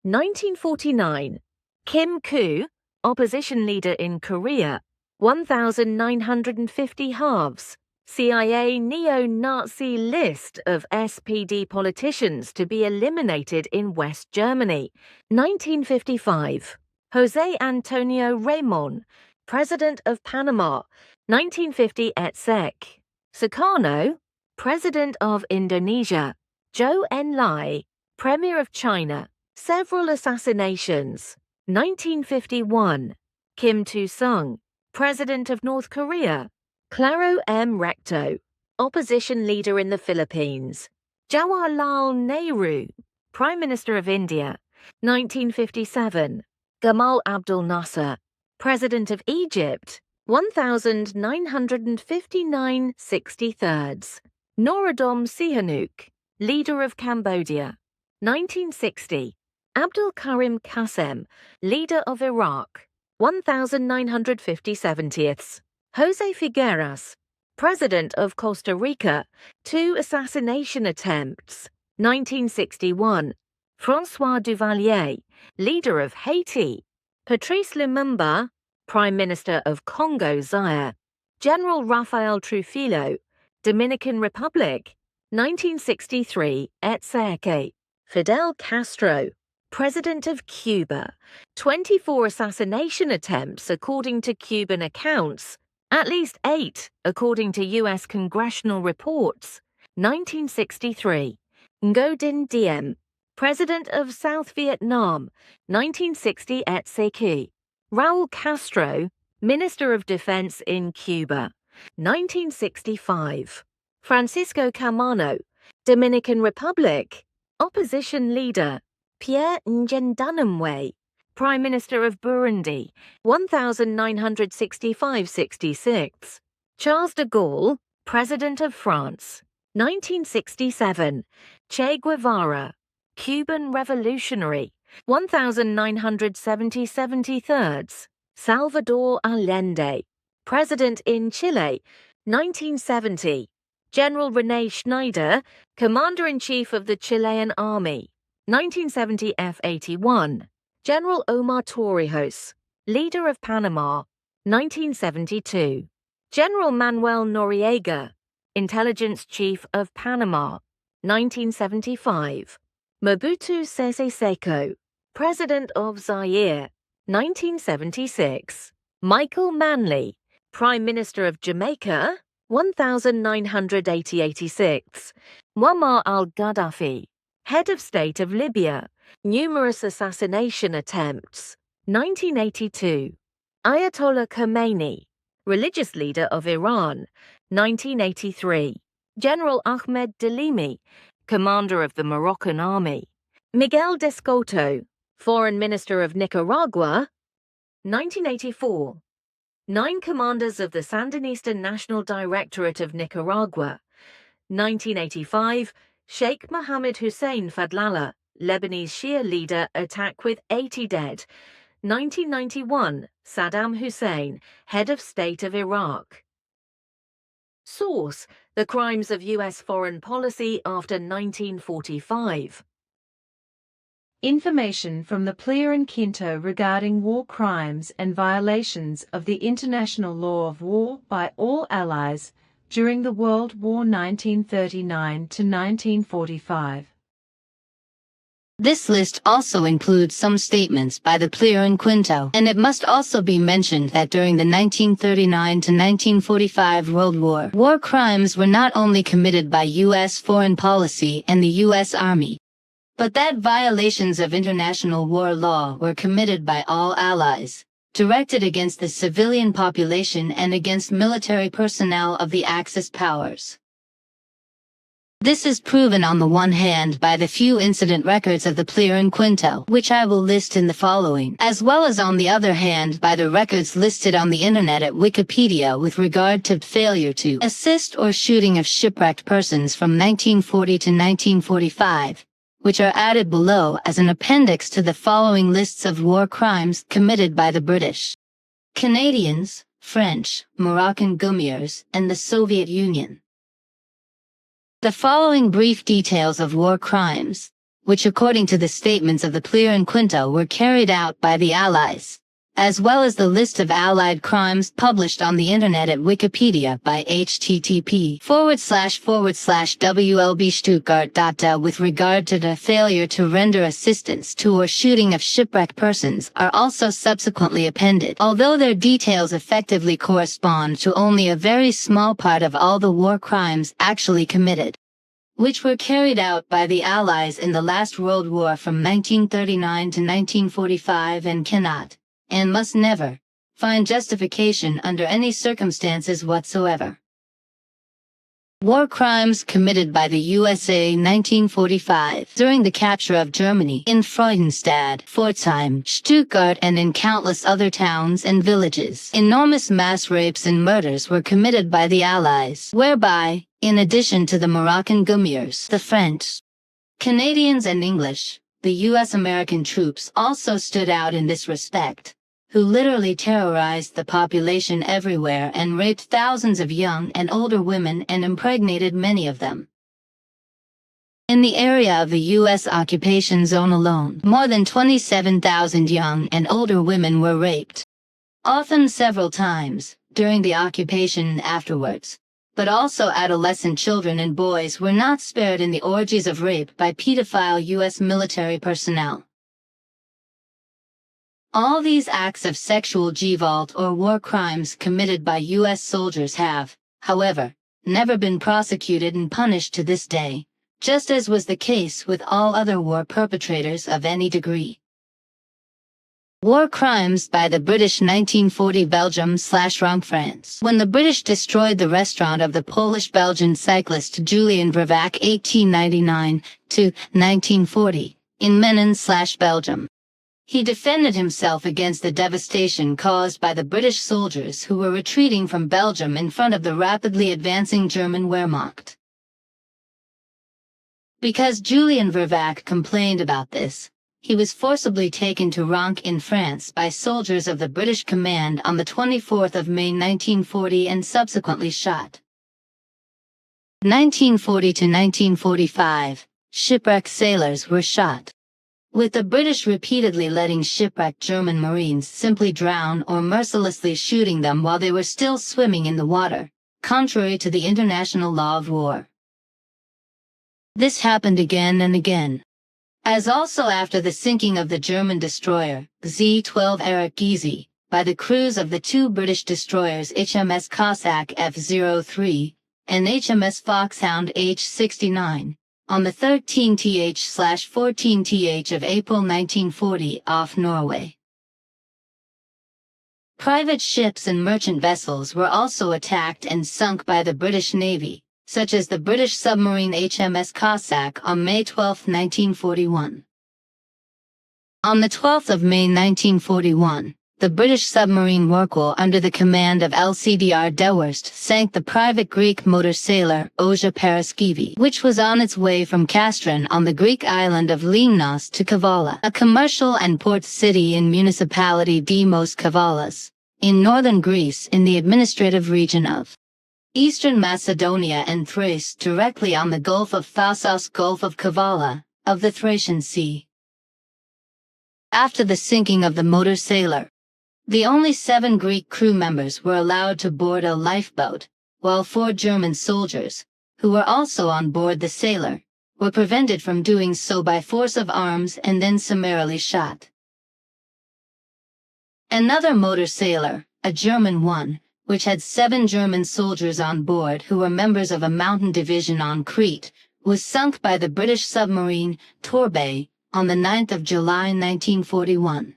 1949. Kim Koo, opposition leader in Korea, 1,950 halves. CIA neo-Nazi list of SPD politicians to be eliminated in West Germany. 1955. José Antonio Ramón, President of Panama, 1950 et seq. Sukarno, President of Indonesia. Zhou Enlai, Premier of China. Several assassinations. 1951. Kim Tu-sung, President of North Korea. Claro M. Recto, opposition leader in the Philippines. Jawaharlal Nehru, Prime Minister of India. 1957. Gamal Abdel Nasser, President of Egypt. 1959 63rds. Norodom Sihanouk, leader of Cambodia. 1960. Abdul Karim Qasem, leader of Iraq. 1950 Jose Figueras, President of Costa Rica, 2 assassination attempts. 1961. François Duvalier, leader of Haiti. Patrice Lumumba, Prime Minister of Congo Zaire. General Rafael Trujillo, Dominican Republic. 1963 et seq. Fidel Castro, President of Cuba. 24 assassination attempts according to Cuban accounts. At least 8, according to U.S. congressional reports. 1963. Ngo Dinh Diem, President of South Vietnam. 1960 et seq. Raul Castro, Minister of Defense in Cuba. 1965. Francisco Camano, Dominican Republic. Opposition leader. Pierre Ngendanamwe, Prime Minister of Burundi, 1965–66. Charles de Gaulle, President of France, 1967. Che Guevara, Cuban Revolutionary, 1970–73. Salvador Allende, President in Chile, 1970. General René Schneider, Commander-in-Chief of the Chilean Army, 1970 F-81. General Omar Torrijos, Leader of Panama, 1972. General Manuel Noriega, Intelligence Chief of Panama, 1975. Mobutu Sese Seko, President of Zaire, 1976. Michael Manley, Prime Minister of Jamaica, 1980–86. Muammar al-Gaddafi, Head of State of Libya, numerous assassination attempts, 1982. Ayatollah Khomeini, Religious Leader of Iran, 1983. General Ahmed Delimi, Commander of the Moroccan Army. Miguel Descoto, Foreign Minister of Nicaragua, 1984. 9 Commanders of the Sandinista National Directorate of Nicaragua, 1985. Sheikh Mohammed Hussein Fadlallah, Lebanese Shia leader, attack with 80 dead. 1991. Saddam Hussein, Head of State of Iraq. Source: The Crimes of U.S. Foreign Policy After 1945. Information from the Plea and Quinto regarding war crimes and violations of the international law of war by all allies during the World War 1939 to 1945. This list also includes some statements by the Plea and Quinto, and it must also be mentioned that during the 1939 to 1945 World War, war crimes were not only committed by U.S. foreign policy and the U.S. Army, but that violations of international war law were committed by all allies, directed against the civilian population and against military personnel of the Axis powers. This is proven on the one hand by the few incident records of the Plea and Quinto, which I will list in the following, as well as on the other hand by the records listed on the internet at Wikipedia with regard to failure to assist or shooting of shipwrecked persons from 1940 to 1945. Which are added below as an appendix to the following lists of war crimes committed by the British, Canadians, French, Moroccan Gumiers, and the Soviet Union. The following brief details of war crimes, which according to the statements of the Plea and Quinto were carried out by the Allies, as well as the list of Allied crimes published on the internet at Wikipedia by http://wlbstuttgart.de with regard to the failure to render assistance to or shooting of shipwrecked persons are also subsequently appended, although their details effectively correspond to only a very small part of all the war crimes actually committed, which were carried out by the Allies in the last World War from 1939 to 1945 and cannot, and must never, find justification under any circumstances whatsoever. War crimes committed by the USA 1945 during the capture of Germany in Freudenstadt, Pforzheim, Stuttgart and in countless other towns and villages. Enormous mass rapes and murders were committed by the Allies, whereby, in addition to the Moroccan Gumiers, the French, Canadians and English, the U.S. American troops also stood out in this respect, who literally terrorized the population everywhere and raped thousands of young and older women and impregnated many of them. In the area of the U.S. occupation zone alone, more than 27,000 young and older women were raped, often several times, during the occupation and afterwards. But also adolescent children and boys were not spared in the orgies of rape by pedophile U.S. military personnel. All these acts of sexual revolt or war crimes committed by U.S. soldiers have, however, never been prosecuted and punished to this day, just as was the case with all other war perpetrators of any degree. War crimes by the British 1940 Belgium/Rome France. When the British destroyed the restaurant of the Polish-Belgian cyclist Julian Vervac 1899 to 1940 in Menin/Belgium. He defended himself against the devastation caused by the British soldiers who were retreating from Belgium in front of the rapidly advancing German Wehrmacht. Because Julien Vervac complained about this, he was forcibly taken to Ranc in France by soldiers of the British command on the 24th of May 1940 and subsequently shot. 1940 to 1945, shipwrecked sailors were shot, with the British repeatedly letting shipwrecked German Marines simply drown or mercilessly shooting them while they were still swimming in the water, contrary to the international law of war. This happened again and again, as also after the sinking of the German destroyer, Z-12 Erich Gysi, by the crews of the two British destroyers HMS Cossack F-03 and HMS Foxhound H-69, on the 13th/14th of April 1940 off Norway. Private ships and merchant vessels were also attacked and sunk by the British Navy, such as the British submarine HMS Cossack on May 12, 1941. On the 12th of May 1941, the British submarine Rorqual under the command of LCDR De Worst sank the private Greek motor sailor Oja Paraskivi, which was on its way from Castron on the Greek island of Limnos to Kavala, a commercial and port city in municipality Demos Kavalas, in northern Greece in the administrative region of Eastern Macedonia and Thrace, directly on the Gulf of Thasos, Gulf of Kavala, of the Thracian Sea. After the sinking of the motor sailor, the only 7 Greek crew members were allowed to board a lifeboat, while 4 German soldiers, who were also on board the sailor, were prevented from doing so by force of arms and then summarily shot. Another motor sailor, a German one, which had 7 German soldiers on board who were members of a mountain division on Crete, was sunk by the British submarine Torbay on the 9th of July 1941.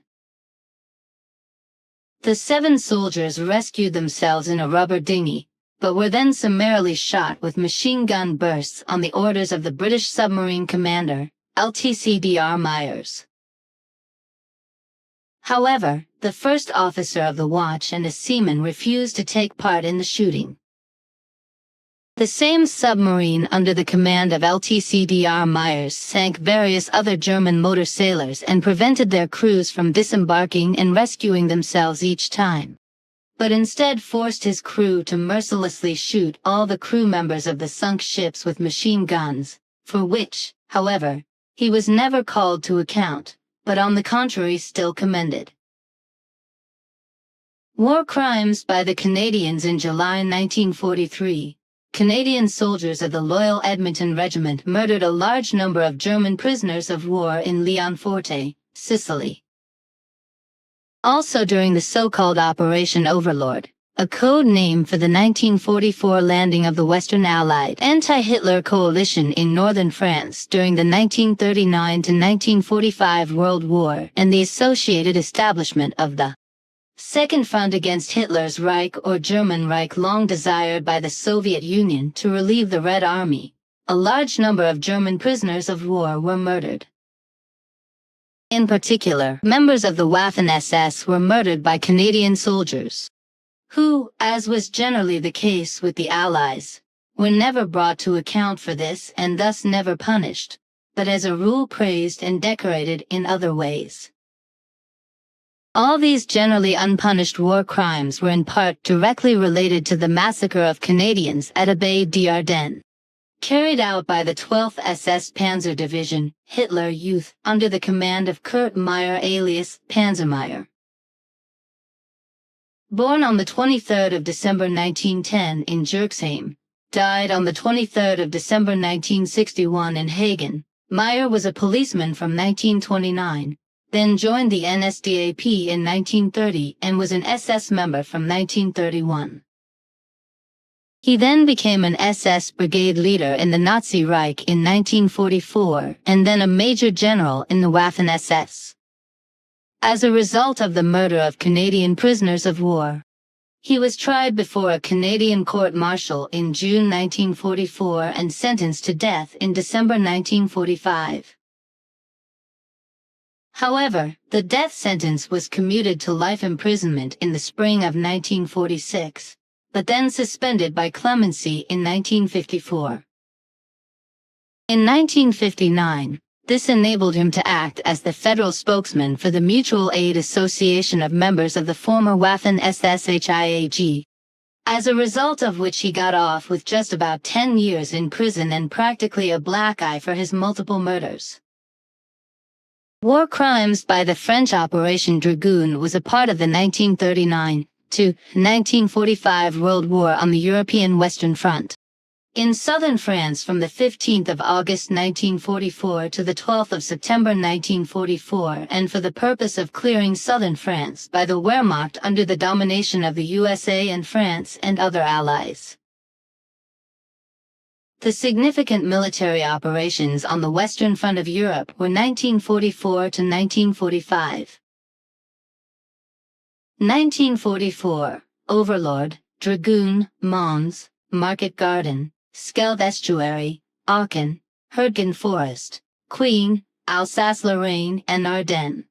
The 7 soldiers rescued themselves in a rubber dinghy, but were then summarily shot with machine gun bursts on the orders of the British submarine commander, LTCDR Myers. However, the first officer of the watch and a seaman refused to take part in the shooting. The same submarine under the command of LTCDR Myers sank various other German motor sailors and prevented their crews from disembarking and rescuing themselves each time, but instead forced his crew to mercilessly shoot all the crew members of the sunk ships with machine guns, for which, however, he was never called to account, but on the contrary still commended. War crimes by the Canadians. In July 1943, Canadian soldiers of the Loyal Edmonton Regiment murdered a large number of German prisoners of war in Leonforte, Sicily. Also during the so-called Operation Overlord, a code name for the 1944 landing of the Western Allied anti-Hitler coalition in northern France during the 1939 to 1945 World War and the associated establishment of the Second Front against Hitler's Reich or German Reich, long desired by the Soviet Union to relieve the Red Army. A large number of German prisoners of war were murdered. In particular, members of the Waffen-SS were murdered by Canadian soldiers, who, as was generally the case with the Allies, were never brought to account for this and thus never punished, but as a rule praised and decorated in other ways. All these generally unpunished war crimes were in part directly related to the massacre of Canadians at Abbaye d'Ardennes, carried out by the 12th SS Panzer Division, Hitler Youth, under the command of Kurt Meyer alias Panzermeyer. Born on the 23rd of December 1910 in Jerxheim, died on the 23rd of December 1961 in Hagen, Meyer was a policeman from 1929, then joined the NSDAP in 1930 and was an SS member from 1931. He then became an SS brigade leader in the Nazi Reich in 1944 and then a major general in the Waffen-SS. As a result of the murder of Canadian prisoners of war, he was tried before a Canadian court-martial in June 1944 and sentenced to death in December 1945. However, the death sentence was commuted to life imprisonment in the spring of 1946, but then suspended by clemency in 1954. In 1959, this enabled him to act as the federal spokesman for the Mutual Aid Association of members of the former Waffen-SS HIAG, as a result of which he got off with just about 10 years in prison and practically a black eye for his multiple murders. War crimes by the French Operation Dragoon was a part of the 1939–1945 World War on the European Western Front. In southern France from the 15th of August 1944 to the 12th of September 1944, and for the purpose of clearing southern France by the Wehrmacht under the domination of the USA and France and other allies. The significant military operations on the Western Front of Europe were 1944 to 1945. 1944, Overlord, Dragoon, Mons, Market Garden, Scheldt Estuary, Aachen, Herdgen Forest, Queen, Alsace-Lorraine and Ardennes.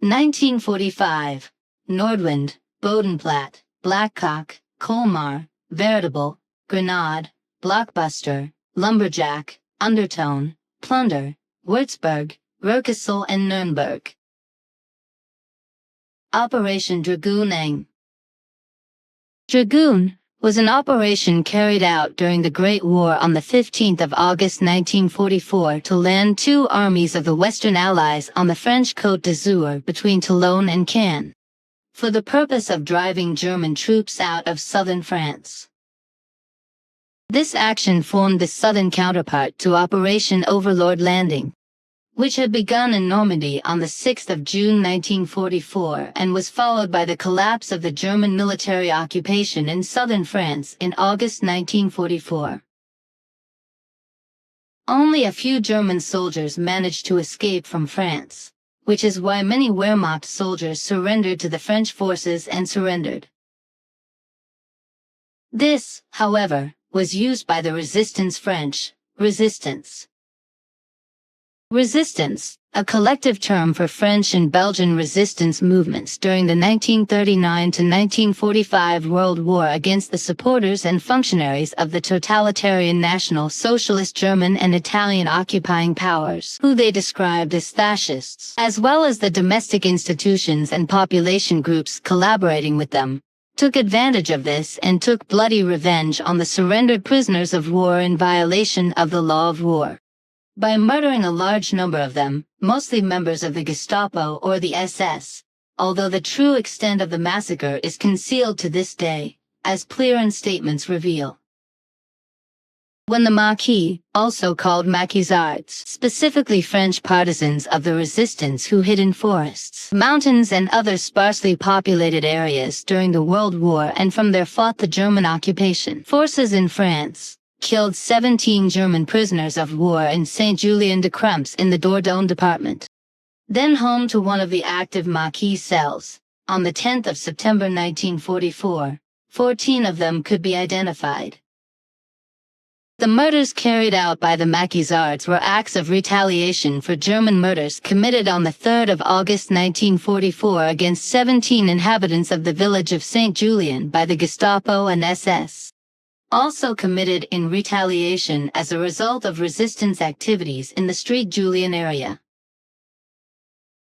1945, Nordwand, Bodenplatte, Blackcock, Colmar, Veritable, Grenade, Blockbuster, Lumberjack, Undertone, Plunder, Würzburg, Rökessel and Nuremberg. Operation Dragoon. Dragoon was an operation carried out during the Great War on the 15th of August 1944 to land two armies of the Western Allies on the French Côte d'Azur between Toulon and Caen, for the purpose of driving German troops out of southern France. This action formed the southern counterpart to Operation Overlord Landing, which had begun in Normandy on the 6th of June 1944 and was followed by the collapse of the German military occupation in southern France in August 1944. Only a few German soldiers managed to escape from France, which is why many Wehrmacht soldiers surrendered to the French forces and surrendered. This, however, was used by the Resistance French, Resistance. Resistance, a collective term for French and Belgian resistance movements during the 1939–1945 World War against the supporters and functionaries of the totalitarian National Socialist German and Italian occupying powers, who they described as fascists, as well as the domestic institutions and population groups collaborating with them, took advantage of this and took bloody revenge on the surrendered prisoners of war in violation of the law of war, by murdering a large number of them, mostly members of the Gestapo or the SS, although the true extent of the massacre is concealed to this day, as Plerin statements reveal. When the Maquis, also called Maquisards, specifically French partisans of the resistance who hid in forests, mountains and other sparsely populated areas during the World War and from there fought the German occupation forces in France, killed 17 German prisoners of war in Saint-Julien-de-Crempes in the Dordogne department. Then home to one of the active Maquis cells, on the 10th of September 1944, 14 of them could be identified. The murders carried out by the Maquisards were acts of retaliation for German murders committed on the 3rd of August 1944 against 17 inhabitants of the village of Saint-Julien by the Gestapo and SS. Also committed in retaliation as a result of resistance activities in the Street Julien area.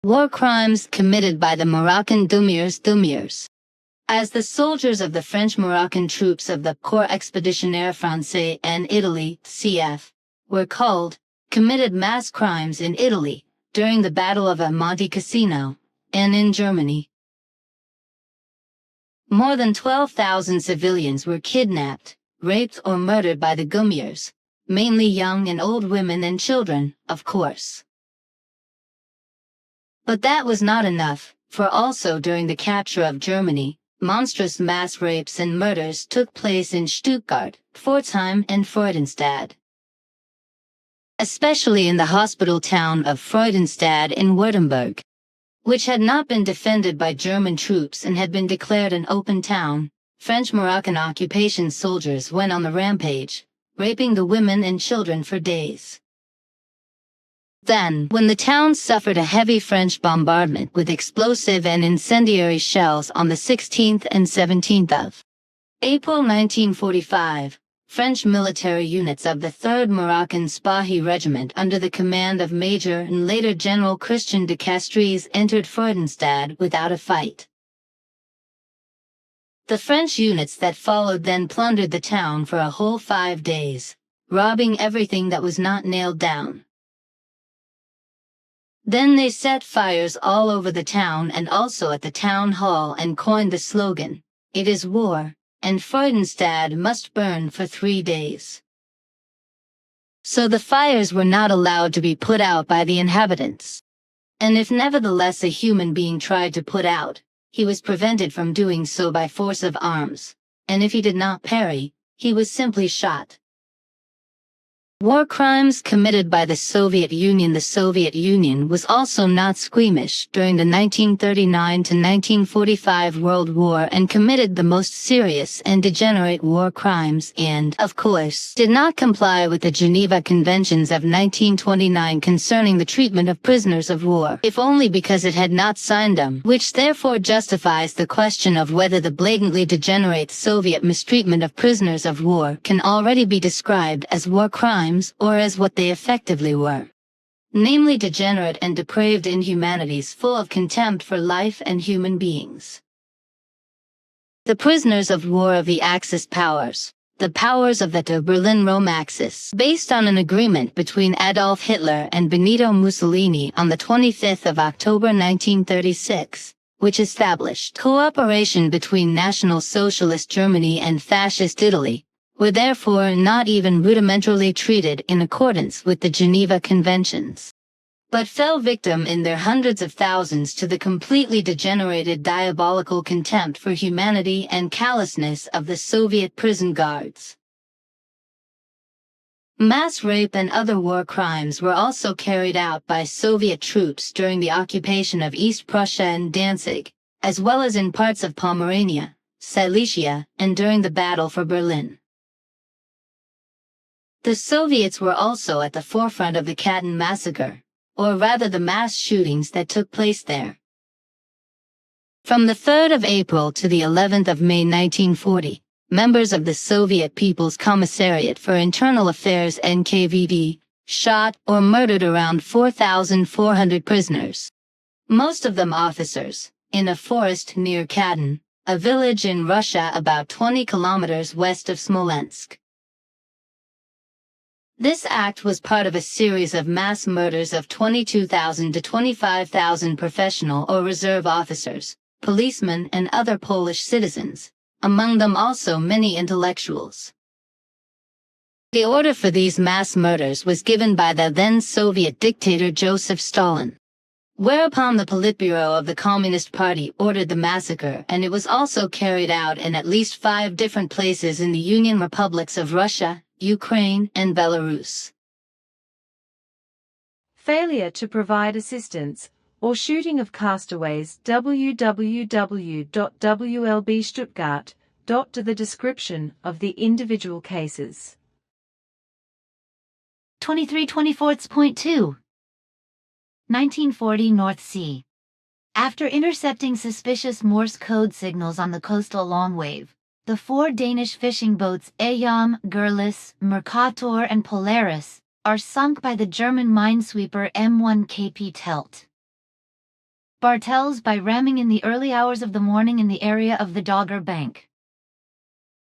War crimes committed by the Moroccan Deumiers. As the soldiers of the French-Moroccan troops of the Corps Expeditionnaire Français in Italy, CF, were called, committed mass crimes in Italy during the Battle of Monte Cassino, and in Germany. More than 12,000 civilians were kidnapped, raped or murdered by the Deumiers, mainly young and old women and children, of course. But that was not enough, for also during the capture of Germany, monstrous mass rapes and murders took place in Stuttgart, Pforzheim and Freudenstadt. Especially in the hospital town of Freudenstadt in Württemberg, which had not been defended by German troops and had been declared an open town. French-Moroccan occupation soldiers went on the rampage, raping the women and children for days. Then, when the town suffered a heavy French bombardment with explosive and incendiary shells on the 16th and 17th of April 1945, French military units of the 3rd Moroccan Spahi Regiment under the command of Major and later General Christian de Castries entered Freudenstadt without a fight. The French units that followed then plundered the town for a whole 5 days, robbing everything that was not nailed down. Then they set fires all over the town and also at the town hall and coined the slogan, "It is war, and Freudenstadt must burn for 3 days." So the fires were not allowed to be put out by the inhabitants. And if nevertheless a human being tried to put out, he was prevented from doing so by force of arms, and if he did not parry, he was simply shot. War crimes committed by the Soviet Union. The Soviet Union was also not squeamish during the 1939 to 1945 World War and committed the most serious and degenerate war crimes and, of course, did not comply with the Geneva Conventions of 1929 concerning the treatment of prisoners of war, if only because it had not signed them, which therefore justifies the question of whether the blatantly degenerate Soviet mistreatment of prisoners of war can already be described as war crimes or as what they effectively were, namely degenerate and depraved inhumanities full of contempt for life and human beings. The prisoners of war of the Axis powers, the powers of the Berlin-Rome Axis, based on an agreement between Adolf Hitler and Benito Mussolini on the 25th of October 1936, which established cooperation between National Socialist Germany and Fascist Italy, were therefore not even rudimentarily treated in accordance with the Geneva Conventions, but fell victim in their hundreds of thousands to the completely degenerated diabolical contempt for humanity and callousness of the Soviet prison guards. Mass rape and other war crimes were also carried out by Soviet troops during the occupation of East Prussia and Danzig, as well as in parts of Pomerania, Silesia, and during the Battle for Berlin. The Soviets were also at the forefront of the Katyn massacre, or rather the mass shootings that took place there. From the 3rd of April to the 11th of May 1940, members of the Soviet People's Commissariat for Internal Affairs (NKVD) shot or murdered around 4,400 prisoners, most of them officers, in a forest near Katyn, a village in Russia about 20 kilometers west of Smolensk. This act was part of a series of mass murders of 22,000 to 25,000 professional or reserve officers, policemen and other Polish citizens, among them also many intellectuals. The order for these mass murders was given by the then Soviet dictator Joseph Stalin, whereupon the Politburo of the Communist Party ordered the massacre, and it was also carried out in at least 5 different places in the Union Republics of Russia, Ukraine, and Belarus. Failure to provide assistance, or shooting of castaways. www.wlbstuttgart. To the description of the individual cases. 23/24.2 1940 North Sea. After intercepting suspicious Morse code signals on the coastal longwave, the 4 Danish fishing boats Eyam, Gurlis, Mercator and Polaris are sunk by the German minesweeper M1 KP Telt Bartels by ramming in the early hours of the morning in the area of the Dogger Bank.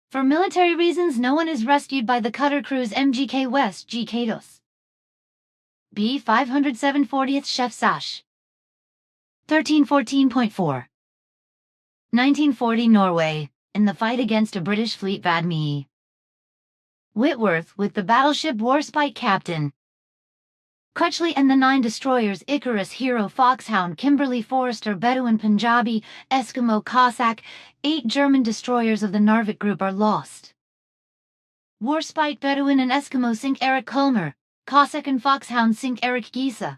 For military reasons, no one is rescued by the cutter cruise MGK West G. Kados. B 507 40th Chef Sash. 1314.4 1940 Norway, in the fight against a British fleet Vadme. Whitworth with the battleship Warspite captain Crutchley and the 9 destroyers Icarus, Hero, Foxhound, Kimberley, Forester, Bedouin, Punjabi, Eskimo, Cossack, 8 German destroyers of the Narvik group are lost. Warspite, Bedouin and Eskimo sink Eric Kulmer, Cossack and Foxhound sink Eric Giese.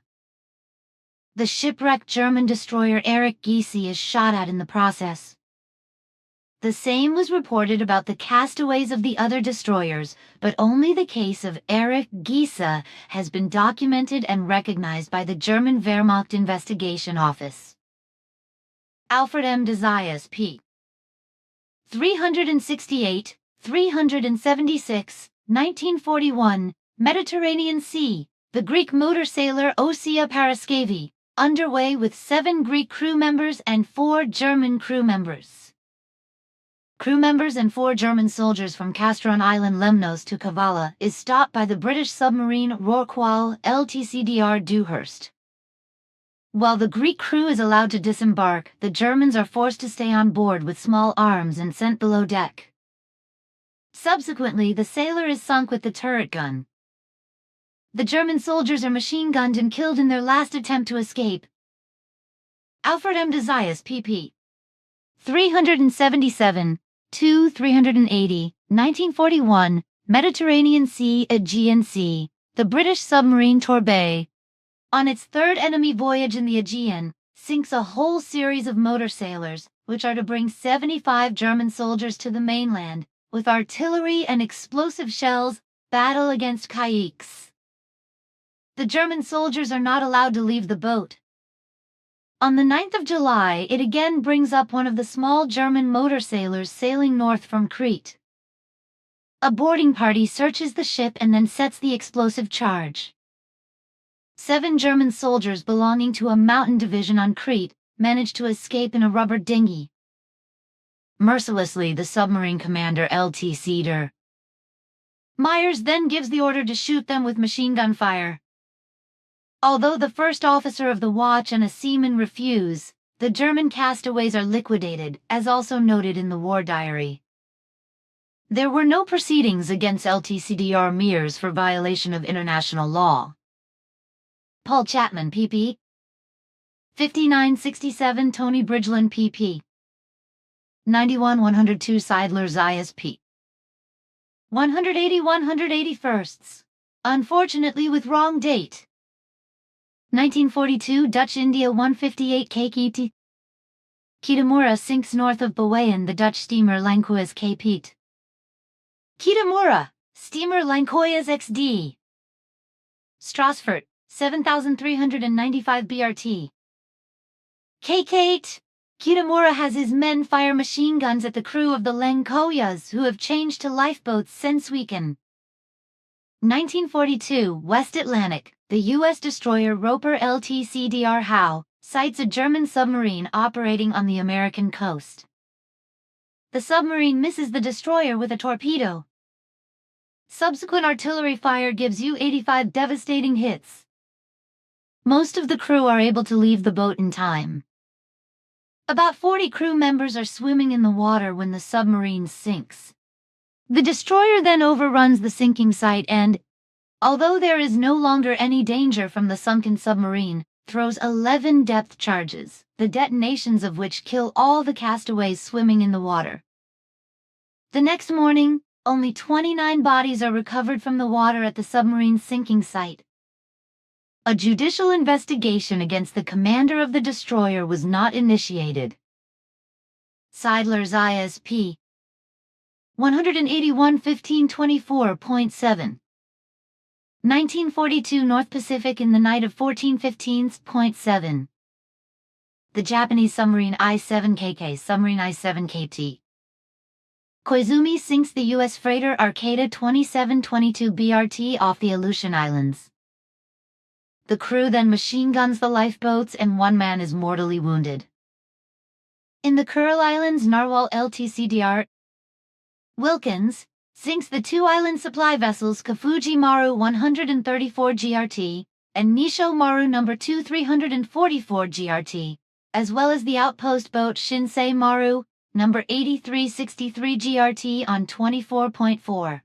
The shipwrecked German destroyer Eric Giese is shot at in the process. The same was reported about the castaways of the other destroyers, but only the case of Erich Giese has been documented and recognized by the German Wehrmacht Investigation Office. Alfred M. de Zayas, p. 368, 376, 1941, Mediterranean Sea, the Greek motor sailor Osia Paraskevi, underway with 7 Greek crew members and 4 German crew members. Crew members and 4 German soldiers from Castron Island Lemnos to Kavala is stopped by the British submarine Rorqual LTCDR Dewhurst. While the Greek crew is allowed to disembark, the Germans are forced to stay on board with small arms and sent below deck. Subsequently, the sailor is sunk with the turret gun. The German soldiers are machine-gunned and killed in their last attempt to escape. Alfred M. de Zayas, pp. 377, 380, 1941, Mediterranean Sea, Aegean Sea, the British submarine Torbay, on its 3rd enemy voyage in the Aegean, sinks a whole series of motor sailors, which are to bring 75 German soldiers to the mainland, with artillery and explosive shells, battle against Kayaks. The German soldiers are not allowed to leave the boat. On the 9th of July, it again brings up one of the small German motor sailors sailing north from Crete. A boarding party searches the ship and then sets the explosive charge. 7 German soldiers belonging to a mountain division on Crete manage to escape in a rubber dinghy. Mercilessly, the submarine commander L.T. Cedar Myers then gives the order to shoot them with machine gun fire. Although the first officer of the watch and a seaman refuse, the German castaways are liquidated, as also noted in the war diary. There were no proceedings against LTCDR Mears for violation of international law. Paul Chapman, pp. 5967, Tony Bridgeland, pp. 91-102, Seidler Zayas, p. 180-181. Unfortunately with wrong date. 1942, Dutch India 158 KKT. Kitamura sinks north of Bawayan, the Dutch steamer Lankoias Capet. Kitamura, steamer Lankoias XD. Strasfurt, 7,395 BRT. Capet. Kitamura has his men fire machine guns at the crew of the Lankoias, who have changed to lifeboats since weekend. 1942, West Atlantic, the U.S. destroyer Roper LTCDR Howe sights a German submarine operating on the American coast. The submarine misses the destroyer with a torpedo. Subsequent artillery fire gives U-85 devastating hits. Most of the crew are able to leave the boat in time. About 40 crew members are swimming in the water when the submarine sinks. The destroyer then overruns the sinking site and, although there is no longer any danger from the sunken submarine, throws 11 depth charges, the detonations of which kill all the castaways swimming in the water. The next morning, only 29 bodies are recovered from the water at the submarine's sinking site. A judicial investigation against the commander of the destroyer was not initiated. Seidler Zayas, p. 181-1524.7. 1942 North Pacific in the night of 14-15.7. The Japanese submarine I-7KK, submarine I-7KT. Koizumi sinks the U.S. freighter Arcata 2722 BRT off the Aleutian Islands. The crew then machine guns the lifeboats and 1 man is mortally wounded. In the Kuril Islands, Narwhal LTCDR Wilkins sinks the 2 island supply vessels Kafuji Maru 134 GRT and Nisho Maru No. 2 344 GRT, as well as the outpost boat Shinsei Maru No. 8363 GRT on 24.4.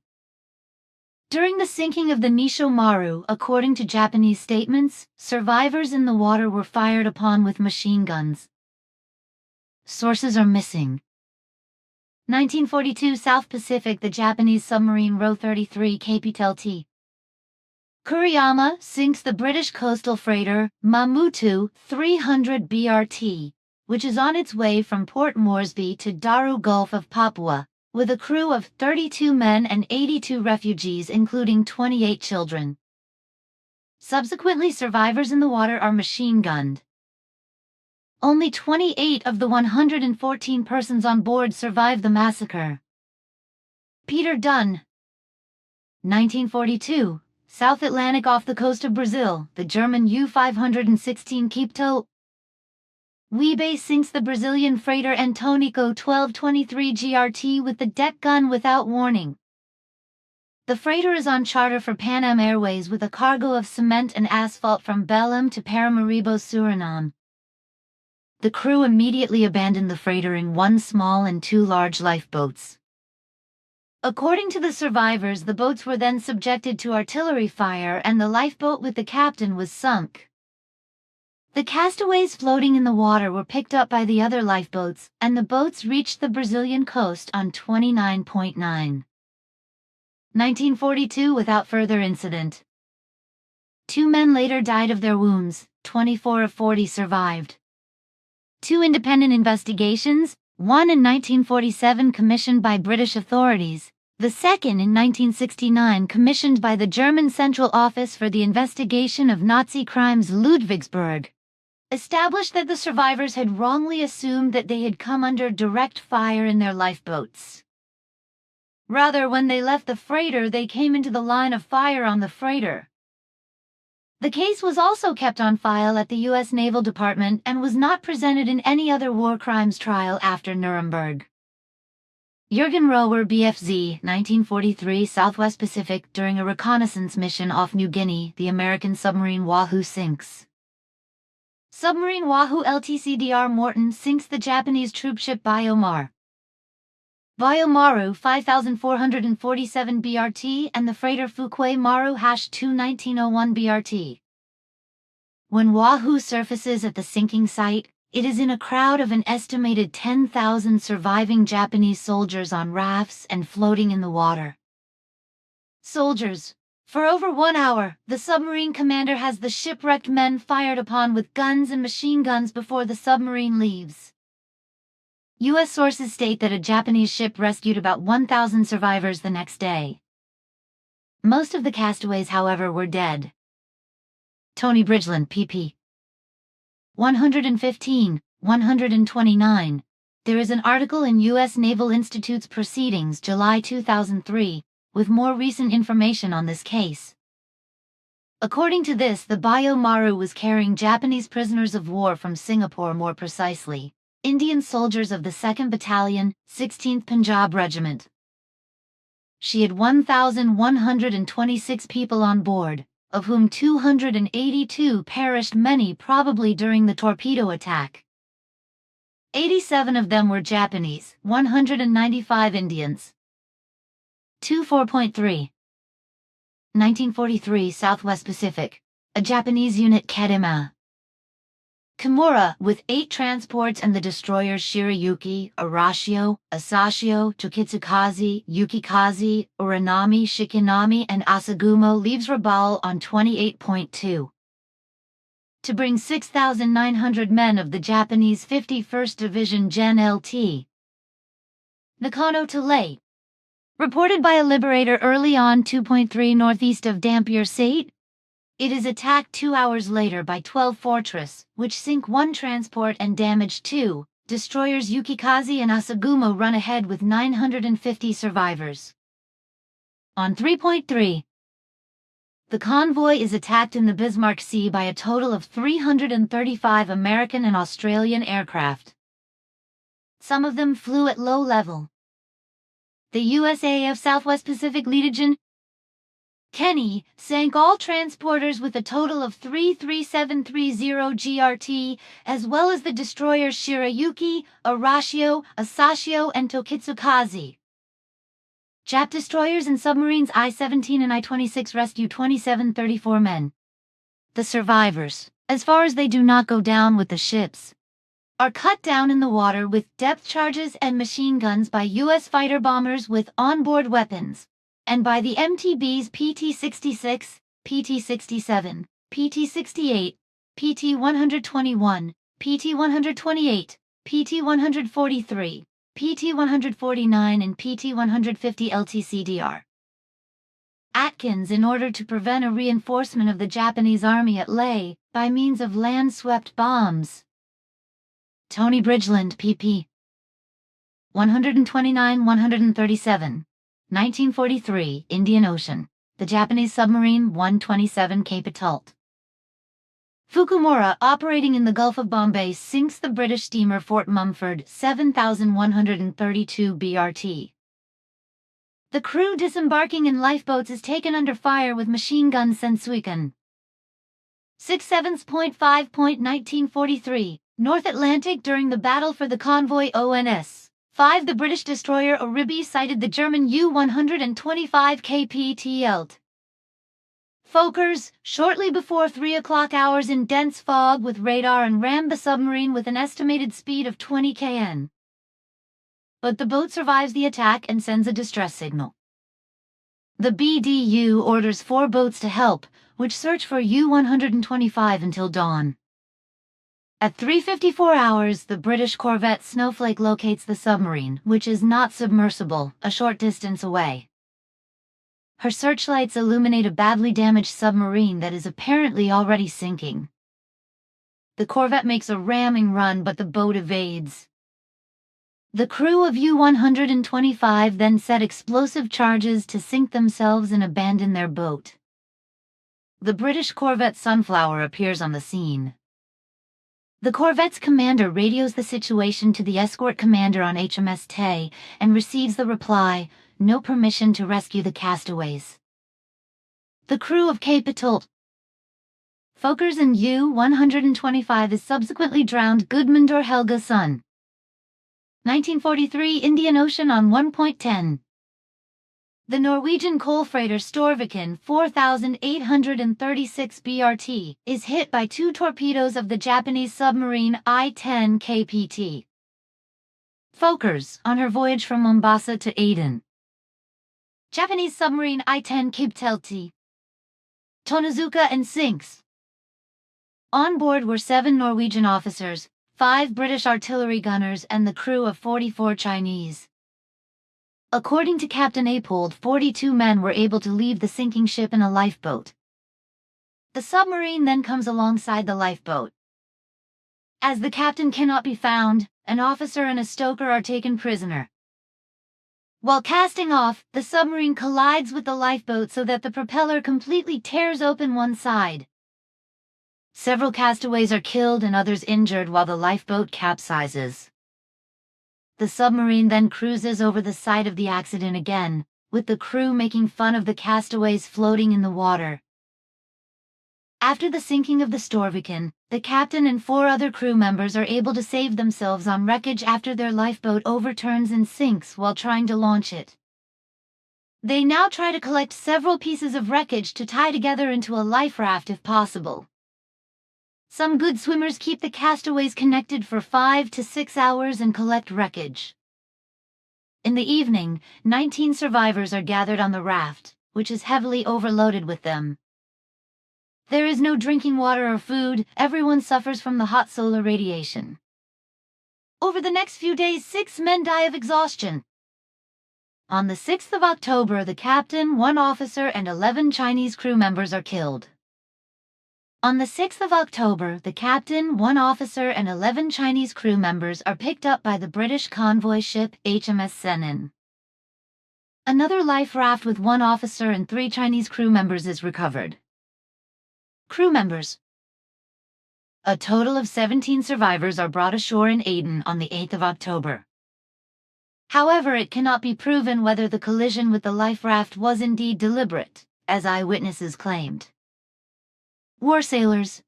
During the sinking of the Nisho Maru, according to Japanese statements, survivors in the water were fired upon with machine guns. Sources are missing. 1942 South Pacific, the Japanese submarine Ro-33 Capital T. Kuriyama sinks the British coastal freighter Mamutu 300 BRT, which is on its way from Port Moresby to Daru Gulf of Papua, with a crew of 32 men and 82 refugees including 28 children. Subsequently, survivors in the water are machine-gunned. Only 28 of the 114 persons on board survived the massacre. Peter Dunn, 1942, South Atlantic off the coast of Brazil, the German U-516 Quibto Webe sinks the Brazilian freighter Antonico 1223 GRT with the deck gun without warning. The freighter is on charter for Pan Am Airways with a cargo of cement and asphalt from Belém to Paramaribo, Suriname. The crew immediately abandoned the freighter in one small and two large lifeboats. According to the survivors, the boats were then subjected to artillery fire and the lifeboat with the captain was sunk. The castaways floating in the water were picked up by the other lifeboats, and the boats reached the Brazilian coast on 1942 without further incident. 2 men later died of their wounds, 24 of 40 survived. 2 independent investigations, one in 1947 commissioned by British authorities, the second in 1969 commissioned by the German Central Office for the Investigation of Nazi Crimes Ludwigsburg, established that the survivors had wrongly assumed that they had come under direct fire in their lifeboats. Rather, when they left the freighter, they came into the line of fire on the freighter. The case was also kept on file at the U.S. Naval Department and was not presented in any other war crimes trial after Nuremberg. Jürgen Rower, BFZ, 1943, Southwest Pacific. During a reconnaissance mission off New Guinea, the American submarine Wahoo sinks. Submarine Wahoo LTCDR Morton sinks the Japanese troopship Biomar. Biomaru 5447 BRT and the freighter Fukwai Maru #2 1901 BRT. When Wahoo surfaces at the sinking site, it is in a crowd of an estimated 10,000 surviving Japanese soldiers on rafts and floating in the water. Soldiers. For over 1 hour, the submarine commander has the shipwrecked men fired upon with guns and machine guns before the submarine leaves. U.S. sources state that a Japanese ship rescued about 1,000 survivors the next day. Most of the castaways, however, were dead. Tony Bridgeland, pp. 115, 129. There is an article in U.S. Naval Institute's Proceedings, July 2003, with more recent information on this case. According to this, the Biomaru was carrying Japanese prisoners of war from Singapore, more precisely, Indian soldiers of the 2nd Battalion, 16th Punjab Regiment. She had 1,126 people on board, of whom 282 perished, many probably during the torpedo attack. 87 of them were Japanese, 195 Indians. 24.3 1943 Southwest Pacific, a Japanese unit Kedema Kimura, with 8 transports and the destroyers Shirayuki, Arashio, Asashio, Tokitsukaze, Yukikaze, Uranami, Shikinami and Asagumo, leaves Rabaul on 28.2 to bring 6,900 men of the Japanese 51st Division Gen Lt. Nakano to Leyte. Reported by a Liberator early on 2.3 northeast of Dampier State. It is attacked 2 hours later by 12 Fortress, which sink 1 transport and damage 2. Destroyers Yukikaze and Asagumo run ahead with 950 survivors. On 3.3, the convoy is attacked in the Bismarck Sea by a total of 335 American and Australian aircraft. Some of them flew at low level. The USAF Southwest Pacific Legion Kenny sank all transporters with a total of 33730 GRT, as well as the destroyers Shirayuki, Arashio, Asashio, and Tokitsukaze. Jap destroyers and submarines I-17 and I-26 rescue 2734 men. The survivors, as far as they do not go down with the ships, are cut down in the water with depth charges and machine guns by U.S. fighter bombers with onboard weapons, and by the MTBs PT-66, PT-67, PT-68, PT-121, PT-128, PT-143, PT-149 and PT-150 LTCDR. Atkins, in order to prevent a reinforcement of the Japanese army at Leh by means of land-swept bombs. Tony Bridgeland, pp. 129-137. 1943, Indian Ocean. The Japanese submarine 127 Capitult. Fukumura, operating in the Gulf of Bombay, sinks the British steamer Fort Mumford, 7,132 BRT. The crew disembarking in lifeboats is taken under fire with machine guns Sensuikan. 6/7.5.1943, North Atlantic during the battle for the convoy ONS. 5. The British destroyer Oribi sighted the German U-125 KPTLT. Fokkers, shortly before 3 o'clock hours in dense fog with radar and rammed the submarine with an estimated speed of 20 kn. But the boat survives the attack and sends a distress signal. The BDU orders 4 boats to help, which search for U-125 until dawn. At 3:54 hours, the British corvette Snowflake locates the submarine, which is not submersible, a short distance away. Her searchlights illuminate a badly damaged submarine that is apparently already sinking. The corvette makes a ramming run, but the boat evades. The crew of U-125 then set explosive charges to sink themselves and abandon their boat. The British corvette Sunflower appears on the scene. The corvette's commander radios the situation to the escort commander on HMS Tay and receives the reply, "No permission to rescue the castaways." The crew of Capitult Fokkers and U-125 is subsequently drowned. Gudmundur Helgason. 1943, Indian Ocean on 1.10. The Norwegian coal freighter Storviken, 4,836 BRT, is hit by 2 torpedoes of the Japanese submarine I-10 KPT. Fokkers, on her voyage from Mombasa to Aden. Japanese submarine I-10 Kibtelti. Tonozuka and sinks. On board were 7 Norwegian officers, 5 British artillery gunners and the crew of 44 Chinese. According to Captain Apold, 42 men were able to leave the sinking ship in a lifeboat. The submarine then comes alongside the lifeboat. As the captain cannot be found, an officer and a stoker are taken prisoner. While casting off, the submarine collides with the lifeboat so that the propeller completely tears open one side. Several castaways are killed and others injured while the lifeboat capsizes. The submarine then cruises over the site of the accident again, with the crew making fun of the castaways floating in the water. After the sinking of the Storviken, the captain and 4 other crew members are able to save themselves on wreckage after their lifeboat overturns and sinks while trying to launch it. They now try to collect several pieces of wreckage to tie together into a life raft if possible. Some good swimmers keep the castaways connected for 5 to 6 hours and collect wreckage. In the evening, 19 survivors are gathered on the raft, which is heavily overloaded with them. There is no drinking water or food, everyone suffers from the hot solar radiation. Over the next few days, 6 men die of exhaustion. On the 6th of October, the captain, 1 officer, and 11 Chinese crew members are killed. On the 6th of October, the captain, 1 officer, and 11 Chinese crew members are picked up by the British convoy ship HMS Senin. Another life raft with 1 officer and 3 Chinese crew members is recovered. Crew members. A total of 17 survivors are brought ashore in Aden on the 8th of October. However, it cannot be proven whether the collision with the life raft was indeed deliberate, as eyewitnesses claimed. War sailors.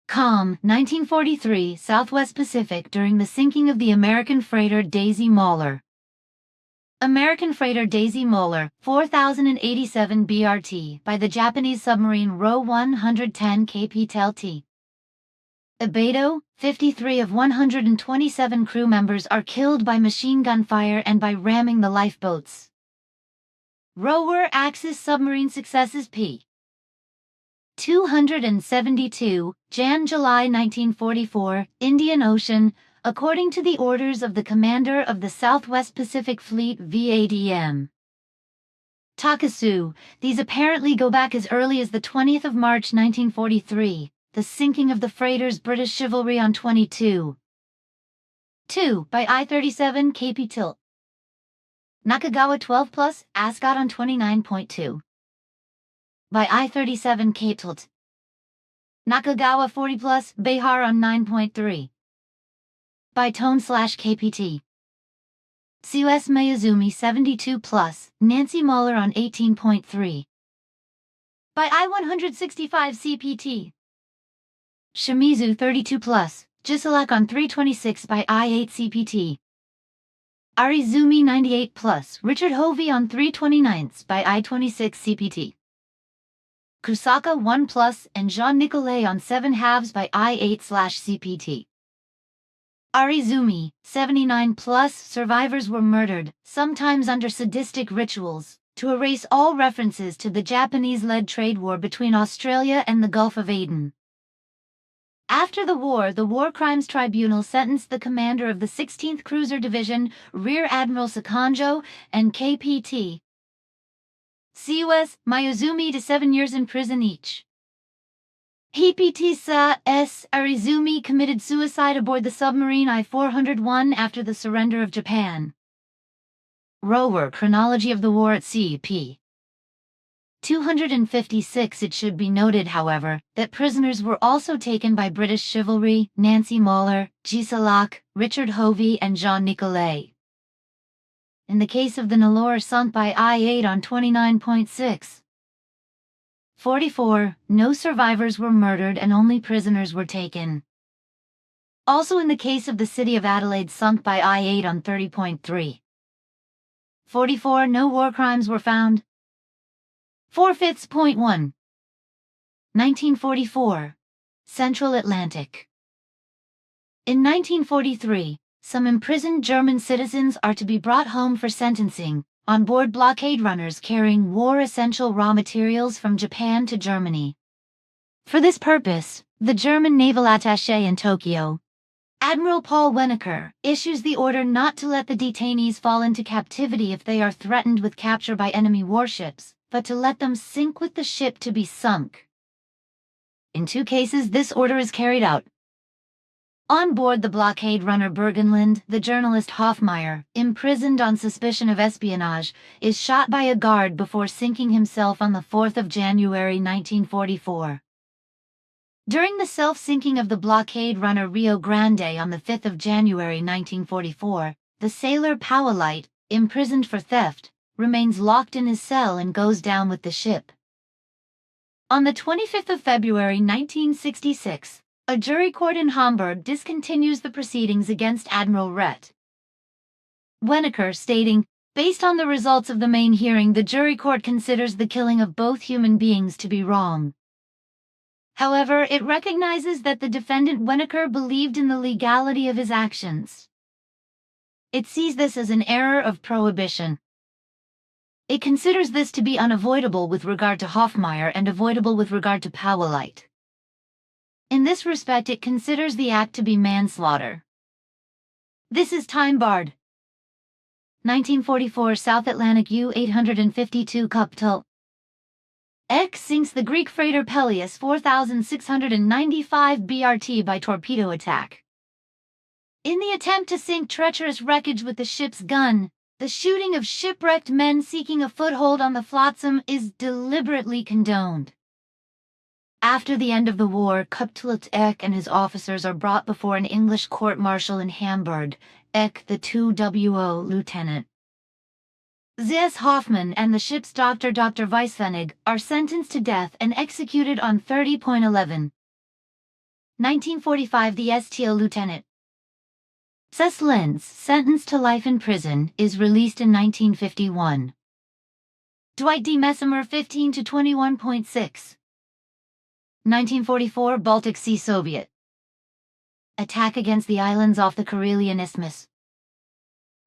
Calm, 1943, Southwest Pacific during the sinking of the American freighter Daisy Mauler. American freighter Daisy Mauler, 4,087 BRT, by the Japanese submarine Ro-110 KPTLT. Ebedo, 53 of 127 crew members are killed by machine gun fire and by ramming the lifeboats. Rower Axis submarine successes p. 272, Jan-July 1944, Indian Ocean, according to the orders of the Commander of the Southwest Pacific Fleet VADM. Takasu, these apparently go back as early as the 20th of March 1943, the sinking of the freighters British Chivalry on 22. 2. By I-37 KP Tilt. Nakagawa 12 plus, Ascot on 29.2. By I-37 Cape Tilt. Nakagawa 40 plus, Behar on 9.3. By Tone/KPT. CUS Mayuzumi 72 plus, Nancy Mahler on 18.3. By I-165 CPT. Shimizu 32 plus, Giselak on 326 by I-8 CPT. Arizumi 98 plus, Richard Hovey on 329 by I-26 CPT. Kusaka 1 plus and Jean Nicolet on 7 halves by I-8/CPT. Arizumi, 79 plus, survivors were murdered, sometimes under sadistic rituals, to erase all references to the Japanese-led trade war between Australia and the Gulf of Aden. After the War Crimes Tribunal sentenced the commander of the 16th Cruiser Division, Rear Admiral Sakanjo, and KPT. CUS Mayuzumi to 7 years in prison each. Hipitisa S. Arizumi committed suicide aboard the submarine I-401 after the surrender of Japan. Rower Chronology of the War at Sea p. 256. It should be noted, however, that prisoners were also taken by British Chivalry, Nancy Mahler, Giselak, Richard Hovey, and Jean Nicolet. In the case of the Nellore sunk by I-8 on 29.6. 44, no survivors were murdered and only prisoners were taken. Also in the case of the City of Adelaide sunk by I-8 on 30.3. 44, no war crimes were found. 4/5.1. 1944. Central Atlantic. In 1943, some imprisoned German citizens are to be brought home for sentencing, on board blockade runners carrying war-essential raw materials from Japan to Germany. For this purpose, the German naval attaché in Tokyo, Admiral Paul Wenneker, issues the order not to let the detainees fall into captivity if they are threatened with capture by enemy warships, but to let them sink with the ship to be sunk. In 2 cases this order is carried out. On board the blockade runner Burgenland, the journalist Hoffmeyer, imprisoned on suspicion of espionage, is shot by a guard before sinking himself on the 4th of January 1944. During the self-sinking of the blockade runner Rio Grande on the 5th of January 1944, the sailor Powellite, imprisoned for theft, remains locked in his cell and goes down with the ship. On the 25th of February 1966, a jury court in Hamburg discontinues the proceedings against Admiral Rhett. Wenneker stating, based on the results of the main hearing, the jury court considers the killing of both human beings to be wrong. However, it recognizes that the defendant Wenneker believed in the legality of his actions. It sees this as an error of prohibition. It considers this to be unavoidable with regard to Hoffmeyer and avoidable with regard to Powellite. In this respect, it considers the act to be manslaughter. This is time-barred. 1944 South Atlantic U-852 Capital. Ek sinks the Greek freighter Peleus 4695 BRT by torpedo attack. In the attempt to sink treacherous wreckage with the ship's gun, the shooting of shipwrecked men seeking a foothold on the flotsam is deliberately condoned. After the end of the war, Kapitän Eck and his officers are brought before an English court-martial in Hamburg. Eck, the 2WO lieutenant, Z.S. Hoffman, and the ship's doctor, Dr. Weisfenig, are sentenced to death and executed on 30.11. 1945 The STO lieutenant, Cess Lenz, sentenced to life in prison, is released in 1951. Dwight D. Messimer 15 to 21.6. 1944 Baltic Sea Soviet. Attack against the islands off the Karelian Isthmus.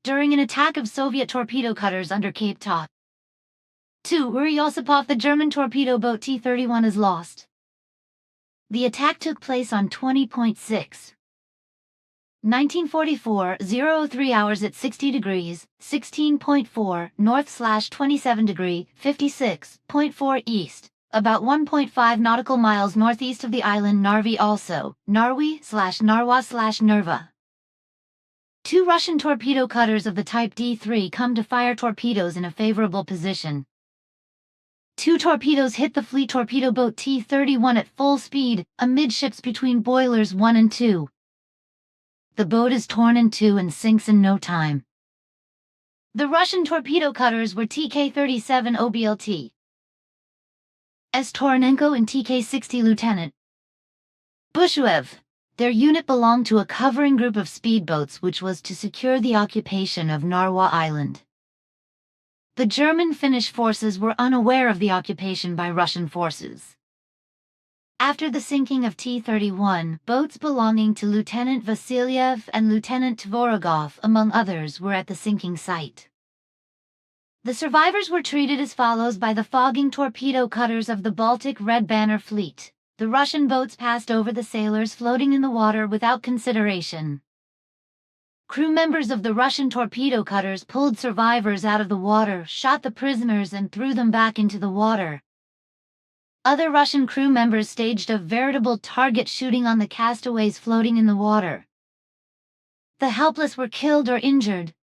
During an attack of Soviet torpedo cutters under Cape Todd. 2. Uri Yosipov, the German torpedo boat T-31 is lost. The attack took place on 20.6. 1944, 003 hours at 60 degrees, 16.4 north/27 degree, 56.4 east, about 1.5 nautical miles northeast of the island Narvi, also, Narwi/Narwa/Nerva. 2 Russian torpedo cutters of the type D3 come to fire torpedoes in a favorable position. 2 torpedoes hit the fleet torpedo boat T-31 at full speed, amidships between boilers 1 and 2. The boat is torn in two and sinks in no time. The Russian torpedo cutters were TK-37 OBLT, S. Toronenko and TK-60 Lieutenant Bushuev. Their unit belonged to a covering group of speedboats which was to secure the occupation of Narwa Island. The German-Finnish forces were unaware of the occupation by Russian forces. After the sinking of T-31, boats belonging to Lieutenant Vasilyev and Lieutenant Tvorogov, among others, were at the sinking site. The survivors were treated as follows by the fogging torpedo cutters of the Baltic Red Banner Fleet. The Russian boats passed over the sailors floating in the water without consideration. Crew members of the Russian torpedo cutters pulled survivors out of the water, shot the prisoners, and threw them back into the water. Other Russian crew members staged a veritable target shooting on the castaways floating in the water. The helpless were killed or injured.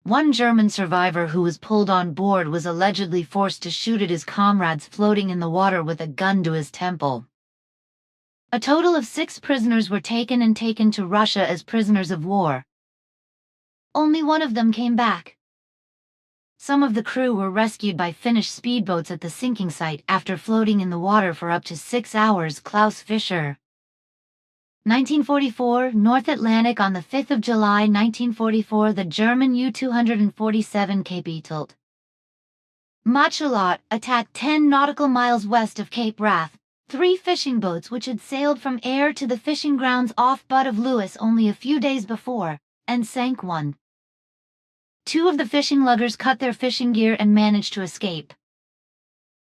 One German survivor who was pulled on board was allegedly forced to shoot at his comrades floating in the water with a gun to his temple. A total of 6 prisoners were taken to Russia as prisoners of war. Only one of them came back. Some of the crew were rescued by Finnish speedboats at the sinking site after floating in the water for up to 6 hours. Klaus Fischer. 1944, North Atlantic. On the 5th of July 1944, the German U-247 Kapitel Machalot attacked 10 nautical miles west of Cape Wrath. 3 fishing boats which had sailed from Ayr to the fishing grounds off Butt of Lewis only a few days before, and sank one. 2 of the fishing luggers cut their fishing gear and managed to escape.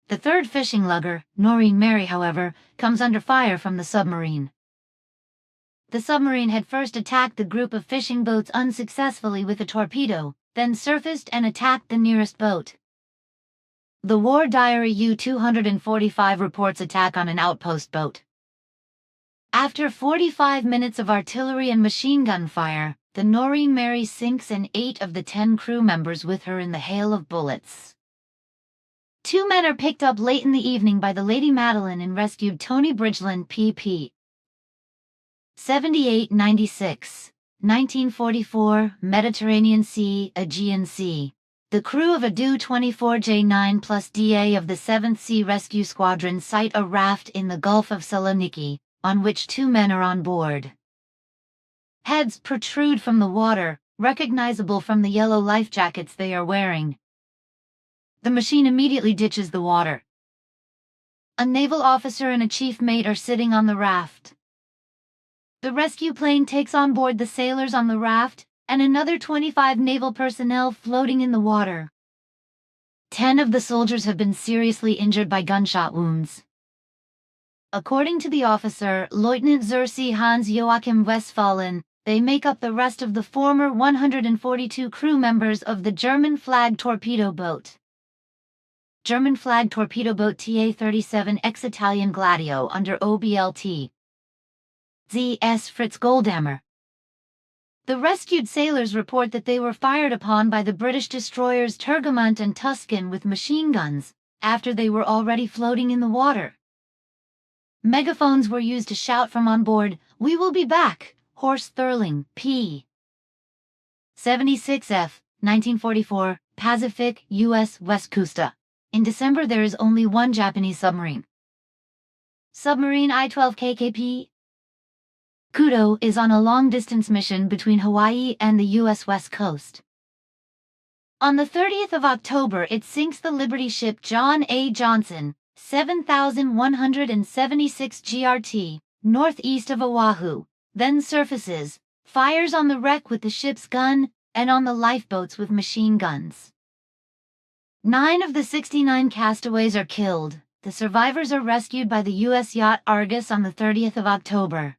The 3rd fishing lugger, Noreen Mary, however, comes under fire from the submarine. The submarine had first attacked the group of fishing boats unsuccessfully with a torpedo, then surfaced and attacked the nearest boat. The War Diary U-245 reports attack on an outpost boat. After 45 minutes of artillery and machine gun fire, the Noreen Mary sinks and 8 of the 10 crew members with her in the hail of bullets. 2 men are picked up late in the evening by the Lady Madeline and rescued Tony Bridgeland, pp. 78-96, 1944, Mediterranean Sea, Aegean Sea. The crew of a Do-24J9 plus DA of the 7th Sea Rescue Squadron sight a raft in the Gulf of Saloniki, on which 2 men are on board. Heads protrude from the water, recognizable from the yellow life jackets they are wearing. The machine immediately ditches the water. A naval officer and a chief mate are sitting on the raft. The rescue plane takes on board the sailors on the raft, and another 25 naval personnel floating in the water. 10 of the soldiers have been seriously injured by gunshot wounds. According to the officer, Lieutenant Zersi Hans Joachim Westphalen, they make up the rest of the former 142 crew members of the German-flagged torpedo boat. German-flagged torpedo boat TA-37 ex-Italian Gladio under OBLT. Z.S. Fritz Goldammer. The rescued sailors report that they were fired upon by the British destroyers Turgamont and Tuscan with machine guns, after they were already floating in the water. Megaphones were used to shout from on board, "We will be back!" Horst Thurling, p. 76F, 1944, Pacific, U.S. West Coast. In December there is only one Japanese submarine. Submarine I-12 KKP Kudo is on a long-distance mission between Hawaii and the U.S. West Coast. On the 30th of October it sinks the Liberty ship John A. Johnson, 7,176 GRT, northeast of Oahu, then surfaces, fires on the wreck with the ship's gun, and on the lifeboats with machine guns. 9 of the 69 castaways are killed, The survivors are rescued by the U.S. yacht Argus on the 30th of October.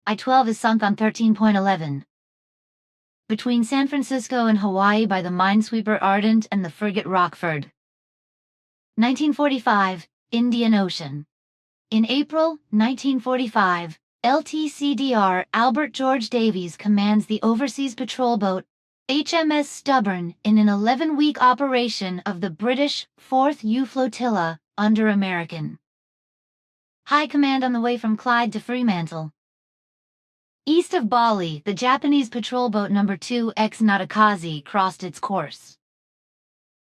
I-12 is sunk on 13.11. Between San Francisco and Hawaii by the minesweeper Ardent and the frigate Rockford. 1945, Indian Ocean. In April 1945, LTCDR Albert George Davies commands the overseas patrol boat HMS Stubborn in an 11-week operation of the British 4th U Flotilla under American High Command on the way from Clyde to Fremantle. East of Bali, the Japanese patrol boat No. 2X Natakaze crossed its course.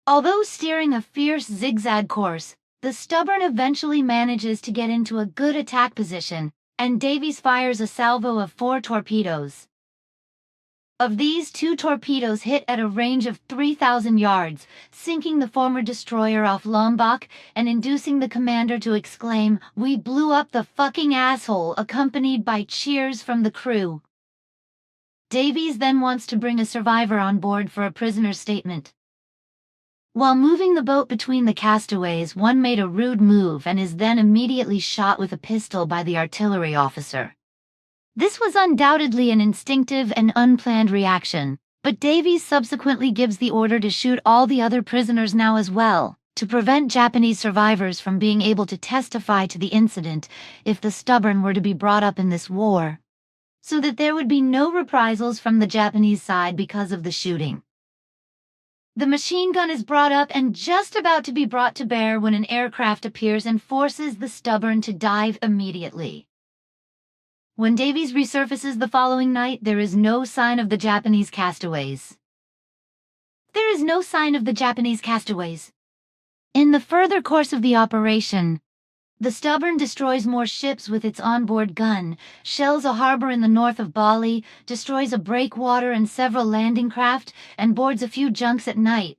Although steering a fierce zigzag course, the Stubborn eventually manages to get into a good attack position, and Davies fires a salvo of 4 torpedoes. Of these, 2 torpedoes hit at a range of 3,000 yards, sinking the former destroyer off Lombok and inducing the commander to exclaim, "We blew up the fucking asshole," accompanied by cheers from the crew. Davies then wants to bring a survivor on board for a prisoner's statement. While moving the boat between the castaways, one made a rude move and is then immediately shot with a pistol by the artillery officer. This was undoubtedly an instinctive and unplanned reaction, but Davies subsequently gives the order to shoot all the other prisoners now as well, to prevent Japanese survivors from being able to testify to the incident if the Stubborn were to be brought up in this war, so that there would be no reprisals from the Japanese side because of the shooting. The machine gun is brought up and just about to be brought to bear when an aircraft appears and forces the Stubborn to dive immediately. When Davies resurfaces the following night, there is no sign of the Japanese castaways. There is no sign of the Japanese castaways. In the further course of the operation, the Stubborn destroys more ships with its onboard gun, shells a harbor in the north of Bali, destroys a breakwater and several landing craft, and boards a few junks at night.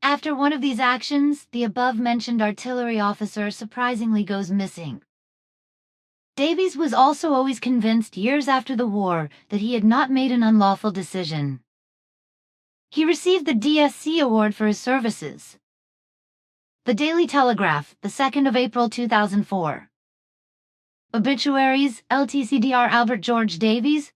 After one of these actions, the above-mentioned artillery officer surprisingly goes missing. Davies was also always convinced years after the war that he had not made an unlawful decision. He received the DSC award for his services. The Daily Telegraph, the 2nd of April 2004. Obituaries: LTCDR Albert George Davies,